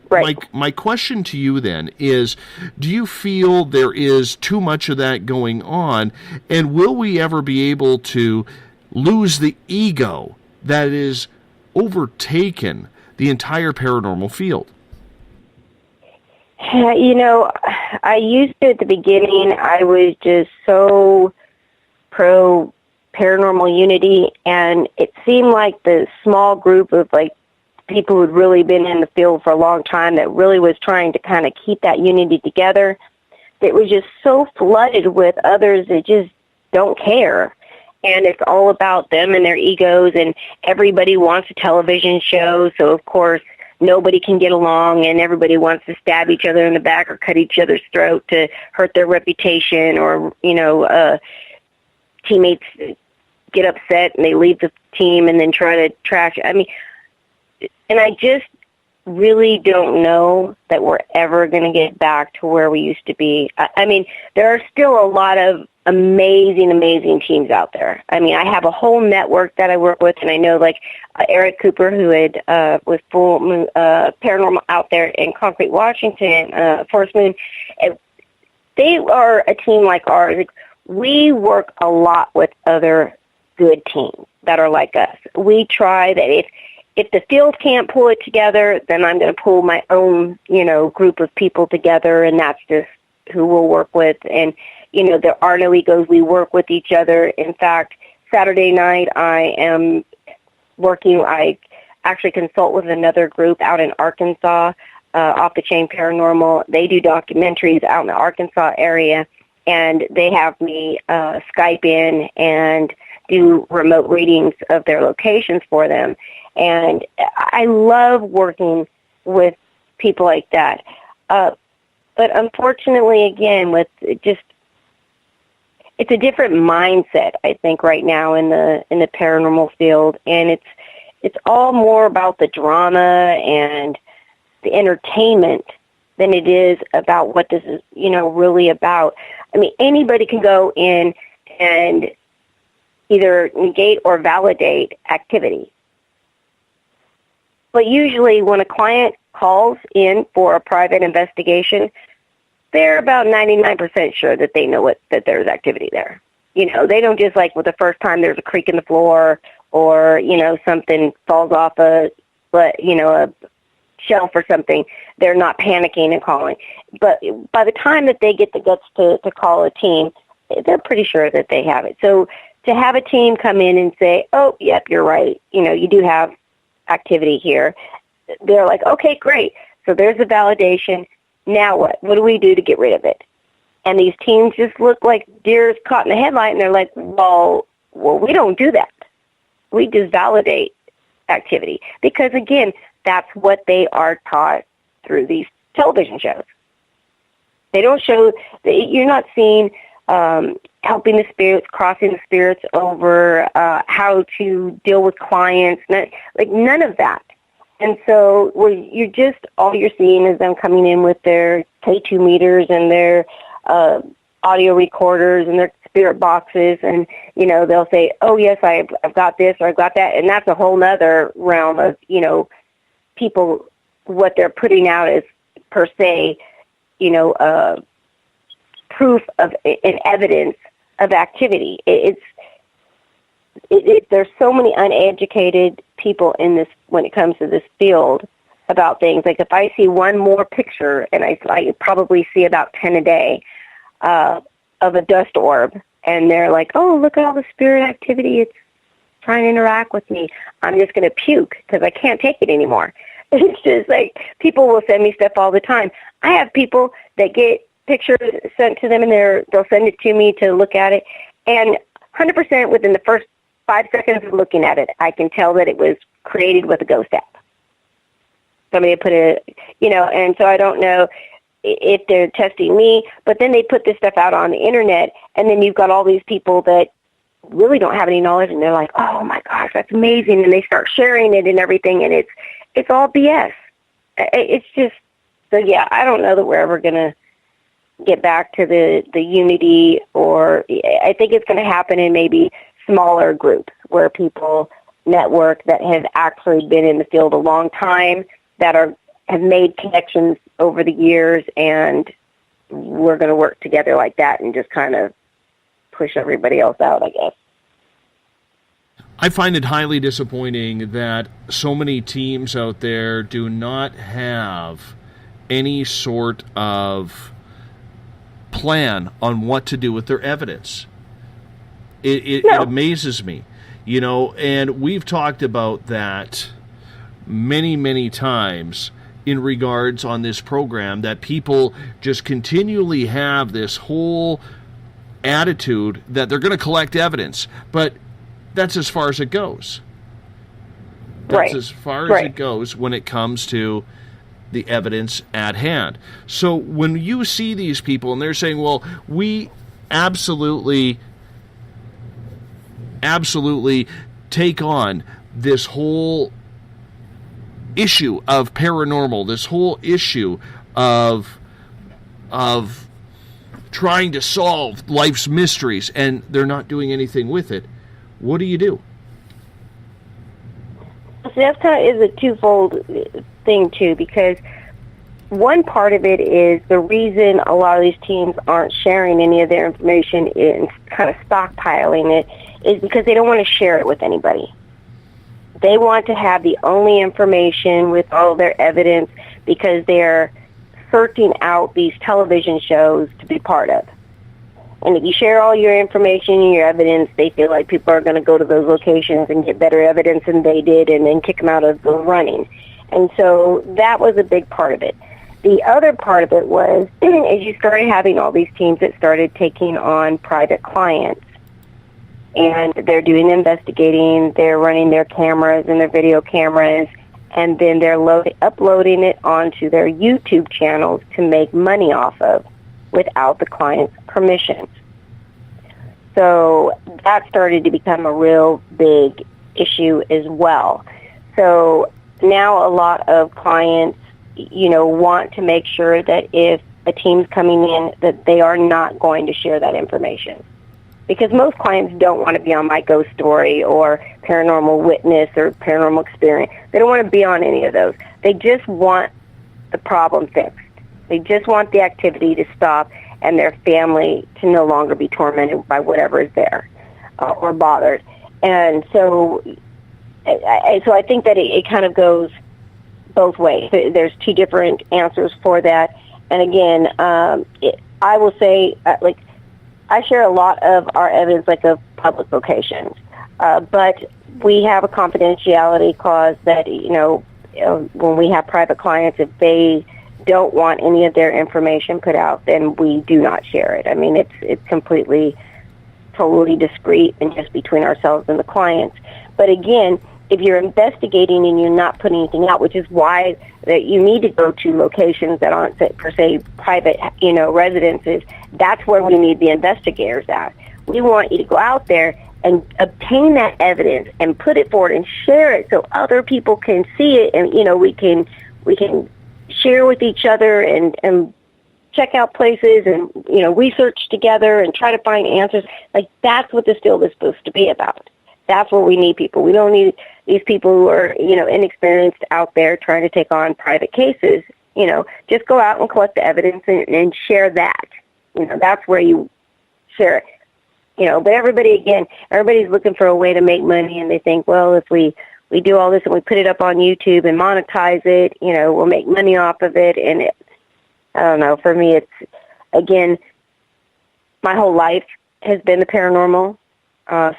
my question to you then is, do you feel there is too much of that going on, and will we ever be able to lose the ego that is overtaken the entire paranormal field? I used to at the beginning. I was just so pro paranormal unity, and it seemed like the small group of people who'd really been in the field for a long time that really was trying to kind of keep that unity together, that was just so flooded with others that just don't care. And it's all about them and their egos, and everybody wants a television show, so of course nobody can get along, and everybody wants to stab each other in the back or cut each other's throat to hurt their reputation, or teammates get upset and they leave the team and then try to trash. I mean, and I just really don't know that we're ever going to get back to where we used to be. I mean, there are still a lot of amazing teams out there. I mean, I have a whole network that I work with, and I know like Eric Cooper, who had was Full Moon, Paranormal out there in Concrete, Washington, Forest Moon. They are a team like ours. Like, we work a lot with other good teams that are like us. We try that if the field can't pull it together, then I'm going to pull my own, group of people together, and that's just who we'll work with. And, there are no egos. We work with each other. In fact, Saturday night I am working, I actually consult with another group out in Arkansas, Off the Chain Paranormal. They do documentaries out in the Arkansas area, and they have me Skype in and do remote readings of their locations for them. And I love working with people like that. But unfortunately, again, with it's a different mindset, I think, right now in the paranormal field, and it's all more about the drama and the entertainment than it is about what this is, really about. I mean, anybody can go in and either negate or validate activity. But usually when a client calls in for a private investigation, they're about 99% sure that they know that there's activity there. They don't just like with the first time there's a creak in the floor or, something falls off a shelf or something. They're not panicking and calling. But by the time that they get the guts to call a team, they're pretty sure that they have it. So to have a team come in and say, oh, yep, you're right, you do have activity here, they're like, okay, great. So there's the validation. Now what? What do we do to get rid of it? And these teams just look like deers caught in the headlight, and they're like, well, we don't do that. We just validate activity. Because, again, that's what they are taught through these television shows. They don't show, you're not seeing helping the spirits, crossing the spirits over, how to deal with clients, none of that. And so all you're seeing is them coming in with their K2 meters and their audio recorders and their spirit boxes, and, they'll say, oh, yes, I've got this or I've got that, and that's a whole nother realm of, people, what they're putting out as, per se, proof of and evidence of activity. There's so many uneducated people in this when it comes to this field about things. Like if I see one more picture, and I probably see about 10 a day of a dust orb, and they're like, oh, look at all the spirit activity. It's trying to interact with me. I'm just going to puke because I can't take it anymore. It's just like people will send me stuff all the time. I have people that get pictures sent to them, and they'll send it to me to look at it, and 100% within the first 5 seconds of looking at it, I can tell that it was created with a ghost app. Somebody put it, and so I don't know if they're testing me, but then they put this stuff out on the internet, and then you've got all these people that really don't have any knowledge, and they're like, oh my gosh, that's amazing, and they start sharing it and everything, and it's all BS. It's just, so yeah, I don't know that we're ever going to get back to the unity, or I think it's going to happen in maybe smaller groups where people network that have actually been in the field a long time, that have made connections over the years, and we're going to work together like that and just kind of push everybody else out, I guess. I find it highly disappointing that so many teams out there do not have any sort of plan on what to do with their evidence. It amazes me, and we've talked about that many, many times in regards on this program, that people just continually have this whole attitude that they're going to collect evidence, but that's as far as it goes. That's as far as it goes when it comes to the evidence at hand. So when you see these people and they're saying, well, we absolutely absolutely take on this whole issue of paranormal, this whole issue of trying to solve life's mysteries, and they're not doing anything with it, what do you do? So that kind of is a twofold thing, too, because one part of it is the reason a lot of these teams aren't sharing any of their information and kind of stockpiling it is because they don't want to share it with anybody. They want to have the only information with all their evidence because they're searching out these television shows to be part of. And if you share all your information and your evidence, they feel like people are going to go to those locations and get better evidence than they did and then kick them out of the running. And so that was a big part of it. The other part of it was, as you started having all these teams that started taking on private clients, and they're doing investigating, they're running their cameras and their video cameras, and then they're uploading it onto their YouTube channels to make money off of without the client's permission. So that started to become a real big issue as well. So now a lot of clients, want to make sure that if a team's coming in, that they are not going to share that information. Because most clients don't want to be on My Ghost Story or Paranormal Witness or Paranormal Experience. They don't want to be on any of those. They just want the problem fixed. They just want the activity to stop and their family to no longer be tormented by whatever is there or bothered. And so I think that it kind of goes both ways. There's two different answers for that. And again, I will say, I share a lot of our evidence, of public locations, but we have a confidentiality clause that, when we have private clients, if they don't want any of their information put out, then we do not share it. I mean, it's completely, totally discreet and just between ourselves and the clients. But again, if you're investigating and you're not putting anything out, which is why that you need to go to locations that aren't per se private, residences, that's where we need the investigators at. We want you to go out there and obtain that evidence and put it forward and share it so other people can see it, and we can share with each other and check out places and research together and try to find answers. That's what this field is supposed to be about. That's what we need people. We don't need these people who are, inexperienced out there trying to take on private cases. Just go out and collect the evidence and share that. That's where you share it. But everybody's looking for a way to make money, and they think, well, if we do all this and we put it up on YouTube and monetize it, we'll make money off of it. And I don't know, for me, it's, again, my whole life has been the paranormal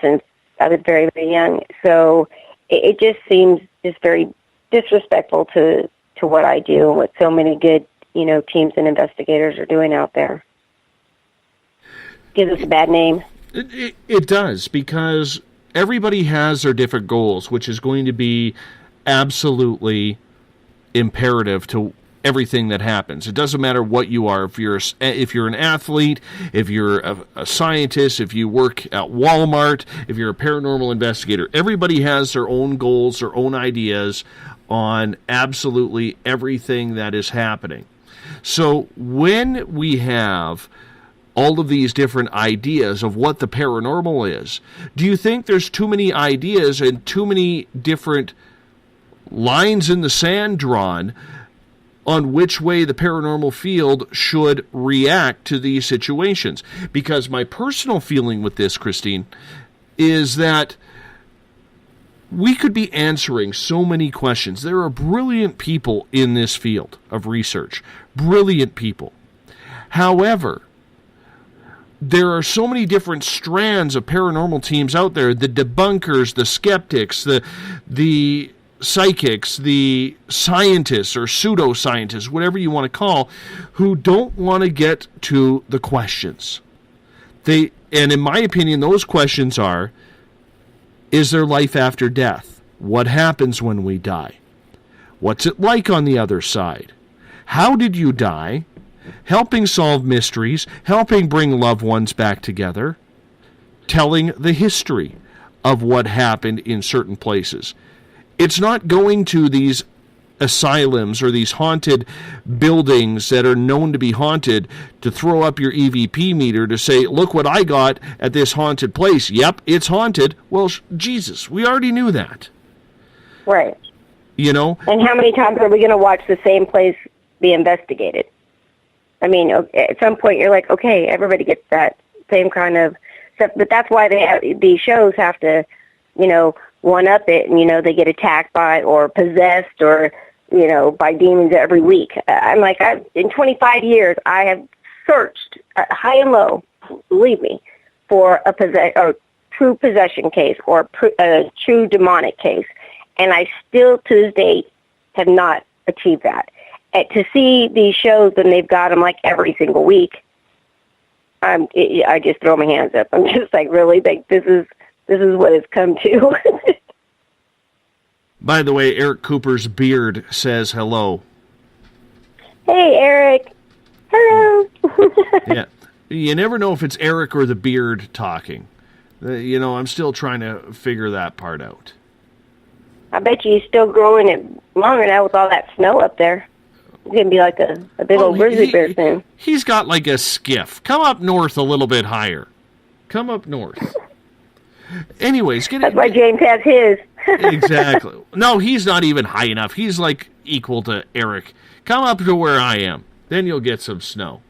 since I was very, very young. So it just seems just very disrespectful to what I do and what so many good, teams and investigators are doing out there. Gives us a bad name. It does, because everybody has their different goals, which is going to be absolutely imperative to everything that happens. It doesn't matter what you are. If you're an athlete, if you're a scientist, if you work at Walmart, if you're a paranormal investigator, everybody has their own goals, their own ideas on absolutely everything that is happening. So when we have all of these different ideas of what the paranormal is, do you think there's too many ideas and too many different lines in the sand drawn on which way the paranormal field should react to these situations? Because my personal feeling with this, Christine, is that we could be answering so many questions. There are brilliant people in this field of research, brilliant people. However, there are so many different strands of paranormal teams out there, the debunkers, the skeptics, the psychics, the scientists or pseudoscientists, whatever you want to call, who don't want to get to the questions. And in my opinion, those questions are, is there life after death? What happens when we die? What's it like on the other side? How did you die? Helping solve mysteries, helping bring loved ones back together, telling the history of what happened in certain places. It's not going to these asylums or these haunted buildings that are known to be haunted to throw up your EVP meter to say, look what I got at this haunted place. Yep, it's haunted. Well, Jesus, we already knew that. Right. You know? And how many times are we going to watch the same place be investigated? I mean, at some point you're like, okay, everybody gets that same kind of stuff. But that's why these shows have to, one-up it, and, they get attacked by or possessed or, by demons every week. I'm like, in 25 years, I have searched high and low, believe me, for a true possession case or a true demonic case. And I still, to this date, have not achieved that. And to see these shows, and they've got them like every single week, I just throw my hands up. I'm just like, really? Like, this is what it's come to. By the way, Eric Cooper's beard says hello. Hey, Eric. Hello. Yeah. You never know if it's Eric or the beard talking. I'm still trying to figure that part out. I bet you he's still growing it longer now with all that snow up there. It's going to be like a big old grizzly bear soon. He's got like a skiff. Come up north a little bit higher. Come up north. Anyways, that's why James has his. Exactly. No, he's not even high enough. He's like equal to Eric. Come up to where I am. Then you'll get some snow.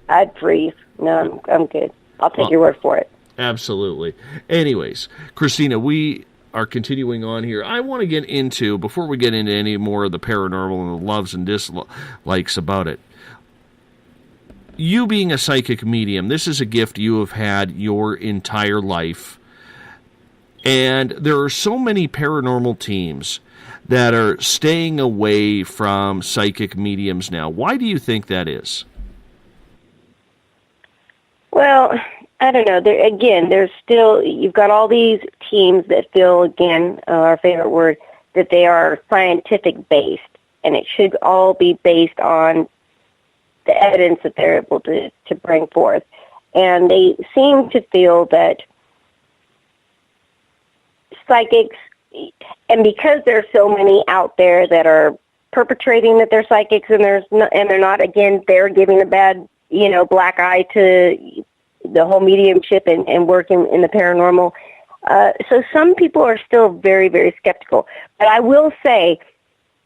I'd freeze. No, I'm good. I'll take your word for it. Absolutely. Anyways, Christina, we are continuing on here. I want to get into, before we get into any more of the paranormal and the loves and dislikes about it, you being a psychic medium, this is a gift you have had your entire life. And there are so many paranormal teams that are staying away from psychic mediums now. Why do you think that is? Well, I don't know. There's still, you've got all these teams that feel, again, our favorite word, that they are scientific based, and it should all be based on the evidence that they're able to bring forth. And they seem to feel that psychics, and because there's so many out there that are perpetrating that they're psychics and they're not, again, they're giving a bad, black eye to the whole mediumship and working in the paranormal. So some people are still very, very skeptical. But I will say,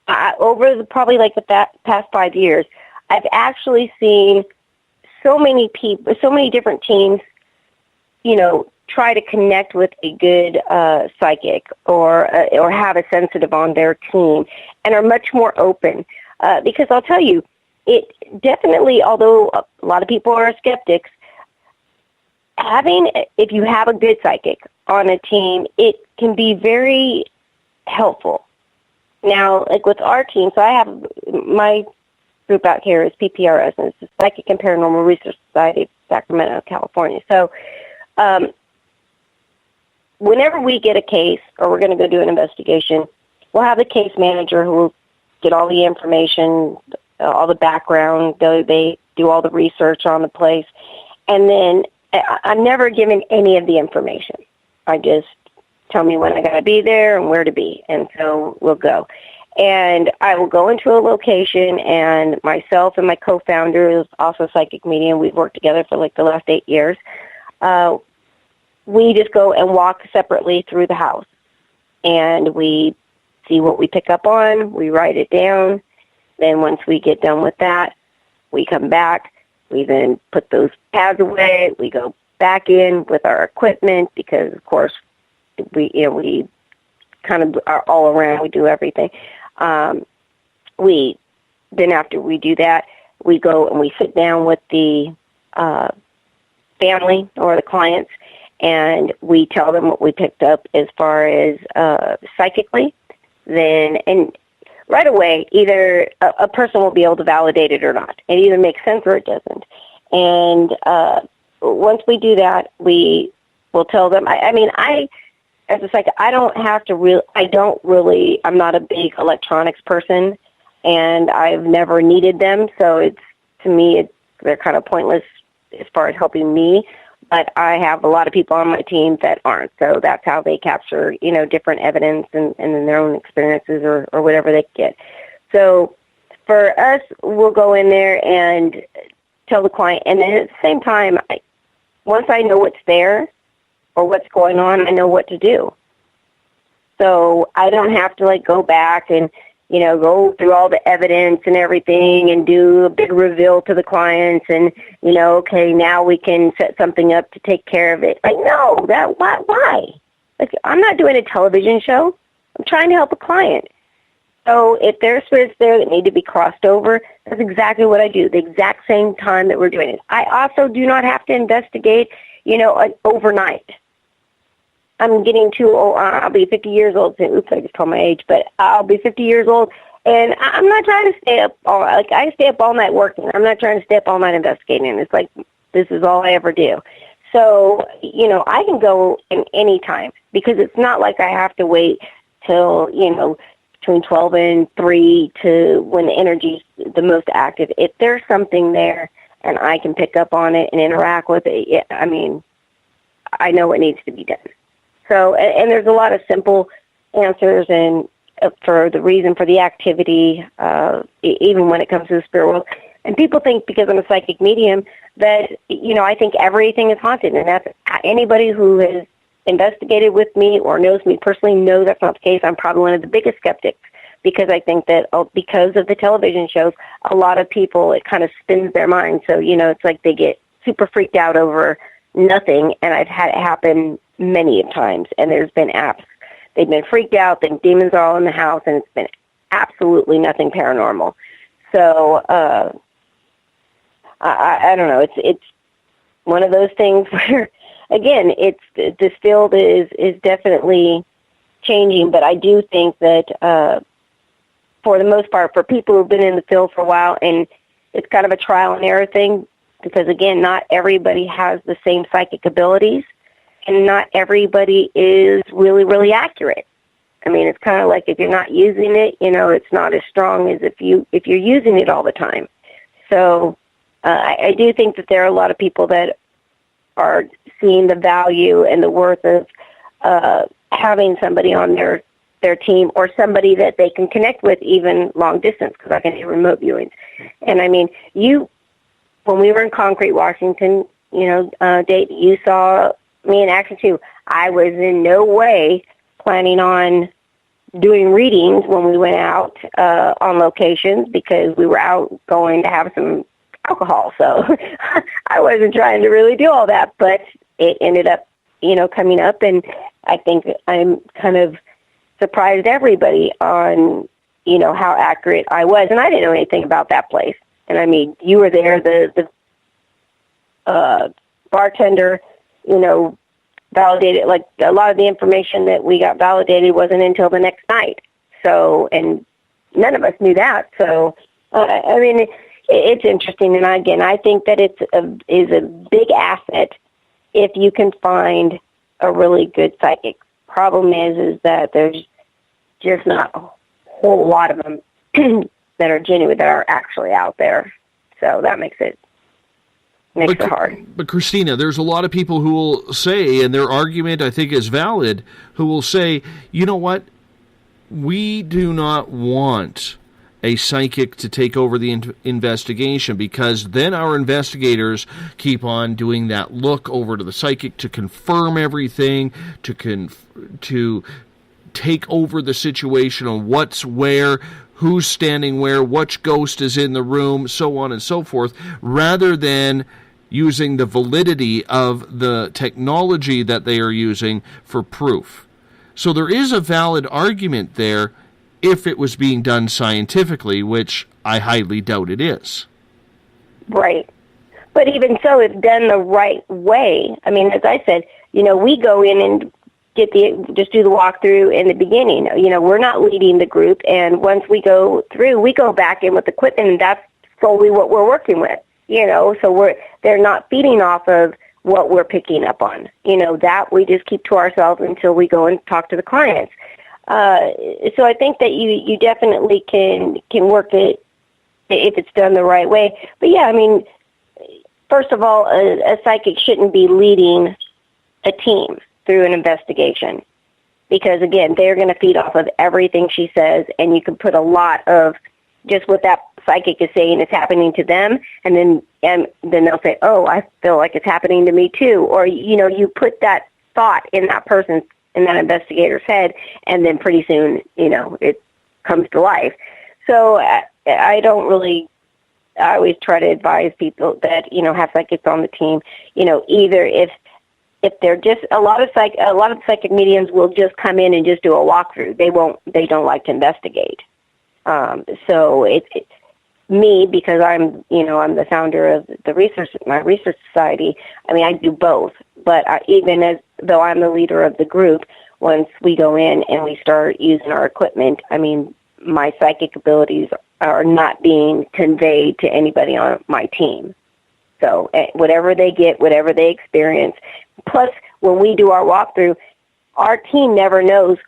over probably like the past 5 years, I've actually seen so many people, so many different teams, try to connect with a good psychic or have a sensitive on their team and are much more open. Because I'll tell you, it definitely, although a lot of people are skeptics, if you have a good psychic on a team, it can be very helpful. Now, like with our team, so I have my group out here is PPRS, and it's the Psychic and Paranormal Research Society of Sacramento, California. So whenever we get a case or we're going to go do an investigation, we'll have the case manager who will get all the information, all the background. They do all the research on the place. And then I'm never given any of the information. I just tell me when I got to be there and where to be. And so we'll go. And I will go into a location, and myself and my co-founder is also a psychic medium. We've worked together for like the last 8 years. We just go and walk separately through the house, and we see what we pick up on. We write it down. Then once we get done with that, we come back. We then put those pads away. We go back in with our equipment because, of course, we kind of are all around. We do everything. Then after we do that, we go and we sit down with the family or the clients, and we tell them what we picked up as far as psychically. And right away, either a person will be able to validate it or not. It either makes sense or it doesn't. And once we do that, we will tell them. As a psychic, I'm not a big electronics person, and I've never needed them. So to me, they're kind of pointless as far as helping me. but I have a lot of people on my team that aren't. So that's how they capture, different evidence and then their own experiences or whatever they get. So for us, we'll go in there and tell the client, and then at the same time, once I know what's there or what's going on, I know what to do. So I don't have to go back and, go through all the evidence and everything and do a big reveal to the clients and, okay, now we can set something up to take care of it. No, why? I'm not doing a television show. I'm trying to help a client. So if there's spirits there that need to be crossed over, that's exactly what I do, the exact same time that we're doing it. I also do not have to investigate, overnight. I'm getting too old. I'll be 50 years old. Oops, I just told my age, but I'll be 50 years old, and I'm not trying to stay up all night. I stay up all night working. I'm not trying to stay up all night investigating. It's this is all I ever do. So, I can go in any time because it's not like I have to wait till, between 12 and 3 to when the energy's the most active. If there's something there and I can pick up on it and interact with it, I know what needs to be done. So, and there's a lot of simple answers and for the reason for the activity, even when it comes to the spirit world. And people think because I'm a psychic medium that, I think everything is haunted. And that's anybody who has investigated with me or knows me personally knows that's not the case. I'm probably one of the biggest skeptics because I think that because of the television shows, a lot of people, it kind of spins their mind. So, it's like they get super freaked out over nothing. And I've had it happen many times. And there's been apps. They've been freaked out. The demons are all in the house. And it's been absolutely nothing paranormal. So, I don't know. It's one of those things where, again, this field is definitely changing, but I do think that for the most part, for people who've been in the field for a while, and it's kind of a trial and error thing, because again, not everybody has the same psychic abilities, and not everybody is really, really accurate. It's kind of like if you're not using it, it's not as strong as if you're using it all the time. So I do think that there are a lot of people that are seeing the value and the worth of having somebody on their team or somebody that they can connect with even long distance, because I can do remote viewings. And when we were in Concrete, Washington, Dave, you saw me in action too. I was in no way planning on doing readings when we went out on locations because we were out going to have some alcohol. So I wasn't trying to really do all that, but it ended up, coming up, and I think I'm kind of surprised everybody on, how accurate I was. And I didn't know anything about that place. And you were there, the bartender, validated, like a lot of the information that we got validated wasn't until the next night. So, and none of us knew that. So, it's interesting. And again, I think that is a big asset if you can find a really good psychic. Problem is that there's just not a whole lot of them that are genuine, that are actually out there. So that makes it hard. But Christina, there's a lot of people who will say, and their argument I think is valid, who will say, you know what, we do not want a psychic to take over the investigation, because then our investigators keep on doing that look over to the psychic to confirm everything, to take over the situation on what's where, who's standing where, which ghost is in the room, so on and so forth, rather than using the validity of the technology that they are using for proof. So there is a valid argument there if it was being done scientifically, which I highly doubt it is. Right. But even so, if done the right way, as I said, we go in and just do the walkthrough in the beginning. We're not leading the group, and once we go through, we go back in with equipment, and that's solely what we're working with. So they're not feeding off of what we're picking up on. That we just keep to ourselves until we go and talk to the clients. So I think that you definitely can work it if it's done the right way. But yeah, first of all, a psychic shouldn't be leading a team through an investigation because, again, they're going to feed off of everything she says, and you can put a lot of just what that psychic is saying is happening to them, and then they'll say, oh, I feel like it's happening to me too. Or, you put that thought in that person's, in that investigator's head, and then pretty soon, it comes to life. So I always try to advise people that, have psychics on the team, either if they're just, a lot of psychic mediums will just come in and just do a walkthrough. They don't like to investigate. So it's me, because I'm the founder of my research society. I mean, I do both, but even though I'm the leader of the group, once we go in and we start using our equipment, I mean, my psychic abilities are not being conveyed to anybody on my team. So whatever they get, whatever they experience, plus when we do our walkthrough, our team never knows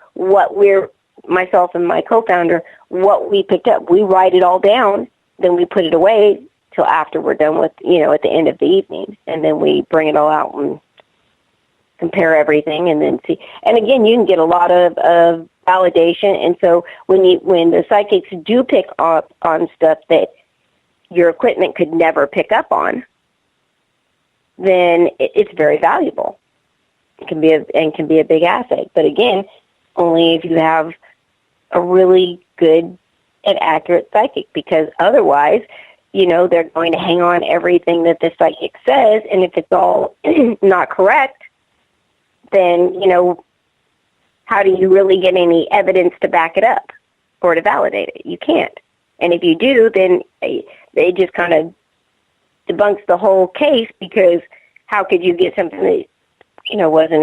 myself and my co-founder, what we picked up. We write it all down, then we put it away till after we're done with, at the end of the evening. And then we bring it all out and compare everything and then see. And again, you can get a lot of validation. And so when the psychics do pick up on stuff that your equipment could never pick up on, then it's very valuable. It can be a big asset. But again, only if you have a really good and accurate psychic, because otherwise, they're going to hang on everything that the psychic says, and if it's all not correct, then, how do you really get any evidence to back it up or to validate it? You can't. And if you do, then they just kind of debunks the whole case, because how could you get something that, there wasn't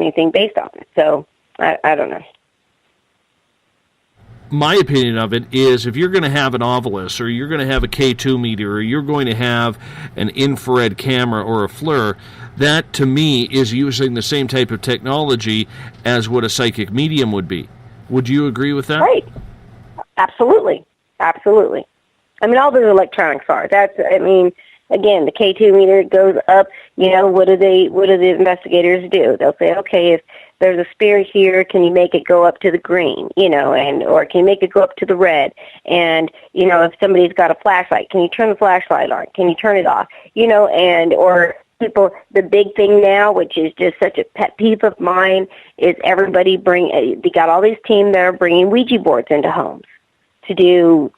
anything based on it. So I don't know. My opinion of it is, if you're going to have an ovilus, or you're going to have a K2 meter, or you're going to have an infrared camera or a FLIR, that to me is using the same type of technology as what a psychic medium would be. Would you agree with that? Right. Absolutely. Absolutely. I mean, all those electronics are. Again, the K2 meter goes up. What do the investigators do? They'll say, okay, if there's a spirit here, can you make it go up to the green? Or can you make it go up to the red? And if somebody's got a flashlight, can you turn the flashlight on? Can you turn it off? Or people, the big thing now, which is just such a pet peeve of mine, is everybody they got all these teams that are bringing Ouija boards into homes to do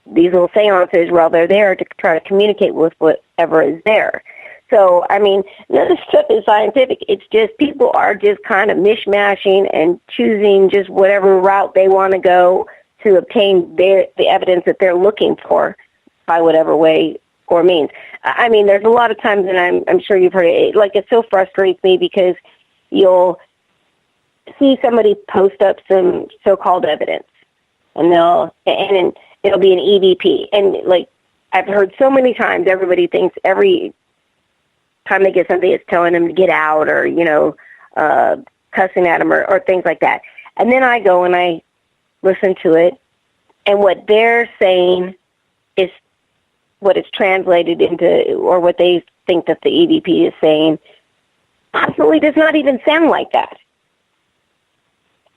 these little seances while they're there to try to communicate with whatever is there. So, I mean, none of this stuff is scientific. It's just people are just kind of mishmashing and choosing just whatever route they want to go to obtain the evidence that they're looking for by whatever way or means. I mean, there's a lot of times, and I'm sure you've heard it, it so frustrates me, because you'll see somebody post up some so-called evidence, and it'll be an EVP. And I've heard so many times, everybody thinks every time they get something, it's telling them to get out, or, cussing at them, or things like that. And then I go and I listen to it, and what they're saying is what it's translated into, or what they think that the EVP is saying, absolutely does not even sound like that.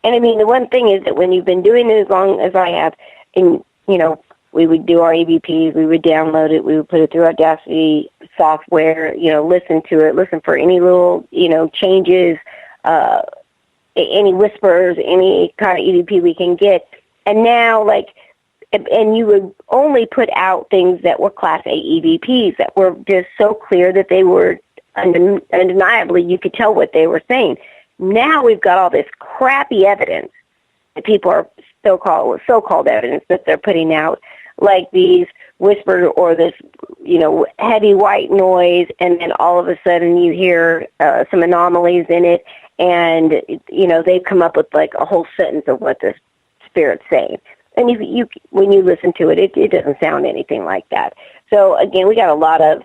And I mean, the one thing is that when you've been doing it as long as I have, and, we would do our EVPs, we would download it, we would put it through Audacity software, listen to it, listen for any little, changes, any whispers, any kind of EVP we can get. And now, and you would only put out things that were Class A EVPs that were just so clear that they were undeniably, you could tell what they were saying. Now we've got all this crappy evidence that people are so-called evidence that they're putting out, like these whispers or this, heavy white noise, and then all of a sudden you hear some anomalies in it, and, they've come up with a whole sentence of what the spirit's saying. And you when you listen to it, it doesn't sound anything like that. So again, we got a lot of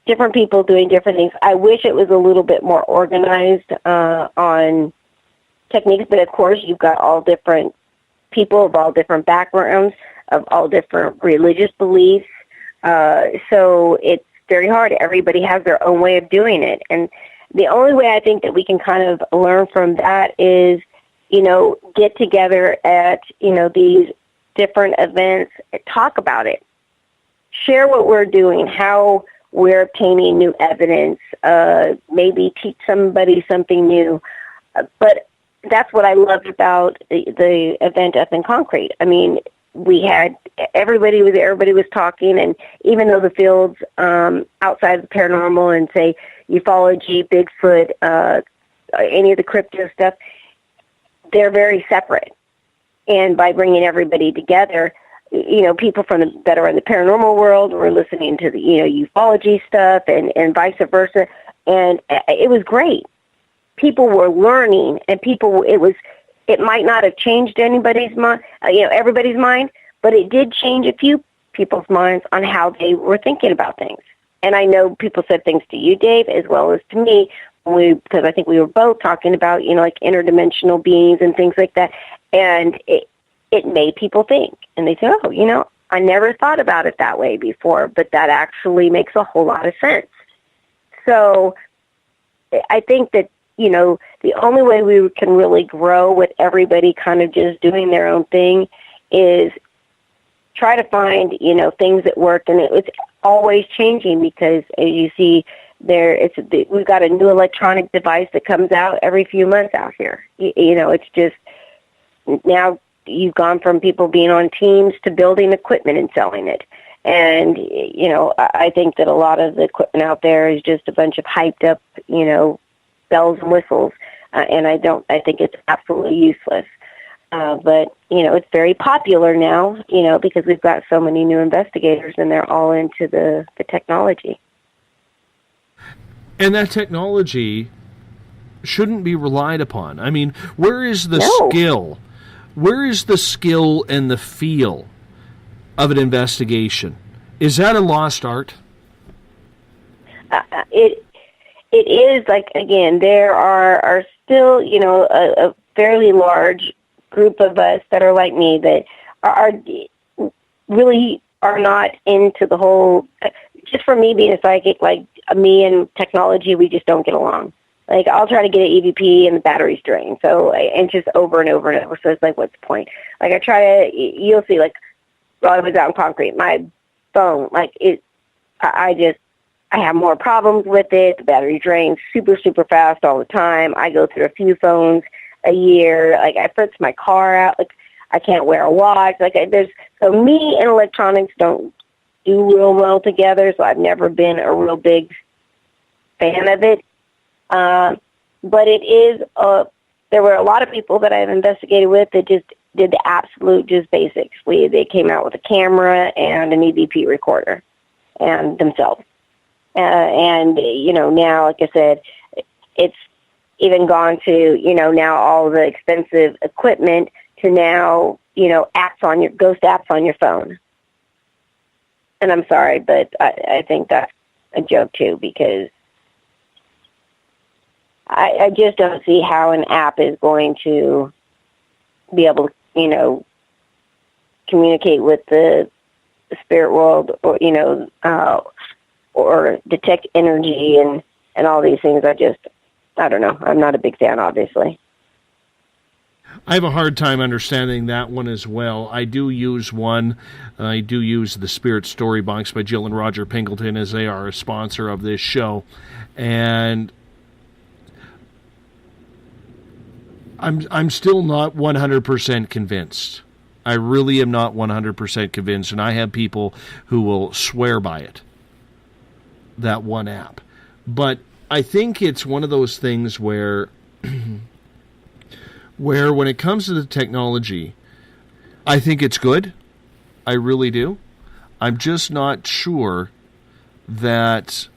different people doing different things. I wish it was a little bit more organized on techniques, but of course you've got all different people of all different backgrounds, of all different religious beliefs, So it's very hard. Everybody has their own way of doing it. And the only way I think that we can kind of learn from that is, get together at, these different events, talk about it, share what we're doing, how we're obtaining new evidence, maybe teach somebody something new. But that's what I loved about the event up in Concrete. I mean, we had everybody was talking, and even though the fields outside of the paranormal and say ufology, Bigfoot, any of the crypto stuff, they're very separate. And by bringing everybody together, people that are in the paranormal world were listening to the ufology stuff, and vice versa, and it was great. People were learning, and it might not have changed anybody's mind, everybody's mind, but it did change a few people's minds on how they were thinking about things. And I know people said things to you, Dave, as well as to me, because I think we were both talking about, like interdimensional beings and things like that. And it made people think. And they said, oh, I never thought about it that way before, but that actually makes a whole lot of sense. So I think that, the only way we can really grow with everybody kind of just doing their own thing is try to find, things that work. And it's always changing because, as you see, we've got a new electronic device that comes out every few months out here. It's just now you've gone from people being on teams to building equipment and selling it. And, I think that a lot of the equipment out there is just a bunch of hyped up, bells and whistles. And I think it's absolutely useless. But, it's very popular now, because we've got so many new investigators and they're all into the technology. And that technology shouldn't be relied upon. I mean, where is the skill? Where is the skill and the feel of an investigation? Is that a lost art? It is, like, again, there are still, a fairly large group of us that are like me that are really are not into the whole, just for me being a psychic, like me and technology, we just don't get along. Like, I'll try to get an EVP and the battery's drained. So, and just over and over and over. So it's like, what's the point? Like, you'll see, like, while I was out in Concrete, my phone, like, I have more problems with it. The battery drains super, super fast all the time. I go through a few phones a year. Like, I fritz my car out. Like, I can't wear a watch. Like, so me and electronics don't do real well together, so I've never been a real big fan of it. But it is, there were a lot of people that I've investigated with that just did the absolute just basics. They came out with a camera and an EVP recorder and themselves. And, now, like I said, it's even gone to, now all the expensive equipment to now, ghost apps on your phone. And I'm sorry, but I think that's a joke too, because I just don't see how an app is going to be able to, communicate with the spirit world or, or detect energy and all these things. I don't know. I'm not a big fan, obviously. I have a hard time understanding that one as well. I do use one. I do use the Spirit Story Box by Jill and Roger Pinkleton, as they are a sponsor of this show. And I'm still not 100% convinced. I really am not 100% convinced, and I have people who will swear by it, that one app. But I think it's one of those things where when it comes to the technology, I think it's good. I really do. I'm just not sure that,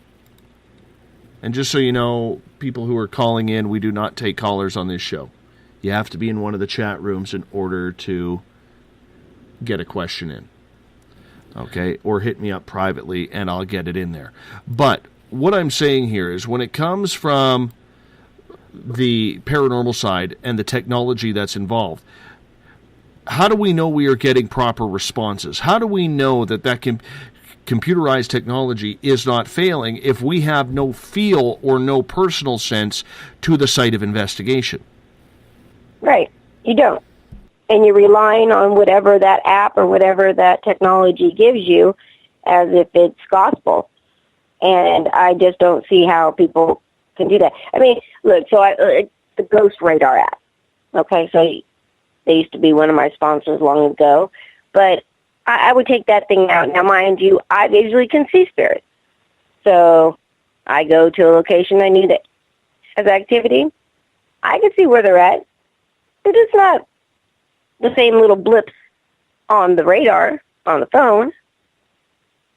and just so you know, people who are calling in, we do not take callers on this show. You have to be in one of the chat rooms in order to get a question in. Okay? Or hit me up privately and I'll get it in there. But what I'm saying here is when it comes from the paranormal side and the technology that's involved, how do we know we are getting proper responses? How do we know that computerized technology is not failing if we have no feel or no personal sense to the site of investigation. Right. You don't. And you're relying on whatever that app or whatever that technology gives you as if it's gospel. And I just don't see how people can do that. I mean, look, so the Ghost Radar app. Okay, so they used to be one of my sponsors long ago. But I would take that thing out. Now, mind you, I visually can see spirits. So I go to a location I knew that has activity. I can see where they're at. They're just not the same little blips on the radar, on the phone.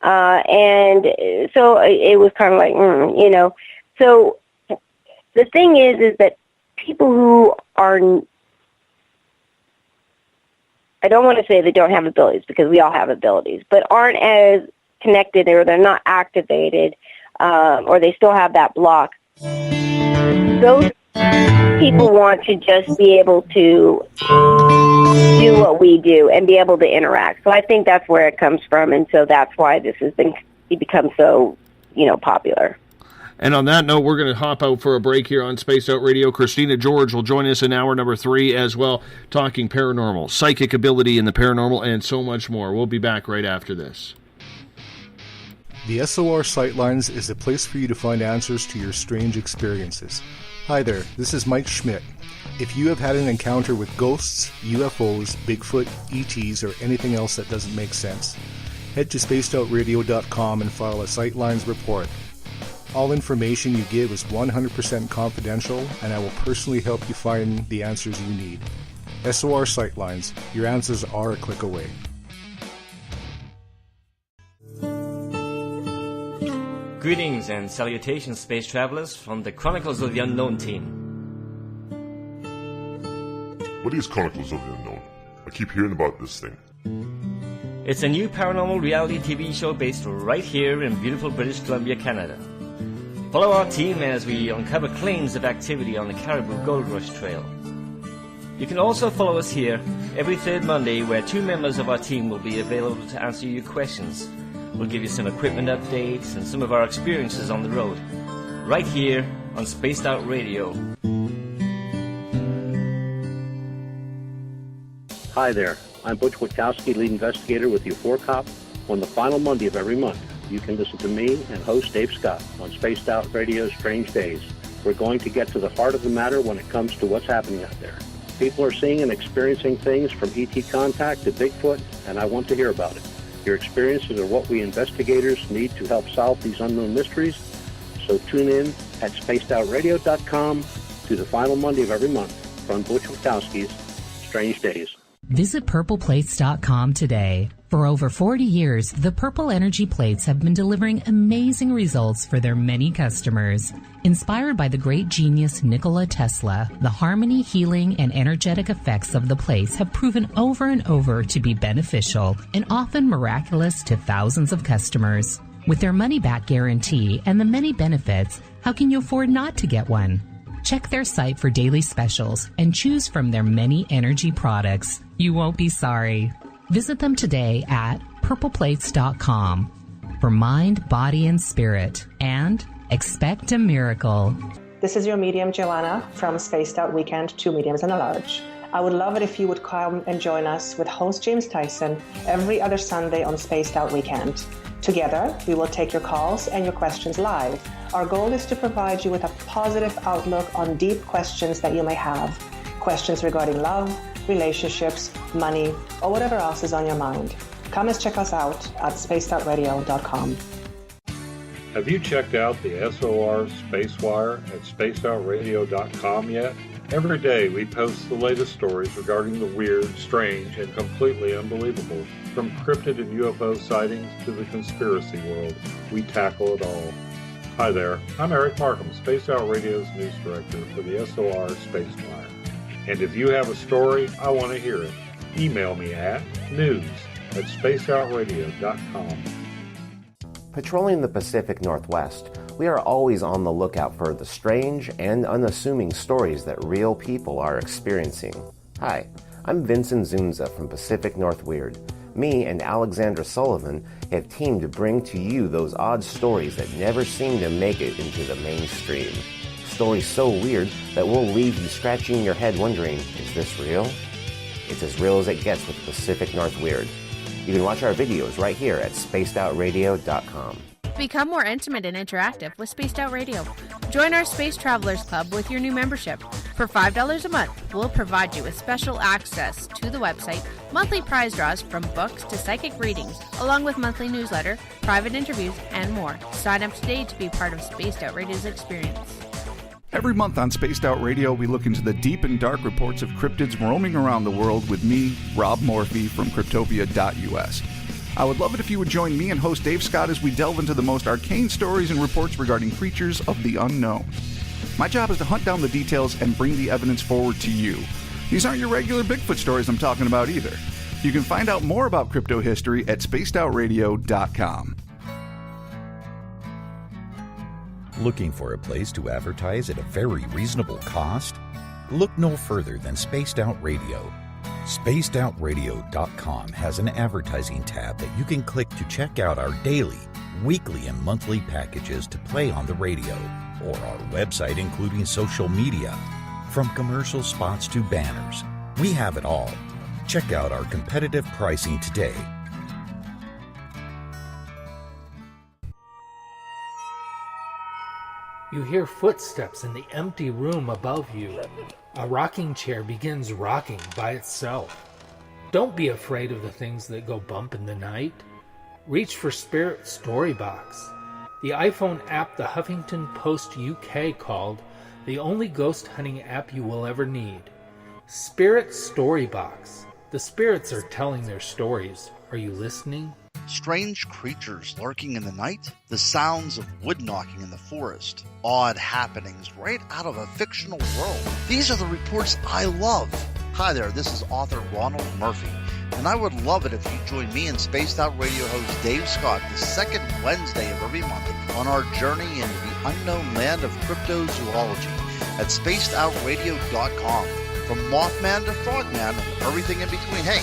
And so it was kind of like, you know. So the thing is that people who are, I don't want to say they don't have abilities, because we all have abilities, but aren't as connected, or they're not activated, or they still have that block. Those people want to just be able to do what we do and be able to interact. So I think that's where it comes from, and so that's why this has become so, you know, popular. And on that note, we're going to hop out for a break here on Spaced Out Radio. Christina George will join us in hour number 3 as well, talking paranormal, psychic ability in the paranormal, and so much more. We'll be back right after this. The SOR Sightlines is a place for you to find answers to your strange experiences. Hi there, this is Mike Schmidt. If you have had an encounter with ghosts, UFOs, Bigfoot, ETs, or anything else that doesn't make sense, head to spacedoutradio.com and file a Sightlines report. All information you give is 100% confidential, and I will personally help you find the answers you need. SOR Sightlines, your answers are a click away. Greetings and salutations, space travelers, from the Chronicles of the Unknown team. What is Chronicles of the Unknown? I keep hearing about this thing. It's a new paranormal reality TV show based right here in beautiful British Columbia, Canada. Follow our team as we uncover claims of activity on the Caribou Gold Rush Trail. You can also follow us here every third Monday, where 2 members of our team will be available to answer your questions. We'll give you some equipment updates and some of our experiences on the road, right here on Spaced Out Radio. Hi there, I'm Butch Witkowski, lead investigator with U4Cop. On the final Monday of every month, you can listen to me and host Dave Scott on Spaced Out Radio's Strange Days. We're going to get to the heart of the matter when it comes to what's happening out there. People are seeing and experiencing things from ET contact to Bigfoot, and I want to hear about it. Your experiences are what we investigators need to help solve these unknown mysteries. So tune in at spacedoutradio.com to the final Monday of every month from Butch Witkowski's Strange Days. Visit purpleplates.com today. For over 40 years, the Purple Energy Plates have been delivering amazing results for their many customers. Inspired by the great genius Nikola Tesla, the harmony, healing, and energetic effects of the plates have proven over and over to be beneficial and often miraculous to thousands of customers. With their money-back guarantee and the many benefits, how can you afford not to get one? Check their site for daily specials and choose from their many energy products. You won't be sorry. Visit them today at purpleplates.com for mind, body, and spirit, and expect a miracle. This is your medium, Joanna, from Spaced Out Weekend, 2 mediums and a large. I would love it if you would come and join us with host James Tyson every other Sunday on Spaced Out Weekend. Together, we will take your calls and your questions live. Our goal is to provide you with a positive outlook on deep questions that you may have. Questions regarding love, relationships, money, or whatever else is on your mind. Come and check us out at spacedoutradio.com. Have you checked out the SOR Spacewire at spacedoutradio.com yet? Every day we post the latest stories regarding the weird, strange, and completely unbelievable. From cryptid and UFO sightings to the conspiracy world, we tackle it all. Hi there, I'm Eric Markham, Spaced Out Radio's news director for the SOR Spacewire. And if you have a story, I want to hear it. Email me at news@spacedoutradio.com. Patrolling the Pacific Northwest, we are always on the lookout for the strange and unassuming stories that real people are experiencing. Hi, I'm Vincent Zunza from Pacific North Weird. Me and Alexandra Sullivan have teamed to bring to you those odd stories that never seem to make it into the mainstream. Stories so weird that we'll leave you scratching your head wondering, is this real? It's as real as it gets with Pacific North Weird. You can watch our videos right here at spacedoutradio.com. Become more intimate and interactive with Spaced Out Radio. Join our Space Travelers Club with your new membership. For $5 a month, we'll provide you with special access to the website, monthly prize draws from books to psychic readings, along with monthly newsletter, private interviews, and more. Sign up today to be part of Spaced Out Radio's experience. Every month on Spaced Out Radio, we look into the deep and dark reports of cryptids roaming around the world with me, Rob Morphy from Cryptopia.us. I would love it if you would join me and host Dave Scott as we delve into the most arcane stories and reports regarding creatures of the unknown. My job is to hunt down the details and bring the evidence forward to you. These aren't your regular Bigfoot stories I'm talking about either. You can find out more about crypto history at spacedoutradio.com. Looking for a place to advertise at a very reasonable cost? Look no further than Spaced Out Radio. SpacedOutRadio.com has an advertising tab that you can click to check out our daily, weekly, and monthly packages to play on the radio, or our website including social media. From commercial spots to banners, we have it all. Check out our competitive pricing today. You hear footsteps in the empty room above you. A rocking chair begins rocking by itself. Don't be afraid of the things that go bump in the night. Reach for Spirit Storybox, the iPhone app the Huffington Post UK called the only ghost hunting app you will ever need. Spirit Storybox. The spirits are telling their stories. Are you listening? Strange creatures lurking in the night, the sounds of wood knocking in the forest, odd happenings right out of a fictional world. These are the reports I love. Hi there, this is author Ronald Murphy, and I would love it if you join me and Spaced Out Radio host Dave Scott the second Wednesday of every month on our journey into the unknown land of cryptozoology at spacedoutradio.com. From Mothman to Frogman and everything in between. Hey,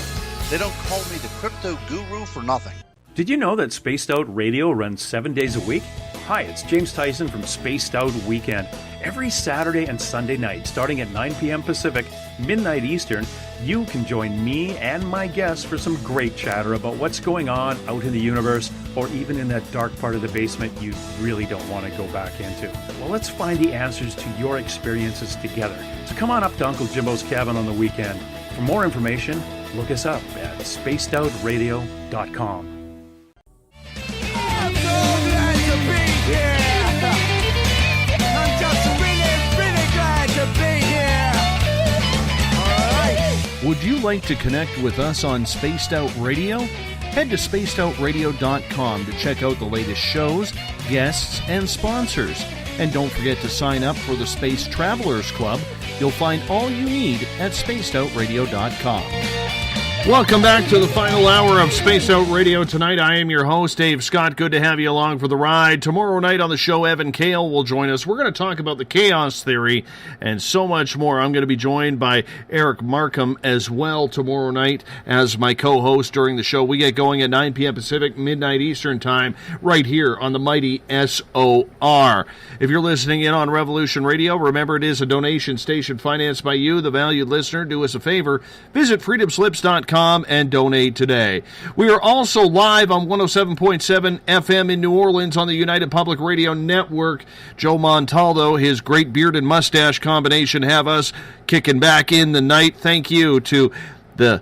they don't call me the crypto guru for nothing. Did you know that Spaced Out Radio runs 7 days a week? Hi, it's James Tyson from Spaced Out Weekend. Every Saturday and Sunday night, starting at 9 p.m. Pacific, midnight Eastern, you can join me and my guests for some great chatter about what's going on out in the universe, or even in that dark part of the basement you really don't want to go back into. Well, let's find the answers to your experiences together. So come on up to Uncle Jimbo's cabin on the weekend. For more information, look us up at spacedoutradio.com. Would you like to connect with us on Spaced Out Radio? Head to spacedoutradio.com to check out the latest shows, guests, and sponsors. And don't forget to sign up for the Space Travelers Club. You'll find all you need at spacedoutradio.com. Welcome back to the final hour of Space Out Radio tonight. I am your host, Dave Scott. Good to have you along for the ride. Tomorrow night on the show, Evan Kale will join us. We're going to talk about the chaos theory and so much more. I'm going to be joined by Eric Markham as well tomorrow night as my co-host during the show. We get going at 9 p.m. Pacific, midnight Eastern time, right here on the mighty SOR. If you're listening in on Revolution Radio, remember it is a donation station financed by you, the valued listener. Do us a favor. Visit freedomslips.com and donate today. We are also live on 107.7 FM in New Orleans on the United Public Radio Network. Joe Montaldo, his great beard and mustache combination, have us kicking back in the night. Thank you to the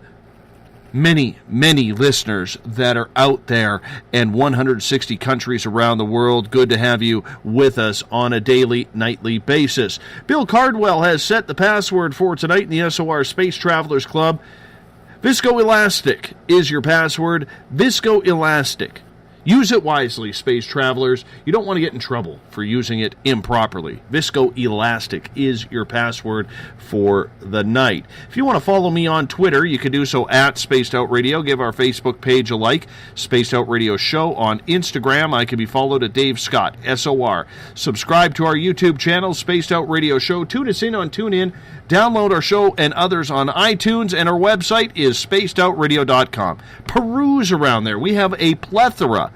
many listeners that are out there in 160 countries around the world. Good to have you with us on a daily, nightly basis. Bill Cardwell has set the password for tonight in the SOR Space Travelers Club. Viscoelastic is your password. Viscoelastic. Use it wisely, space travelers. You don't want to get in trouble for using it improperly. Viscoelastic is your password for the night. If you want to follow me on Twitter, you can do so at Spaced Out Radio. Give our Facebook page a like, Spaced Out Radio Show. On Instagram, I can be followed at Dave Scott, SOR. Subscribe to our YouTube channel, Spaced Out Radio Show. Tune us in on TuneIn. Download our show and others on iTunes, and our website is spacedoutradio.com. Peruse around there. We have a plethora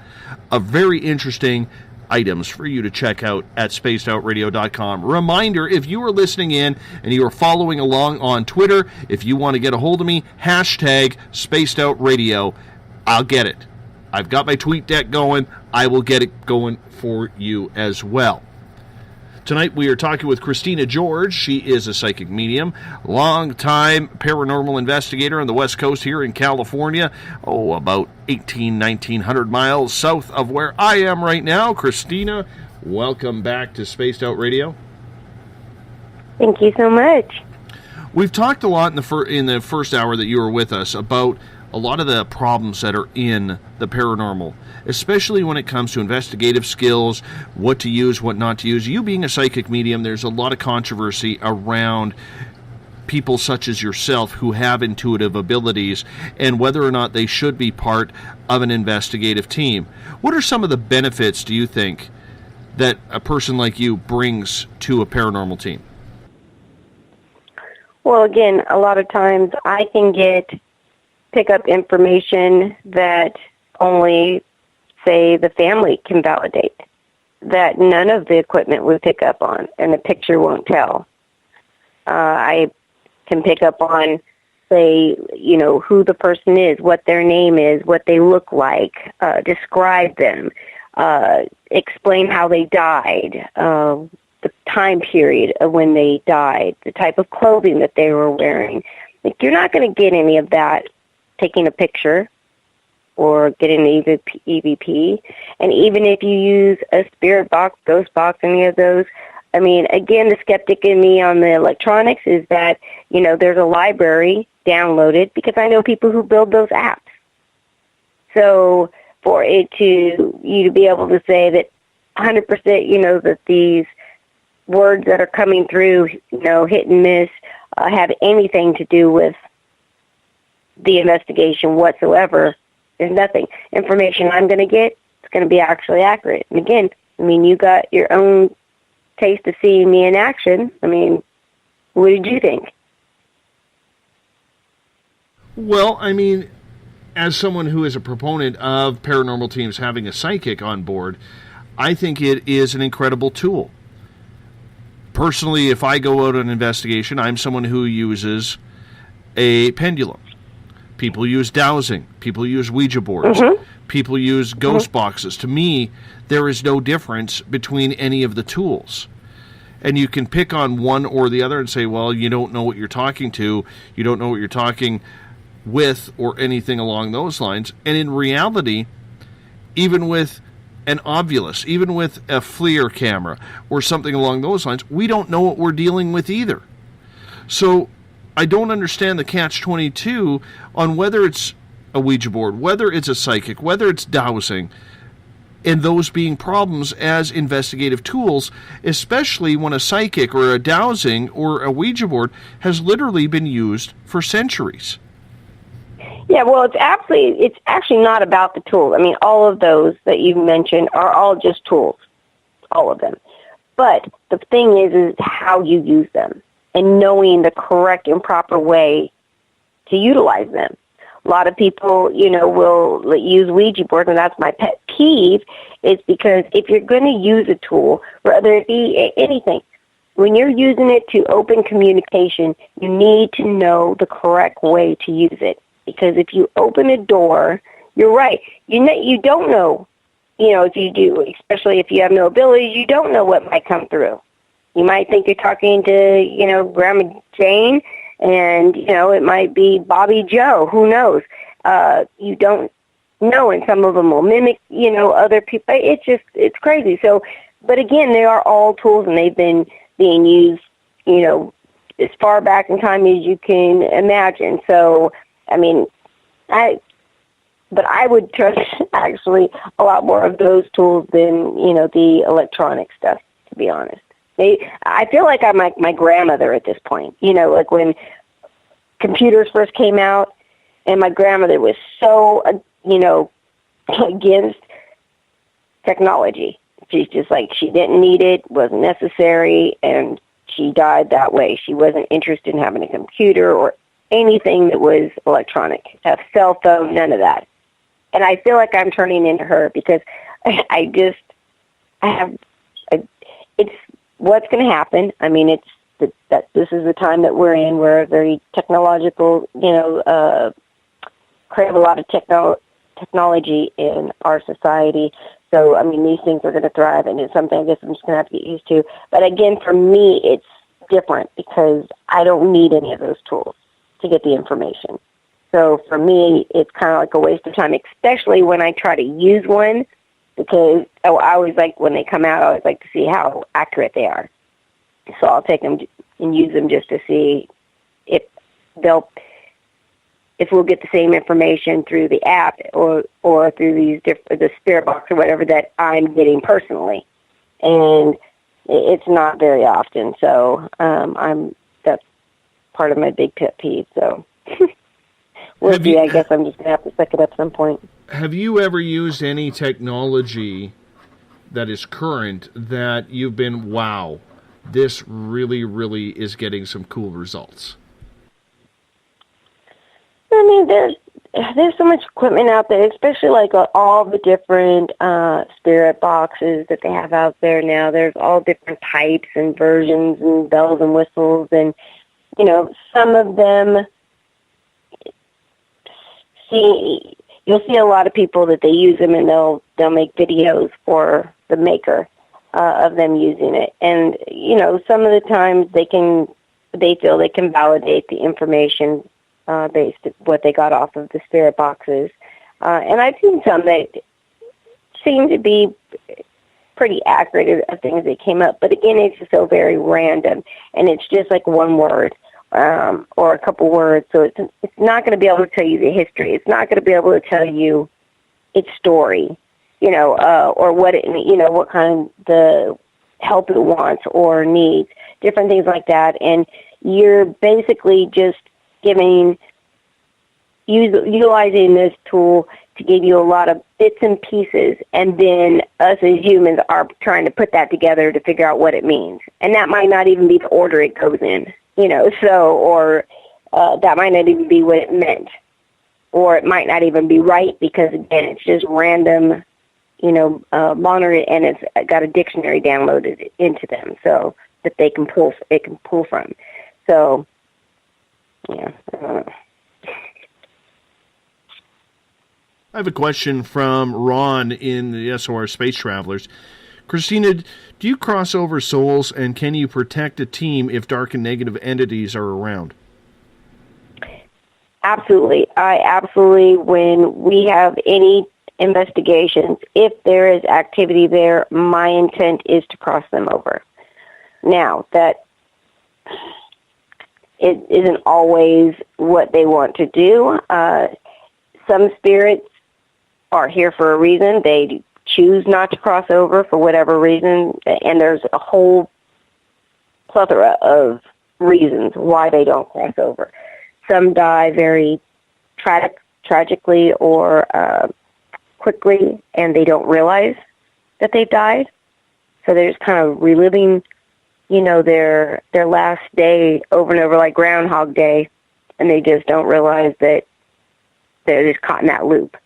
of very interesting items for you to check out at spacedoutradio.com. Reminder, if you are listening in and you are following along on Twitter, if you want to get a hold of me, hashtag spacedoutradio. I'll get it. I've got my tweet deck going. I will get it going for you as well. Tonight we are talking with Christina George. She is a psychic medium, long-time paranormal investigator on the West Coast here in California. About 1,900 miles south of where I am right now. Christina, welcome back to Spaced Out Radio. Thank you so much. We've talked a lot in the first hour that you were with us about a lot of the problems that are in the paranormal, especially when it comes to investigative skills, what to use, what not to use. You being a psychic medium, there's a lot of controversy around people such as yourself who have intuitive abilities and whether or not they should be part of an investigative team. What are some of the benefits, do you think, that a person like you brings to a paranormal team? Well, again, a lot of times I can pick up information that only, say, the family can validate, that none of the equipment would pick up on, and the picture won't tell. I can pick up on, say, who the person is, what their name is, what they look like, describe them, explain how they died, the time period of when they died, the type of clothing that they were wearing. Like, you're not going to get any of that taking a picture or getting the EVP. And even if you use a spirit box, ghost box, any of those, I mean, again, the skeptic in me on the electronics is that, there's a library downloaded, because I know people who build those apps. So for you to be able to say that 100%, that these words that are coming through, hit and miss, have anything to do with the investigation whatsoever, there's nothing. Information I'm going to get, it's going to be actually accurate. And again, I mean, you got your own taste of seeing me in action. I mean, what did you think? Well, I mean, as someone who is a proponent of paranormal teams having a psychic on board, I think it is an incredible tool. Personally, if I go out on an investigation, I'm someone who uses a pendulum. People use dowsing. People use Ouija boards. People use ghost boxes. To me, there is no difference between any of the tools. And you can pick on one or the other and say, well, you don't know what you're talking to. You don't know what you're talking with or anything along those lines. And in reality, even with an Ovilus, even with a FLIR camera or something along those lines, we don't know what we're dealing with either. So I don't understand the catch-22 on whether it's a Ouija board, whether it's a psychic, whether it's dowsing, and those being problems as investigative tools, especially when a psychic or a dowsing or a Ouija board has literally been used for centuries. Yeah, well, it's actually not about the tools. I mean, all of those that you mentioned are all just tools, all of them. But the thing is how you use them and knowing the correct and proper way to utilize them. A lot of people, will use Ouija boards, and that's my pet peeve, is because if you're going to use a tool, whether it be anything, when you're using it to open communication, you need to know the correct way to use it. Because if you open a door, you're right. You don't know, if you do, especially if you have no abilities, you don't know what might come through. You might think you're talking to, Grandma Jane, and, it might be Bobby Joe. Who knows? You don't know, and some of them will mimic, other people. It's crazy. So, but again, they are all tools, and they've been being used, as far back in time as you can imagine. So, I mean, But I would trust actually a lot more of those tools than, the electronic stuff, to be honest. I feel like I'm like my grandmother at this point, like when computers first came out, and my grandmother was so, against technology. She's just like, she didn't need it, wasn't necessary, and she died that way. She wasn't interested in having a computer or anything that was electronic, a cell phone, none of that. And I feel like I'm turning into her because it's what's going to happen. I mean, that this is the time that we're in. We're very technological, crave a lot of technology in our society. So, I mean, these things are going to thrive, and it's something I guess I'm just going to have to get used to. But again, for me, it's different because I don't need any of those tools to get the information. So for me, it's kind of like a waste of time, especially when I try to use one, because I always like, when they come out, I always like to see how accurate they are. So I'll take them and use them just to see if we'll get the same information through the app or through the spirit box or whatever that I'm getting personally. And it's not very often. So that's part of my big pet peeve. So I guess I'm just going to have to suck it up at some point. Have you ever used any technology that is current that you've been, wow, this really, really is getting some cool results? I mean, there's so much equipment out there, especially like all the different spirit boxes that they have out there now. There's all different types and versions and bells and whistles, and some of them. You'll see a lot of people that they use them, and they'll make videos for the maker of them using it. And some of the times they feel they can validate the information based on what they got off of the spirit boxes. And I've seen some that seem to be pretty accurate of things that came up. But again, it's just so very random, and it's just like one word. Or a couple words, so it's not going to be able to tell you the history. It's not going to be able to tell you its story, or what what kind of the help it wants or needs, different things like that. And you're basically just utilizing this tool to give you a lot of bits and pieces, and then us as humans are trying to put that together to figure out what it means. And that might not even be the order it goes in. That might not even be what it meant. Or it might not even be right because, again, it's just random, monitored, and it's got a dictionary downloaded into them so that it can pull from. So, yeah, I don't know. I have a question from Ron in the SOR Space Travelers. Christina, do you cross over souls, and can you protect a team if dark and negative entities are around? Absolutely. When we have any investigations, if there is activity there, my intent is to cross them over. Now, that it isn't always what they want to do. Some spirits are here for a reason. They choose not to cross over for whatever reason, and there's a whole plethora of reasons why they don't cross over. Some die very tragically or quickly, and they don't realize that they've died. So they're just kind of reliving, their last day over and over like Groundhog Day, and they just don't realize that they're just caught in that loop.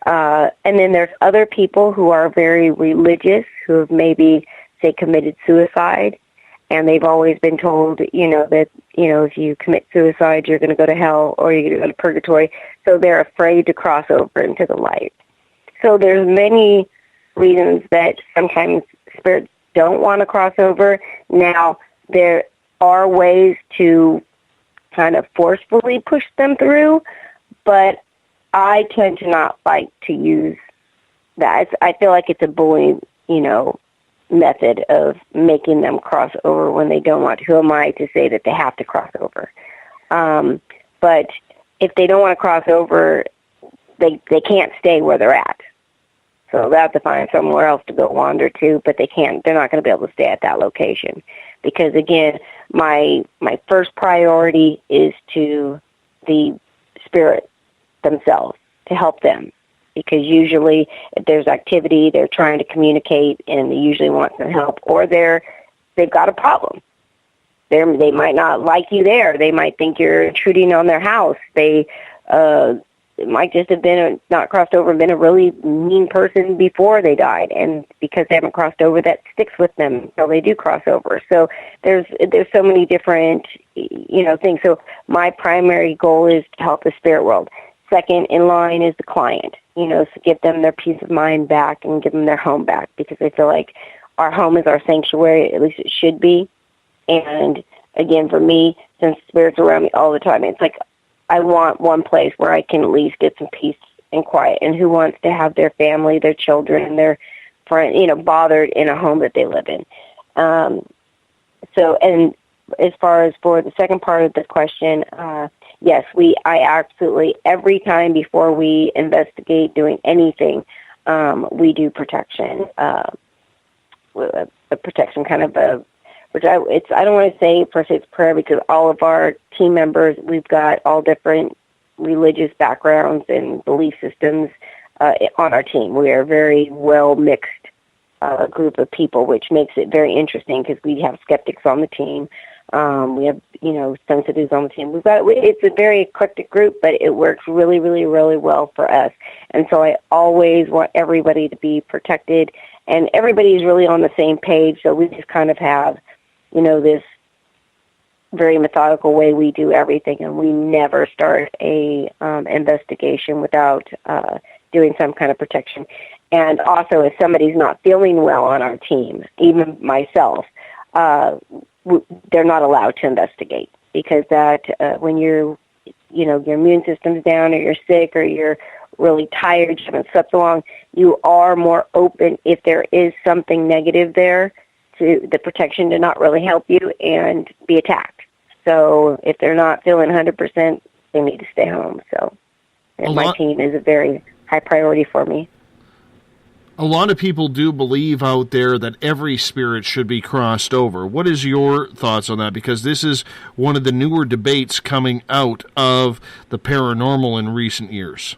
And then there's other people who are very religious, who have maybe, say, committed suicide, and they've always been told, that, if you commit suicide, you're going to go to hell or you're going to go to purgatory. So they're afraid to cross over into the light. So there's many reasons that sometimes spirits don't want to cross over. Now, there are ways to kind of forcefully push them through, but I tend to not like to use that. I feel like it's a bullying, method of making them cross over when they don't want to. Who am I to say that they have to cross over? But if they don't want to cross over, they can't stay where they're at. So they have to find somewhere else to go wander to, but they're not going to be able to stay at that location. Because again, my first priority is to the spirit themselves, to help them. Because usually if there's activity, they're trying to communicate and they usually want some help, or they've got a problem. They might not like you there. They might think you're intruding on their house. They it might just have been not crossed over and been a really mean person before they died, and because they haven't crossed over, that sticks with them until they do cross over. So there's so many different things. So my primary goal is to help the spirit world. Second in line is the client, so give them their peace of mind back and give them their home back, because I feel like our home is our sanctuary, at least it should be. And again, for me, since spirits are around me all the time, it's like I want one place where I can at least get some peace and quiet. And who wants to have their family, their children, their friends, bothered in a home that they live in? So, and as far as for the second part of the question, yes, I absolutely, every time before we investigate doing anything, we do protection, a protection kind of a, which I don't want to say per se it's prayer, because all of our team members, we've got all different religious backgrounds and belief systems on our team. We are a very well mixed group of people, which makes it very interesting because we have skeptics on the team. We have, sensitives on the team. It's a very eclectic group, but it works really, really, really well for us. And so I always want everybody to be protected, and everybody's really on the same page. So we just kind of have, this very methodical way we do everything, and we never start a investigation without doing some kind of protection. And also, if somebody's not feeling well on our team, even myself, they're not allowed to investigate, because that when your immune system's down, or you're sick, or you're really tired, you haven't slept long, you are more open if there is something negative there to the protection to not really help you and be attacked. So if they're not feeling 100%, they need to stay home. So my team is a very high priority for me. A lot of people do believe out there that every spirit should be crossed over. What is your thoughts on that? Because this is one of the newer debates coming out of the paranormal in recent years.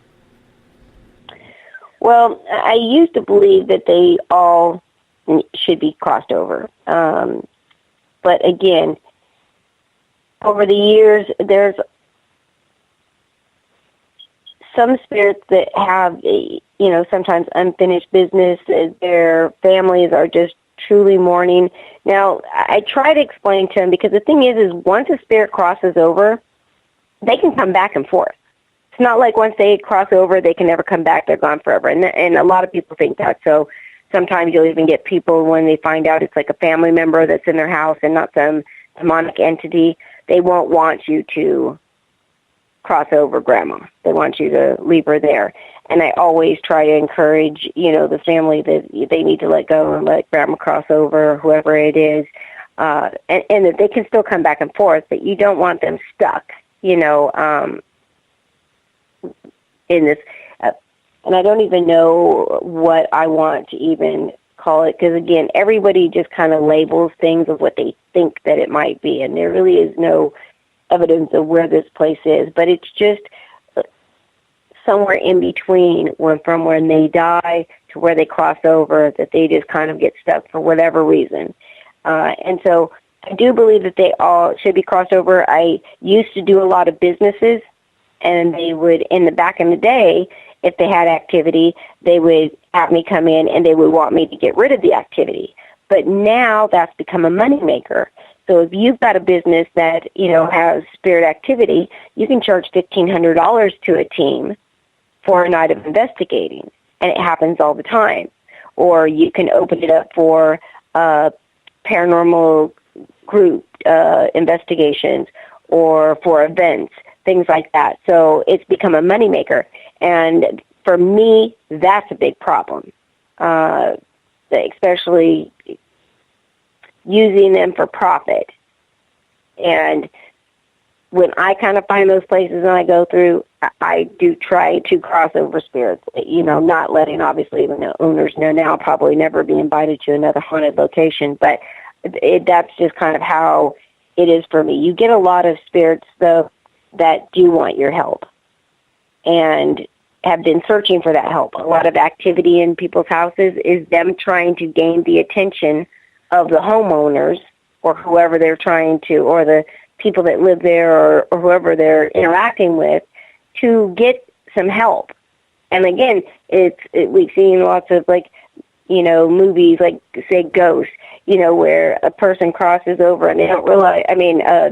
Well, I used to believe that they all should be crossed over. But again, over the years, there's some spirits that have, sometimes unfinished business. Their families are just truly mourning. Now, I try to explain to them, because the thing is once a spirit crosses over, they can come back and forth. It's not like once they cross over, they can never come back. They're gone forever. And a lot of people think that. So sometimes you'll even get people, when they find out it's like a family member that's in their house and not some demonic entity, they won't want you to cross over grandma. They want you to leave her there. And I always try to encourage, the family that they need to let go and let grandma cross over, whoever it is, and that they can still come back and forth, but you don't want them stuck, in this. And I don't even know what I want to even call it, because, again, everybody just kind of labels things of what they think that it might be, and there really is no evidence of where this place is, but it's just somewhere in between, from when they die to where they cross over, that they just kind of get stuck for whatever reason. And so I do believe that they all should be crossed over. I used to do a lot of businesses, and they would, back in the day, if they had activity, they would have me come in and they would want me to get rid of the activity. But now that's become a moneymaker. So if you've got a business that, has spirit activity, you can charge $1,500 to a team for a night of investigating, and it happens all the time. Or you can open it up for paranormal group investigations, or for events, things like that. So it's become a moneymaker. And for me, that's a big problem, especially using them for profit. And when I kind of find those places and I go through, I do try to cross over spirits, not letting, obviously, the owners know now, probably never be invited to another haunted location, but that's just kind of how it is for me. You get a lot of spirits, though, that do want your help and have been searching for that help. A lot of activity in people's houses is them trying to gain the attention of the homeowners or whoever they're trying to, or the people that live there, or whoever they're interacting with, to get some help. And again, we've seen lots of, movies like, say, Ghosts, where a person crosses over and they don't realize,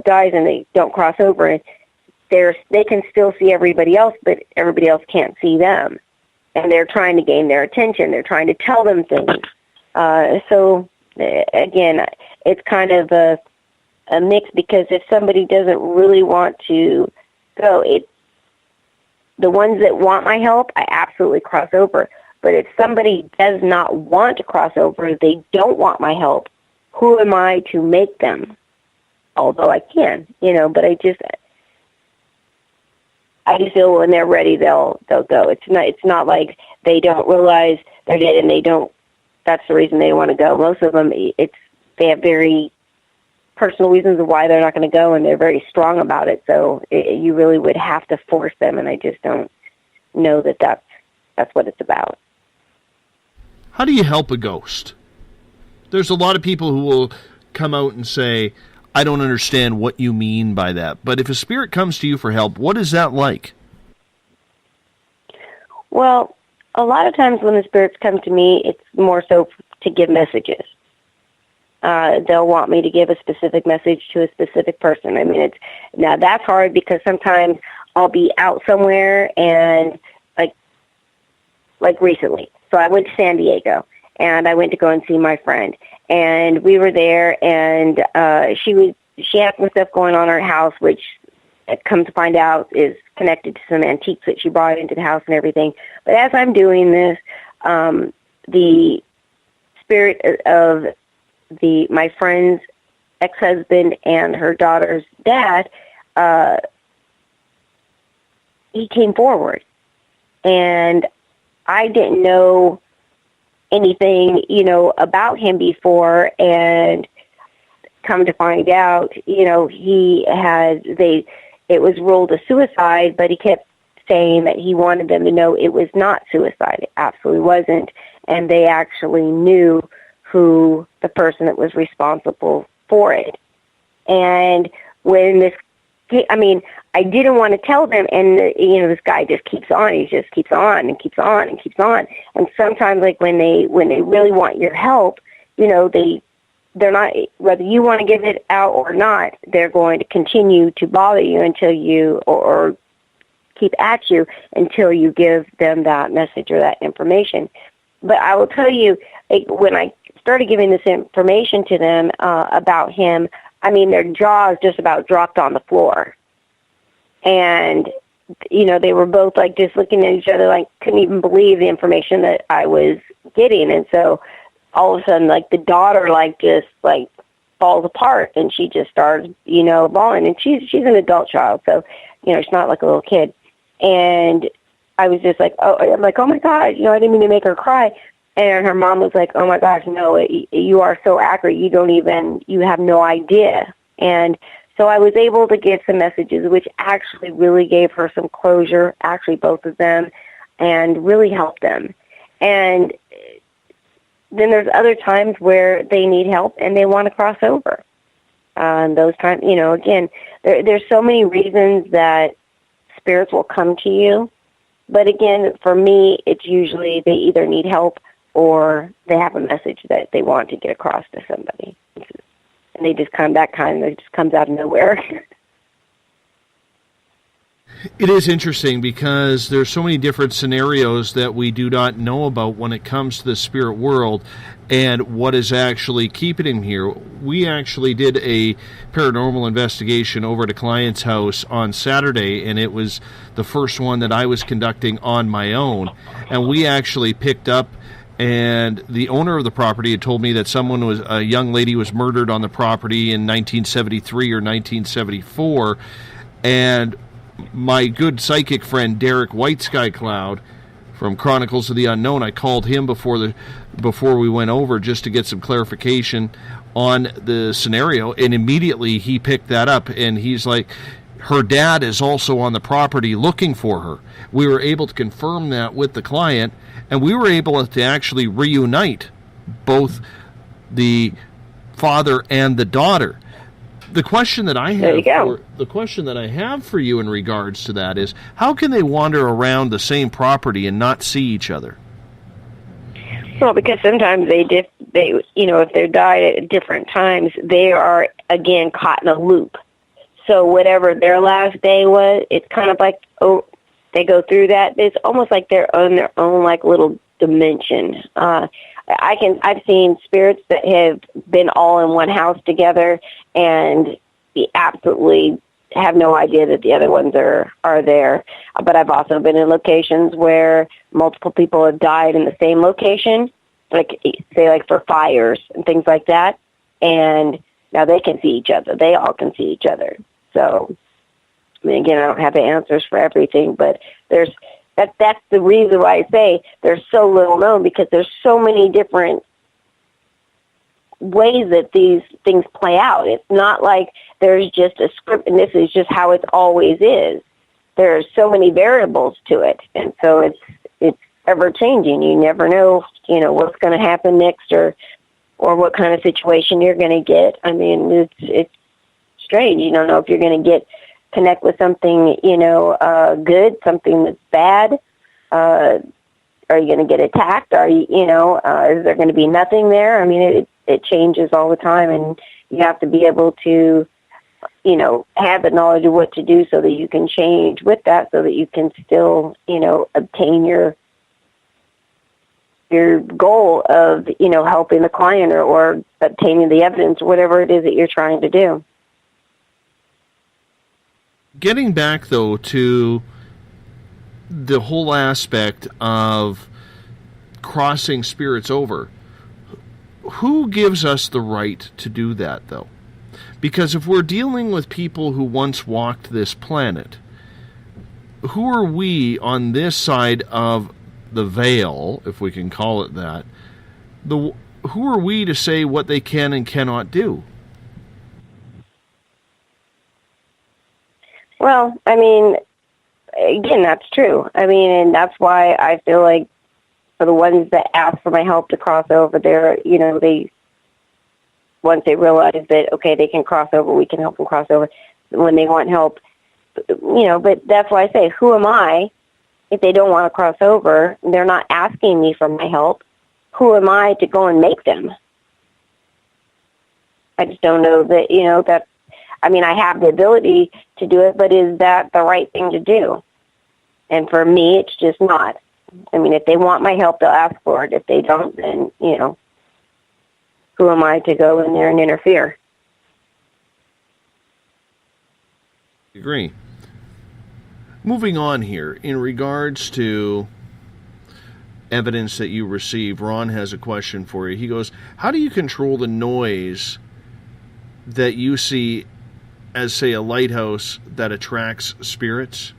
dies and they don't cross over, and they can still see everybody else, but everybody else can't see them. And they're trying to gain their attention. They're trying to tell them things. So, again, it's kind of a mix, because if somebody doesn't really want to go, the ones that want my help, I absolutely cross over. But if somebody does not want to cross over, they don't want my help, who am I to make them? Although I can, but I just feel when they're ready, they'll go. It's not like they don't realize they're dead and that's the reason they want to go. Most of them, they have very personal reasons of why they're not going to go, and they're very strong about it. So you really would have to force them, and I just don't know that that's what it's about. How do you help a ghost? There's a lot of people who will come out and say, I don't understand what you mean by that. But if a spirit comes to you for help, what is that like? Well, a lot of times when the spirits come to me, it's more so to give messages. They'll want me to give a specific message to a specific person. Now that's hard, because sometimes I'll be out somewhere, and like recently. So I went to San Diego, and I went to go and see my friend, and we were there, and she had some stuff going on in her house, which, come to find out, is connected to some antiques that she brought into the house and everything. But as I'm doing this, the spirit of my friend's ex-husband and her daughter's dad, he came forward, and I didn't know anything, about him before, and come to find out, it was ruled a suicide, but he kept saying that he wanted them to know it was not suicide. It absolutely wasn't, and they actually knew who the person that was responsible for it. And when I didn't want to tell them, and this guy just keeps on. He just keeps on and keeps on and keeps on. And sometimes, when they really want your help, they're not, whether you want to give it out or not, they're going to continue to bother you until you, or keep at you until you give them that message or that information. But I will tell you, when I started giving this information to them about him, their jaws just about dropped on the floor. And, they were both just looking at each other, couldn't even believe the information that I was getting. And so all of a sudden, the daughter, just falls apart, and she just starts, bawling. And she's an adult child, so, she's not like a little kid. And I was just oh my God, I didn't mean to make her cry. And her mom was like, oh my gosh, no, you are so accurate. You have no idea. And so I was able to get some messages, which actually really gave her some closure, actually both of them, and really helped them. And then there's other times where they need help and they want to cross over. And those times, again, there's so many reasons that spirits will come to you. But again, for me, it's usually they either need help or they have a message that they want to get across to somebody. And they just that just comes out of nowhere. It is interesting because there's so many different scenarios that we do not know about when it comes to the spirit world and what is actually keeping him here. We actually did a paranormal investigation over at a client's house on Saturday, and it was the first one that I was conducting on my own. And we actually picked up, and the owner of the property had told me that a young lady was murdered on the property in 1973 or 1974, and my good psychic friend Derek White Sky Cloud from Chronicles of the Unknown, I called him before we went over just to get some clarification on the scenario, and immediately he picked that up, and he's like, her dad is also on the property looking for her. We were able to confirm that with the client, and we were able to actually reunite both the father and the daughter. The question that I have for you in regards to that is, how can they wander around the same property and not see each other? Well, because sometimes they if they're died at different times, they are again caught in a loop. So whatever their last day was, it's kind of like, they go through that. It's almost like they're on their own like little dimension. I've seen spirits that have been all in one house together and absolutely have no idea that the other ones are there. But I've also been in locations where multiple people have died in the same location, like say like for fires and things like that. And now they can see each other. They all can see each other. So, I mean, again, I don't have the answers for everything, but that's the reason why I say they're so little known, because there's so many different ways that these things play out. It's not like there's just a script and this is just how it always is. There's so many variables to it, and so it's ever changing. You never know, what's going to happen next or what kind of situation you're going to get. I mean, it's strange. You don't know if you're going to connect with something, good, something that's bad. Are you going to get attacked? Is there going to be nothing there? I mean, it changes all the time, and you have to be able to, have the knowledge of what to do so that you can change with that, so that you can still, obtain your goal of, helping the client or obtaining the evidence, whatever it is that you're trying to do. Getting back, though, to the whole aspect of crossing spirits over, who gives us the right to do that, though? Because if we're dealing with people who once walked this planet, who are we on this side of the veil, if we can call it that? Who are we to say what they can and cannot do? Well, I mean, again, that's true. I mean, and that's why I feel like for the ones that ask for my help to cross over, once they realize that, okay, they can cross over, we can help them cross over. When they want help, but that's why I say, who am I if they don't want to cross over? They're not asking me for my help. Who am I to go and make them? I just don't know that, I have the ability to do it, but is that the right thing to do? And for me, it's just not. I mean, if they want my help, they'll ask for it. If they don't, then, who am I to go in there and interfere? Agree. Moving on here, in regards to evidence that you receive, Ron has a question for you. He goes, how do you control the noise that you see as, say, a lighthouse that attracts spirits?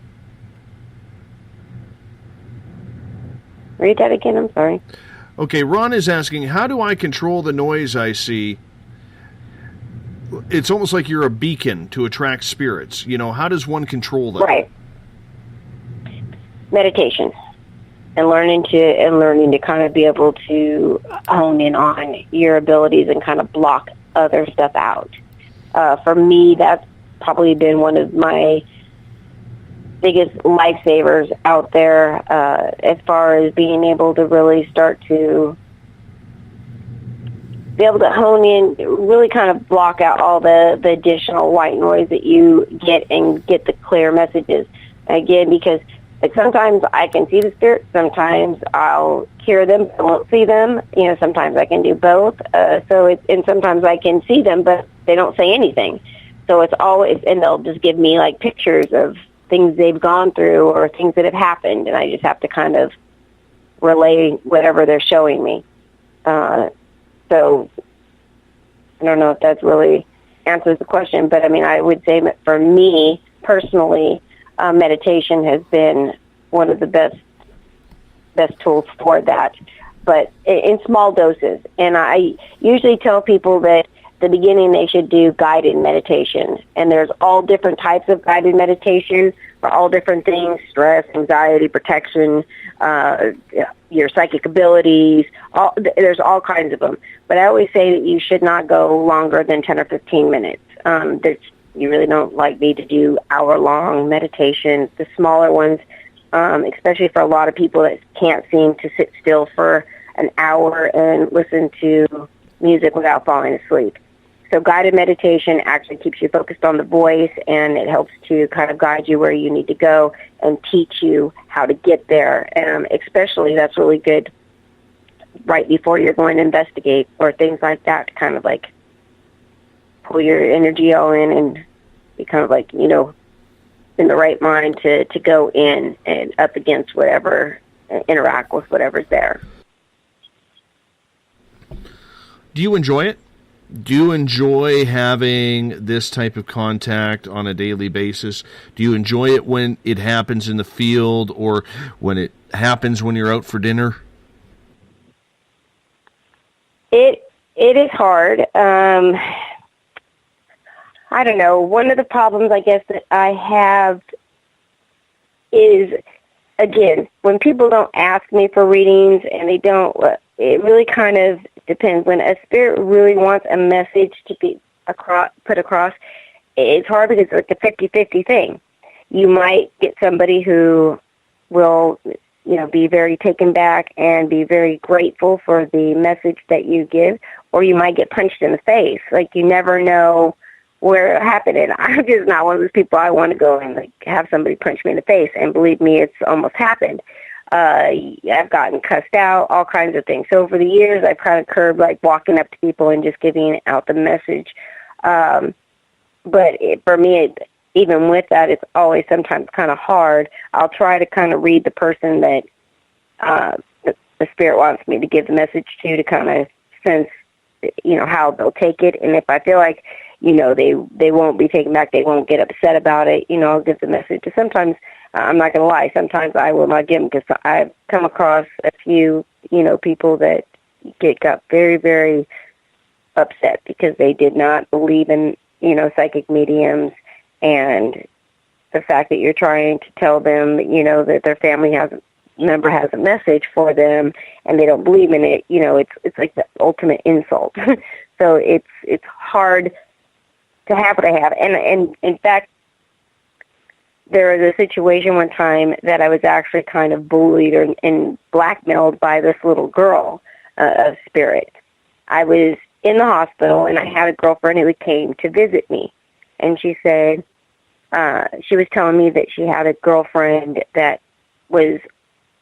Read that again, I'm sorry. Okay, Ron is asking, how do I control the noise I see? It's almost like you're a beacon to attract spirits. How does one control that? Right. Meditation. And learning to kind of be able to hone in on your abilities and kind of block other stuff out. For me, that's probably been one of my biggest lifesavers out there, as far as being able to really start to be able to hone in, really kind of block out all the additional white noise that you get and get the clear messages. Again, because sometimes I can see the spirits, sometimes I'll hear them, I won't see them. Sometimes I can do both. And sometimes I can see them, but they don't say anything. So it's always, and they'll just give me like pictures of things they've gone through or things that have happened, and I just have to kind of relay whatever they're showing me. So I don't know if that really answers the question, but I mean, I would say that for me personally, meditation has been one of the best tools for that, but in small doses. And I usually tell people that the beginning they should do guided meditation, and there's all different types of guided meditation for all different things: stress, anxiety, protection, your psychic abilities. There's all kinds of them, but I always say that you should not go longer than 10 or 15 minutes. You really don't like me to do hour-long meditations. The smaller ones, especially for a lot of people that can't seem to sit still for an hour and listen to music without falling asleep. So guided meditation actually keeps you focused on the voice, and it helps to kind of guide you where you need to go and teach you how to get there. Especially that's really good right before you're going to investigate or things like that, to kind of like pull your energy all in and be kind of like, in the right mind to go in and up against whatever, interact with whatever's there. Do you enjoy it? Do you enjoy having this type of contact on a daily basis? Do you enjoy it when it happens in the field or when it happens when you're out for dinner? It is hard. I don't know. One of the problems, I guess, that I have is, again, when people don't ask me for readings and they don't, it really kind of depends. When a spirit really wants a message to be put across, it's hard because it's like a 50-50 thing. You might get somebody who will, be very taken back and be very grateful for the message that you give, or you might get punched in the face. Like, you never know where it happened. And I'm just not one of those people. I want to go and have somebody punch me in the face. And believe me, it's almost happened. I've gotten cussed out, all kinds of things. So over the years, I've kind of curbed walking up to people and just giving out the message. But for me, even with that, it's always sometimes kind of hard. I'll try to kind of read the person that the spirit wants me to give the message to kind of sense, how they'll take it. And if I feel like, they won't be taken back, they won't get upset about it, I'll give the message. Sometimes, I'm not going to lie, sometimes I will not give them, because I've come across a few, people that got very, very upset because they did not believe in, psychic mediums, and the fact that you're trying to tell them, that their family member has a message for them and they don't believe in it, it's like the ultimate insult. So it's hard to have what I have. And in fact, there was a situation one time that I was actually kind of bullied and blackmailed by this little girl of spirit. I was in the hospital, and I had a girlfriend who came to visit me. And she said, she was telling me that she had a girlfriend that was,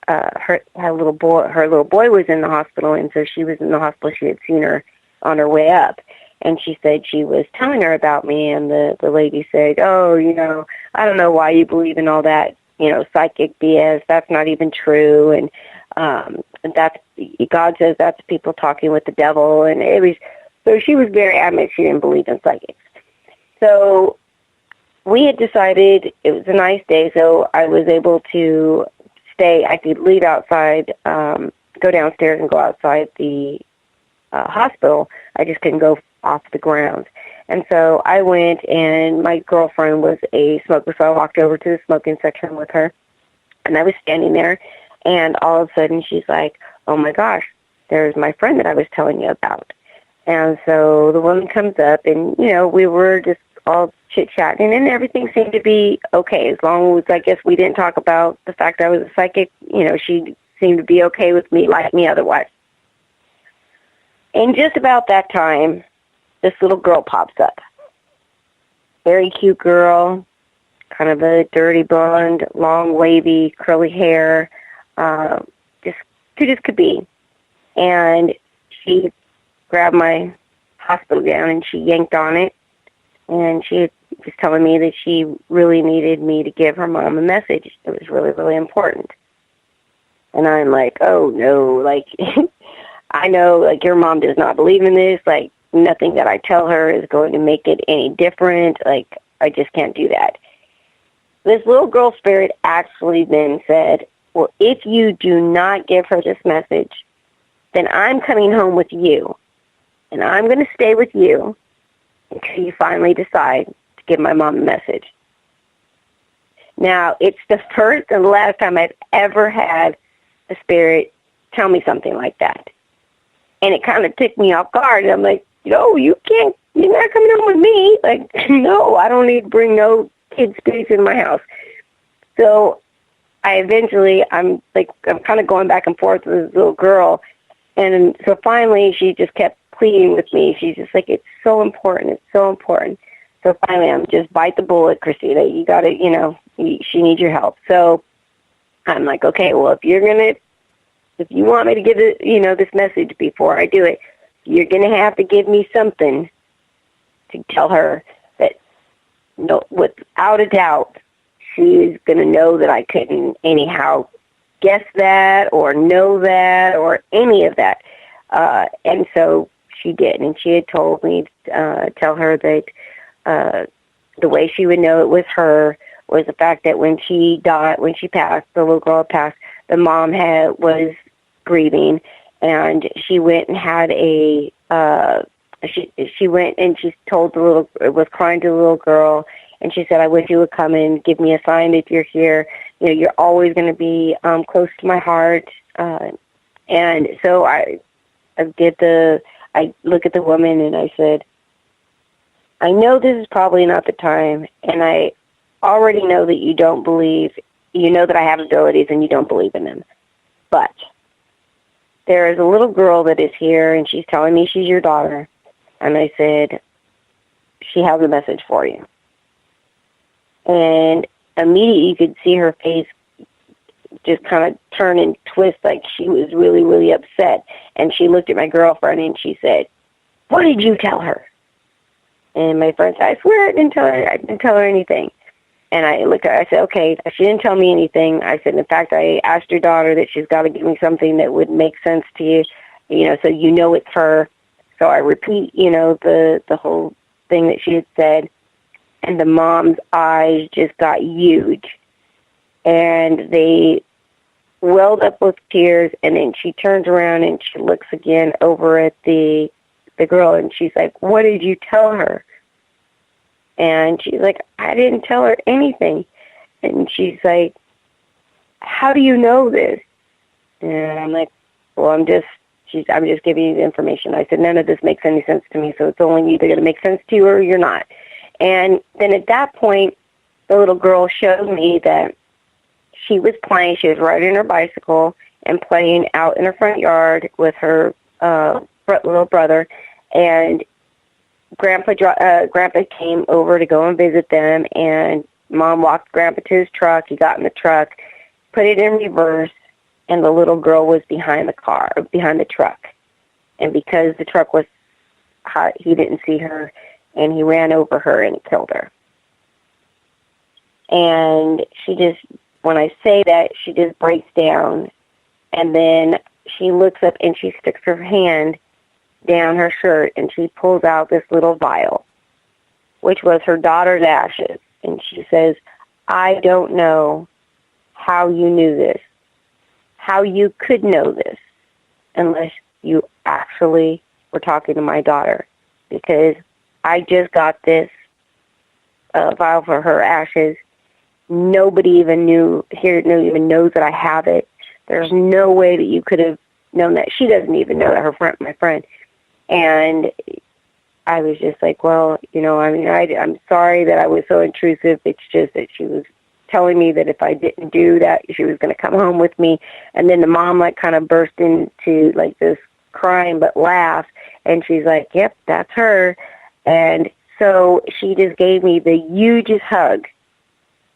her little boy was in the hospital, and so she was in the hospital. She had seen her on her way up. And she said she was telling her about me, and the lady said, oh, I don't know why you believe in all that, psychic BS. That's not even true. And that's, God says that's people talking with the devil. And so she was very adamant she didn't believe in psychics. So we had decided it was a nice day, so I was able to stay. I could leave outside, go downstairs and go outside the hospital. I just couldn't go off the grounds. And so I went, and my girlfriend was a smoker, so I walked over to the smoking section with her, and I was standing there, and all of a sudden she's like, oh my gosh, there's my friend that I was telling you about. And so the woman comes up, and, we were just all chit-chatting, and everything seemed to be okay, as long as, I guess, we didn't talk about the fact that I was a psychic. She seemed to be okay with me, like me otherwise. And just about that time, this little girl pops up. Very cute girl, kind of a dirty blonde, long, wavy, curly hair, just could be. And she grabbed my hospital gown and she yanked on it, and she was telling me that she really needed me to give her mom a message. It was really, really important. And I'm like, oh no, I know, your mom does not believe in this, nothing that I tell her is going to make it any different. I just can't do that. this little girl spirit actually then said, well, if you do not give her this message, then I'm coming home with you, and I'm going to stay with you until you finally decide to give my mom a message. Now, it's the first and last time I've ever had a spirit tell me something like that. And it kind of took me off guard. I'm like, no, you're not coming home with me. Like, no, I don't need to bring no kid spirits in my house. So I'm kind of going back and forth with this little girl. And so finally she just kept pleading with me. She's just like, it's so important. It's so important. So finally I'm just bite the bullet, Christina. You got to, she needs your help. So I'm like, okay, well, if you want me to give it, this message before I do it, you're going to have to give me something to tell her that, without a doubt, she is going to know that I couldn't anyhow guess that or know that or any of that. And so she did, and she had told me, tell her that the way she would know it was her was the fact that when she passed, the little girl passed, the mom was grieving, and she went and had she went and she was crying to the little girl, and she said, I wish you would come and give me a sign if you're here. You're always going to be close to my heart. And so I look at the woman and I said, I know this is probably not the time, and I already know that you don't believe, that I have abilities and you don't believe in them. But there is a little girl that is here, and she's telling me she's your daughter. And I said, she has a message for you. And immediately you could see her face just kind of turn and twist, like she was really, really upset. And she looked at my girlfriend and she said, what did you tell her? And my friend said, I swear I didn't tell her anything. And I looked at her, I said, okay, she didn't tell me anything. I said, in fact, I asked your daughter that she's got to give me something that would make sense to you, so it's her. So I repeat, the whole thing that she had said. And the mom's eyes just got huge. And they welled up with tears. And then she turns around and she looks again over at the girl. And she's like, what did you tell her? And she's like, I didn't tell her anything. And she's like, how do you know this? And I'm like, well, I'm just giving you the information. I said, none of this makes any sense to me, so it's only either going to make sense to you or you're not. And then at that point, the little girl showed me that she was riding her bicycle and playing out in her front yard with her little brother, and Grandpa came over to go and visit them, and Mom walked Grandpa to his truck. He got in the truck, put it in reverse, and the little girl was behind the truck. And because the truck was hot, he didn't see her, and he ran over her and killed her. And when I say that, she just breaks down, and then she looks up and she sticks her hand down her shirt, and she pulls out this little vial, which was her daughter's ashes. And she says, I don't know how you knew this, how you could know this, unless you actually were talking to my daughter, because I just got this vial for her ashes. Nobody even knows that I have it. There's no way that you could have known that. She doesn't even know that, my friend. And I was just like, well, I'm sorry that I was so intrusive. It's just that she was telling me that if I didn't do that, she was going to come home with me. And then the mom kind of burst into this crying but laugh, and she's like, yep, that's her. And so she just gave me the hugest hug,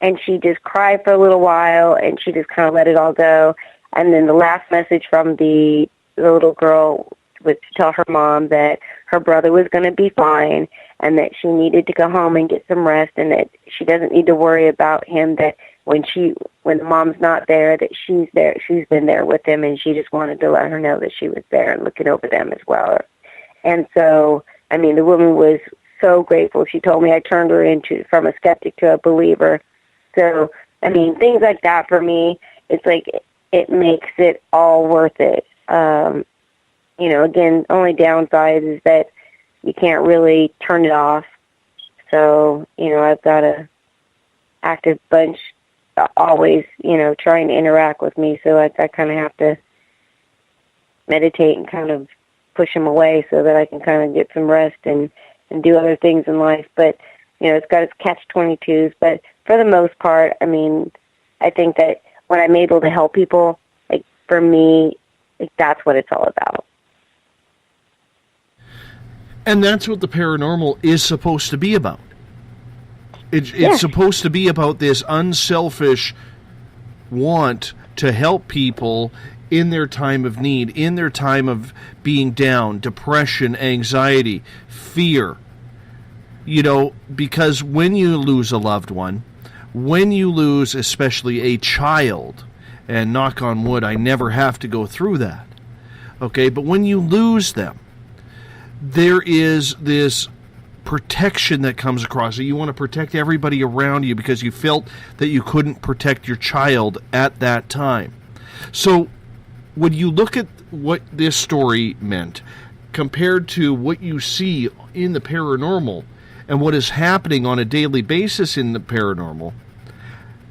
and she just cried for a little while, and she just kind of let it all go. And then the last message from the little girl was to tell her mom that her brother was going to be fine, and that she needed to go home and get some rest, and that she doesn't need to worry about him, that when the mom's not there, that she's there. She's been there with him, and she just wanted to let her know that she was there and looking over them as well. And so, the woman was so grateful. She told me I turned her from a skeptic to a believer. So, I mean, things like that for me, it's like it makes it all worth it. You know, again, only downside is that you can't really turn it off. So, you know, I've got a active bunch always, you know, trying to interact with me. So I kind of have to meditate and kind of push them away so that I can kind of get some rest and do other things in life. But, you know, it's got its catch-22s. But for the most part, I mean, I think that when I'm able to help people, like, for me, like, that's what it's all about. And that's what the paranormal is supposed to be about. It's supposed to be about this unselfish want to help people in their time of need, in their time of being down, depression, anxiety, fear. You know, because when you lose a loved one, when you lose especially a child, and knock on wood, I never have to go through that, okay, but when you lose them, there is this protection that comes across it. You want to protect everybody around you because you felt that you couldn't protect your child at that time. So when you look at what this story meant compared to what you see in the paranormal and what is happening on a daily basis in the paranormal,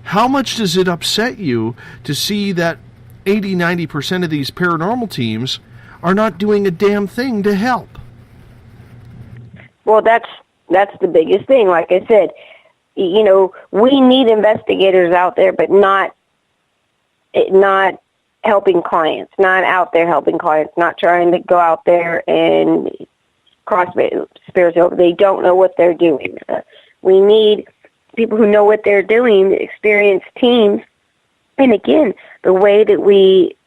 how much does it upset you to see that 80-90% of these paranormal teams are not doing a damn thing to help? Well, that's the biggest thing. Like I said, you know, we need investigators out there, but not helping clients, not out there helping clients, not trying to go out there and cross spirits over. They don't know what they're doing. We need people who know what they're doing, experienced teams. And again, the way that we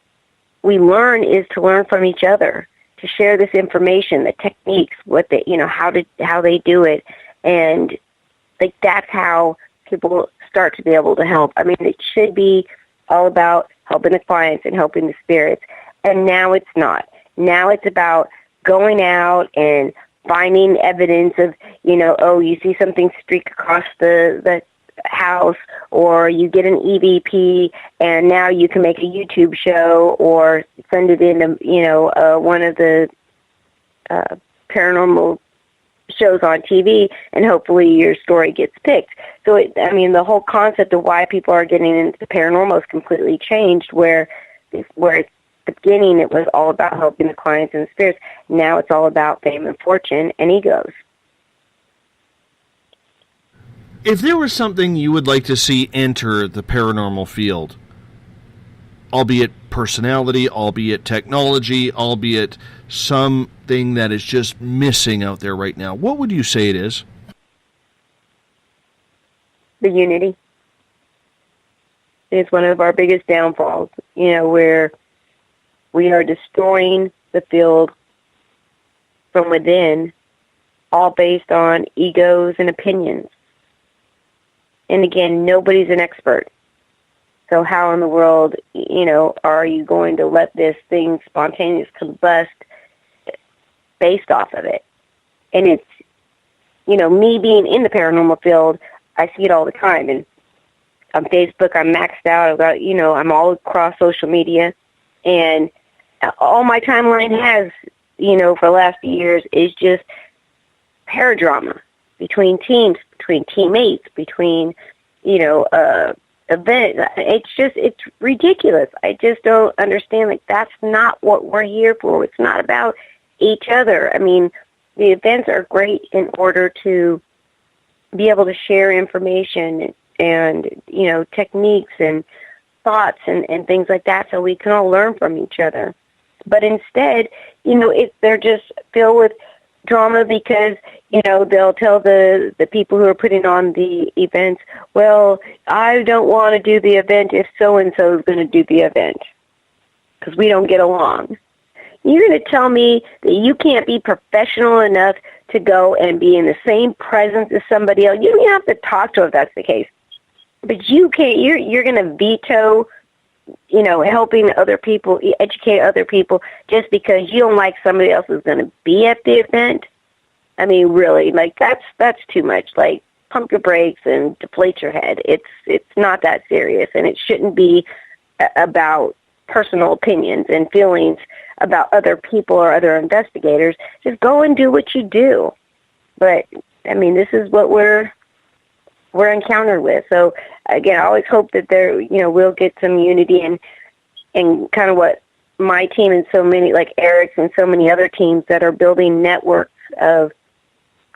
learn is to learn from each other, to share this information, the techniques, what they, you know, how they do it, and like that's how people start to be able to help. I mean, it should be all about helping the clients and helping the spirits, and now it's not. Now it's about going out and finding evidence of, you know, oh, you see something streak across the house, or you get an EVP, and now you can make a YouTube show or send it in, you know, one of the paranormal shows on TV, and hopefully your story gets picked. So, I mean, the whole concept of why people are getting into the paranormal has completely changed, where at the beginning it was all about helping the clients and the spirits. Now it's all about fame and fortune and egos. If there was something you would like to see enter the paranormal field, albeit personality, albeit technology, albeit something that is just missing out there right now, what would you say it is? The unity is one of our biggest downfalls, you know, where we are destroying the field from within, all based on egos and opinions. And again, nobody's an expert. So how in the world, you know, are you going to let this thing spontaneously combust based off of it? And it's, you know, me being in the paranormal field, I see it all the time. And on Facebook, I'm maxed out. I've got, you know, I'm all across social media. And all my timeline has, you know, for the last few years is just paradrama between teams, between teammates, between, you know, events. It's ridiculous. I just don't understand. Like, that's not what we're here for. It's not about each other. I mean, the events are great in order to be able to share information and, you know, techniques and thoughts and things like that, so we can all learn from each other. But instead, you know, they're just filled with drama because, you know, they'll tell the people who are putting on the events, well, I don't want to do the event if so-and-so is going to do the event because we don't get along. You're going to tell me that you can't be professional enough to go and be in the same presence as somebody else. You don't even have to talk to them if that's the case. But you can't, you're going to veto, you know, helping other people, educate other people just because you don't like somebody else who's going to be at the event. I mean, really, like, that's too much. Like, pump your brakes and deflate your head. It's not that serious, and it shouldn't be about personal opinions and feelings about other people or other investigators. Just go and do what you do. But I mean, this is what we're encountered with. So again, I always hope that we'll get some unity and kind of what my team and so many, like Eric's and so many other teams that are building networks of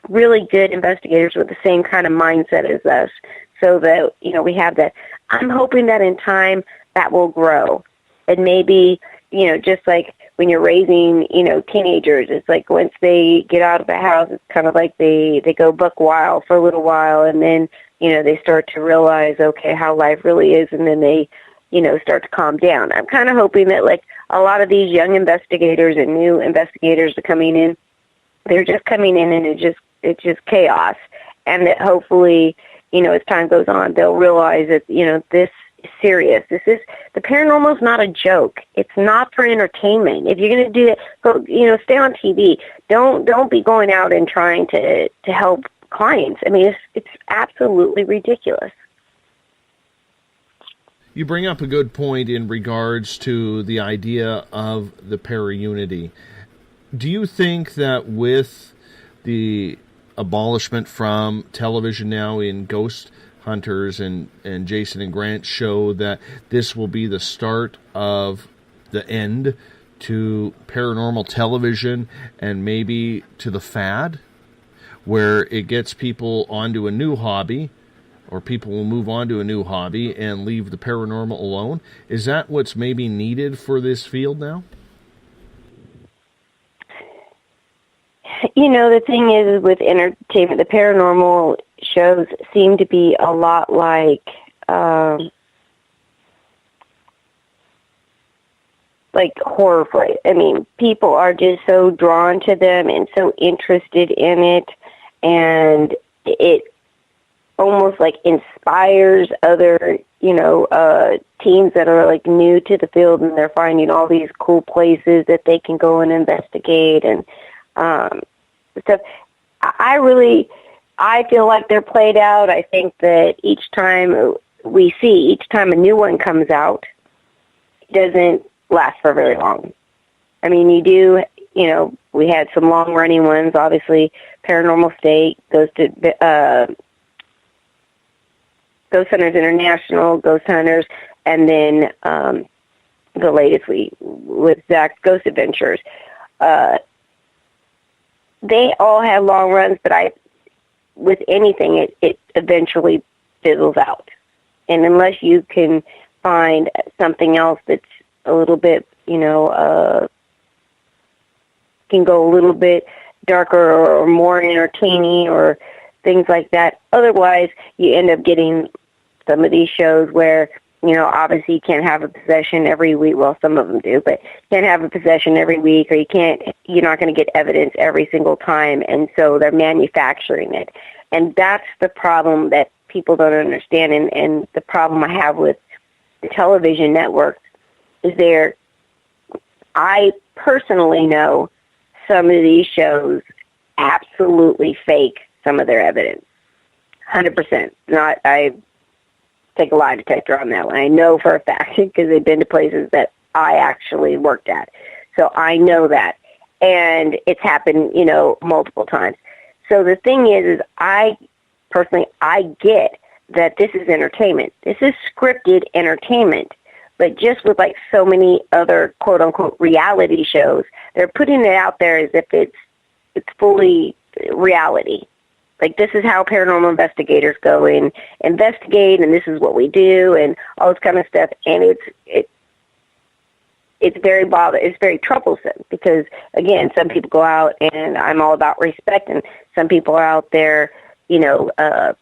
really good investigators with the same kind of mindset as us, so that, we have that. I'm hoping that in time that will grow. And maybe, just like when you're raising, teenagers, it's like once they get out of the house, it's kind of like they go buck wild for a little while, and then, they start to realize, okay, how life really is, and then they, start to calm down. I'm kind of hoping that, like, a lot of these young investigators and new investigators are coming in, they're just coming in and it's just chaos. And that hopefully, as time goes on, they'll realize that, this is serious. The paranormal is not a joke. It's not for entertainment. If you're going to do it, go, stay on TV. Don't be going out and trying to help clients. I mean, it's absolutely ridiculous. You bring up a good point in regards to the idea of the para-unity. Do you think that with the abolishment from television now in Ghost Hunters and Jason and Grant's show, that this will be the start of the end to paranormal television and maybe to the fad, where it gets people onto a new hobby, or people will move on to a new hobby and leave the paranormal alone? Is that what's maybe needed for this field now? The thing is with entertainment, the paranormal shows seem to be a lot like horror flight. I mean, people are just so drawn to them and so interested in it, and it almost like inspires other, teams that are like new to the field, and they're finding all these cool places that they can go and investigate and stuff. I feel like they're played out. I think that each time a new one comes out, it doesn't last for very long. I mean, we had some long-running ones, obviously, Paranormal State, Ghost Hunters International, Ghost Hunters, and then the latest with Zach's Ghost Adventures. They all have long runs, but with anything, it eventually fizzles out. And unless you can find something else that's a little bit, can go a little bit darker or more entertaining or things like that. Otherwise, you end up getting some of these shows where, obviously you can't have a possession every week. Well, some of them do, but you can't have a possession every week, or you're not going to get evidence every single time. And so they're manufacturing it. And that's the problem that people don't understand. And the problem I have with the television networks is I personally know some of these shows absolutely fake some of their evidence. 100%. I take a lie detector on that one. I know for a fact because they've been to places that I actually worked at. So I know that. And it's happened, multiple times. So the thing is I get that this is entertainment. This is scripted entertainment. But just with like so many other quote unquote reality shows, they're putting it out there as if it's fully reality. Like, this is how paranormal investigators go and investigate, and this is what we do, and all this kind of stuff. And it's very troublesome because, again, some people go out, and I'm all about respect, and some people are out there,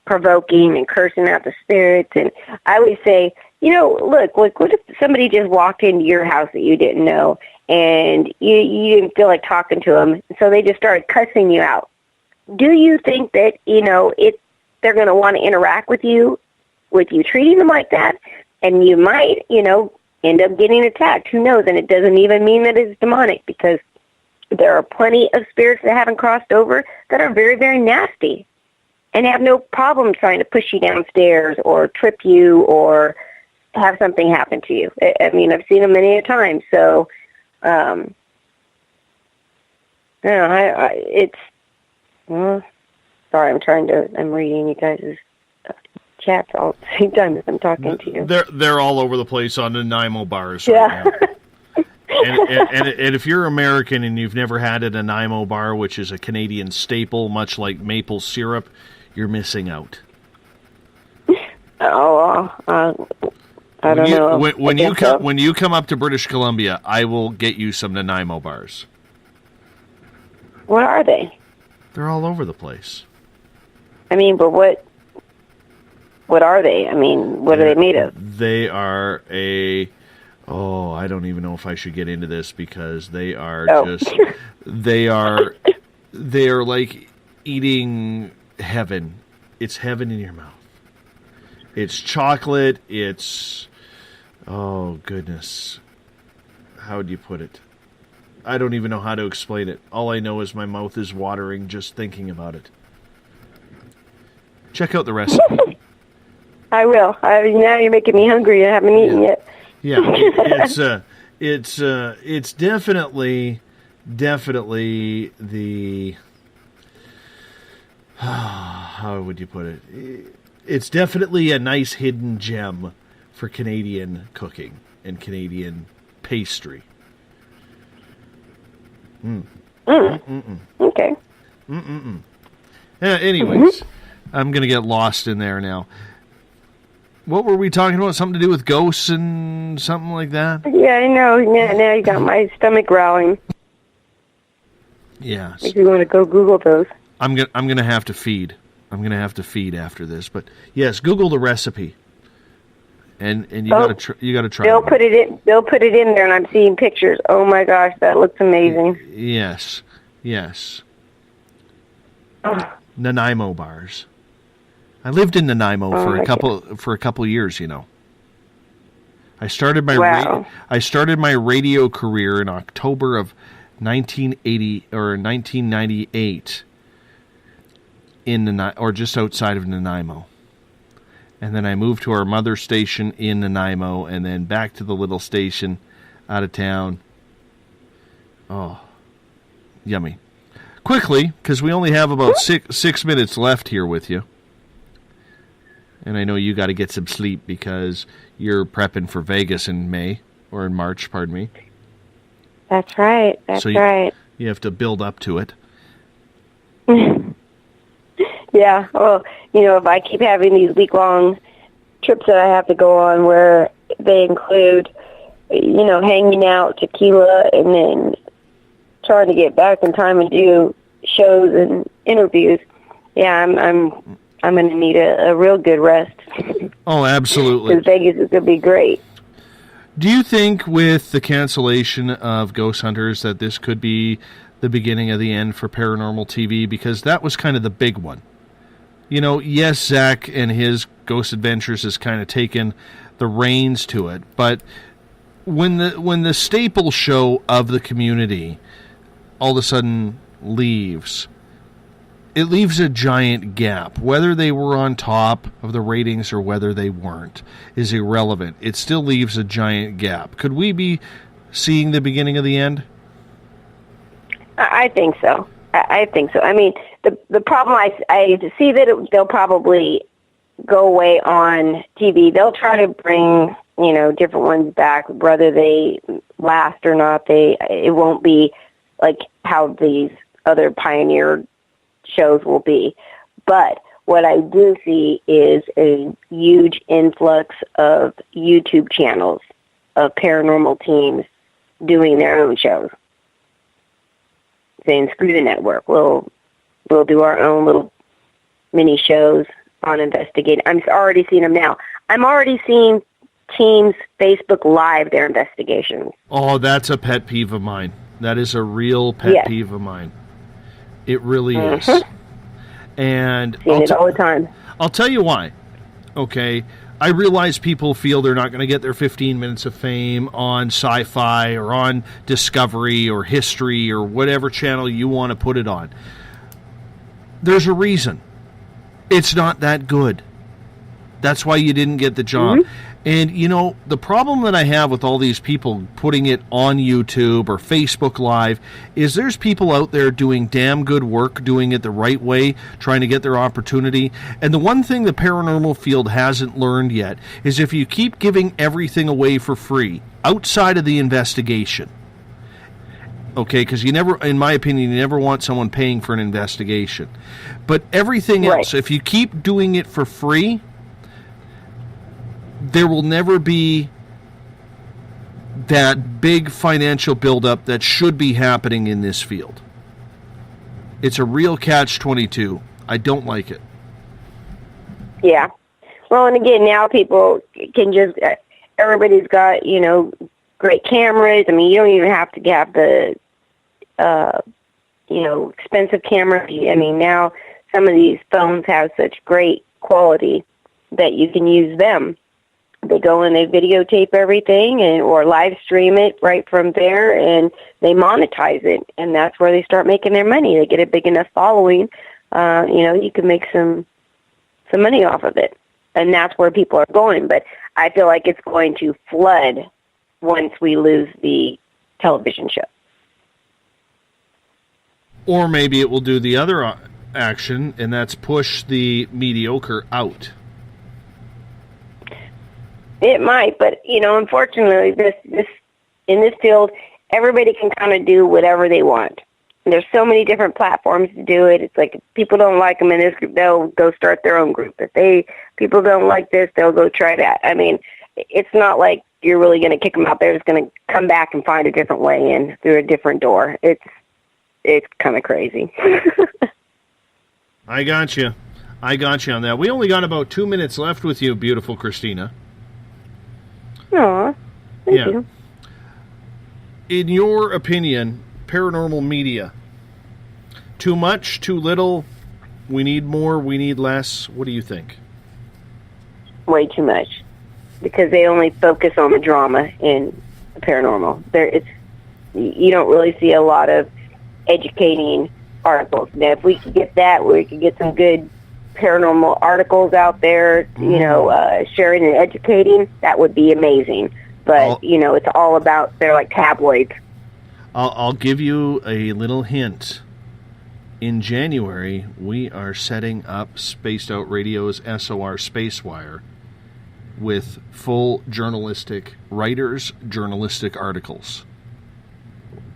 provoking and cursing out the spirits. And I always say, look, what if somebody just walked into your house that you didn't know, and you didn't feel like talking to them, so they just started cussing you out? Do you think that, they're going to want to interact with you treating them like that? And you might, end up getting attacked. Who knows? And it doesn't even mean that it's demonic, because there are plenty of spirits that haven't crossed over that are very, very nasty. and have no problem trying to push you downstairs or trip you or have something happen to you. I mean, I've seen them many a time. So, it's, well, sorry, I'm reading you guys' chats all at the same time as I'm talking to you. They're all over the place on the Nanaimo bars right now. And if you're American and you've never had a Nanaimo bar, which is a Canadian staple, much like maple syrup, you're missing out. I don't know. When you come up to British Columbia, I will get you some Nanaimo bars. What are they? They're all over the place. I mean, but what are they? I mean, what are they made of? They are I don't even know if I should get into this because they are they are like eating heaven. It's heaven in your mouth. It's chocolate. It's, oh goodness. How would you put it? I don't even know how to explain it. All I know is my mouth is watering just thinking about it. Check out the recipe. I will. Now you're making me hungry. I haven't eaten yet. Yeah, it's definitely the how would you put it? It's definitely a nice hidden gem for Canadian cooking and Canadian pastry. Okay. Anyways, I'm gonna get lost in there now. What were we talking about? Something to do with ghosts and something like that? Yeah, I know. Now you got my stomach growling. Yes. If you want to go Google those. I'm gonna have to feed. I'm gonna have to feed after this. But yes, Google the recipe. And you gotta try. They'll put it in. They'll put it in there, and I'm seeing pictures. Oh my gosh, that looks amazing. Yes. Nanaimo bars. I lived in Nanaimo for a couple years, you know. I started my radio career in October of 1980 or 1998 or just outside of Nanaimo. And then I moved to our mother station in Nanaimo and then back to the little station out of town. Oh, yummy. Quickly, because we only have about 6 minutes left here with you. And I know you got to get some sleep because you're prepping for Vegas in March, pardon me. That's right. Right. You have to build up to it. Yeah. Well, if I keep having these week-long trips that I have to go on where they include, hanging out, tequila, and then trying to get back in time and do shows and interviews, yeah, I'm going to need a real good rest. Oh, absolutely. Because Vegas is going to be great. Do you think with the cancellation of Ghost Hunters that this could be the beginning of the end for Paranormal TV? Because that was kind of the big one. Yes, Zach and his Ghost Adventures has kind of taken the reins to it, but when the staple show of the community all of a sudden leaves, it leaves a giant gap. Whether they were on top of the ratings or whether they weren't is irrelevant. It still leaves a giant gap. Could we be seeing the beginning of the end? I think so. I think so. I mean, the problem I see that they'll probably go away on TV. They'll try to bring different ones back, whether they last or not. It won't be like how these other pioneer shows will be. But what I do see is a huge influx of YouTube channels of paranormal teams doing their own shows. Saying, screw the network. We'll do our own little mini shows on investigating. I'm already seeing them now. I'm already seeing teams Facebook Live their investigations. Oh, that's a pet peeve of mine. That is a real pet peeve of mine. It really is. And seeing it all the time. I'll tell you why. Okay, I realize people feel they're not going to get their 15 minutes of fame on Sci-Fi or on Discovery or History or whatever channel you want to put it on. There's a reason. It's not that good. That's why you didn't get the job. Mm-hmm. And, you know, the problem that I have with all these people putting it on YouTube or Facebook Live is there's people out there doing damn good work, doing it the right way, trying to get their opportunity. And the one thing the paranormal field hasn't learned yet is if you keep giving everything away for free outside of the investigation, okay, because you never, in my opinion, you never want someone paying for an investigation. But everything else, if you keep doing it for free, there will never be that big financial buildup that should be happening in this field. It's a real catch-22. I don't like it. Yeah. Well, and again, now people can just, everybody's got, you know, great cameras. I mean, you don't even have to have the, you know, expensive cameras. I mean, now some of these phones have such great quality that you can use them. They go and they videotape everything or live stream it right from there, and they monetize it, and that's where they start making their money. They get a big enough following, you know, you can make some money off of it, and that's where people are going. But I feel like it's going to flood once we lose the television show. Or maybe it will do the other action, and that's push the mediocre out. It might, but, you know, unfortunately, in this field, everybody can kind of do whatever they want. And there's so many different platforms to do it. It's like if people don't like them in this group, they'll go start their own group. If people don't like this, they'll go try that. I mean, it's not like you're really going to kick them out. They're just going to come back and find a different way in through a different door. It's kind of crazy. I got you on that. We only got about 2 minutes left with you, beautiful Christina. Aw, thank you. In your opinion, paranormal media, too much, too little, we need more, we need less? What do you think? Way too much, because they only focus on the drama in the paranormal. You don't really see a lot of educating articles. Now, if we could get that, we could get some good paranormal articles out there, you know, sharing and educating, that would be amazing. But, you know, it's all about, they're like tabloids. I'll give you a little hint. In January, we are setting up Spaced Out Radio's SOR Spacewire with full journalistic writers, journalistic articles.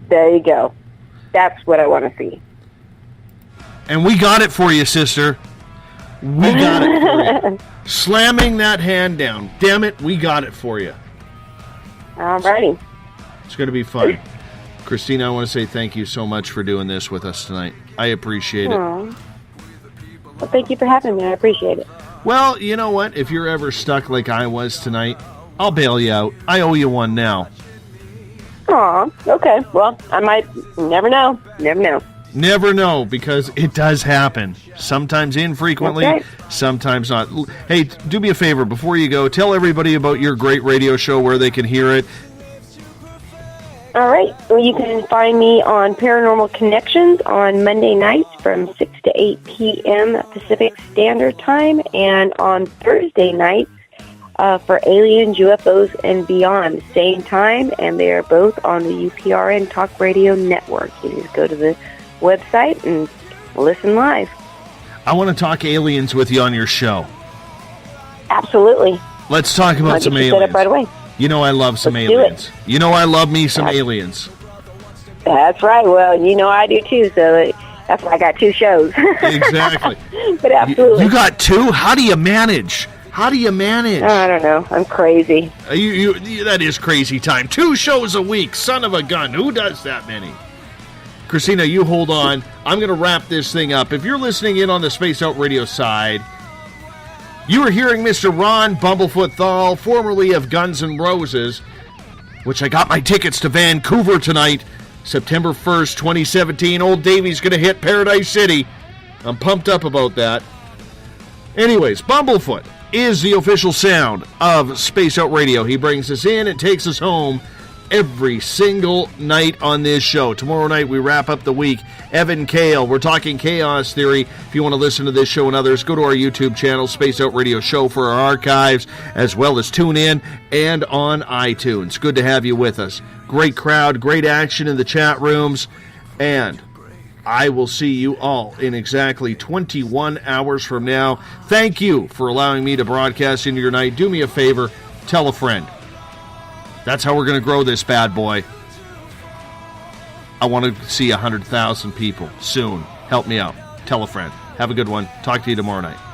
There you go. That's what I want to see. And we got it for you, sister. We got it for you. Slamming that hand down. Damn it, we got it for you. All righty. It's going to be fun. Christina, I want to say thank you so much for doing this with us tonight. I appreciate it. Well, thank you for having me. I appreciate it. Well, you know what? If you're ever stuck like I was tonight, I'll bail you out. I owe you one now. Aw, okay. Well, I might. Never know. Never know. Never know, because it does happen. Sometimes infrequently, okay. Sometimes not. Hey, do me a favor before you go. Tell everybody about your great radio show, where they can hear it. All right. Well, you can find me on Paranormal Connections on Monday nights from 6 to 8 p.m. Pacific Standard Time, and on Thursday nights for Aliens, UFOs, and Beyond, same time, and they are both on the UPRN Talk Radio Network. You just go to the website and listen live. I want to talk aliens with you on your show. Absolutely. Let's talk about some aliens. Set up right away. You know I love some aliens. You know I love me some aliens. That's right. Well, you know I do too, so that's why I got two shows. Exactly. But absolutely. You got two? How do you manage? How do you manage? Oh, I don't know. I'm crazy. That is crazy time. 2 shows a week. Son of a gun. Who does that many? Christina, you hold on. I'm going to wrap this thing up. If you're listening in on the Space Out Radio side, you are hearing Mr. Ron Bumblefoot Thal, formerly of Guns N' Roses, which I got my tickets to Vancouver tonight, September 1st, 2017. Old Davey's going to hit Paradise City. I'm pumped up about that. Anyways, Bumblefoot is the official sound of Space Out Radio. He brings us in and takes us home every single night on this show. Tomorrow night we wrap up the week. Evan Kale, we're talking chaos theory. If you want to listen to this show and others, go to our YouTube channel, Space Out Radio Show, for our archives, as well as tune in and on iTunes. Good to have you with us. Great crowd, great action in the chat rooms, and I will see you all in exactly 21 hours from now. Thank you for allowing me to broadcast into your night. Do me a favor, tell a friend. That's how we're going to grow this bad boy. I want to see 100,000 people soon. Help me out. Tell a friend. Have a good one. Talk to you tomorrow night.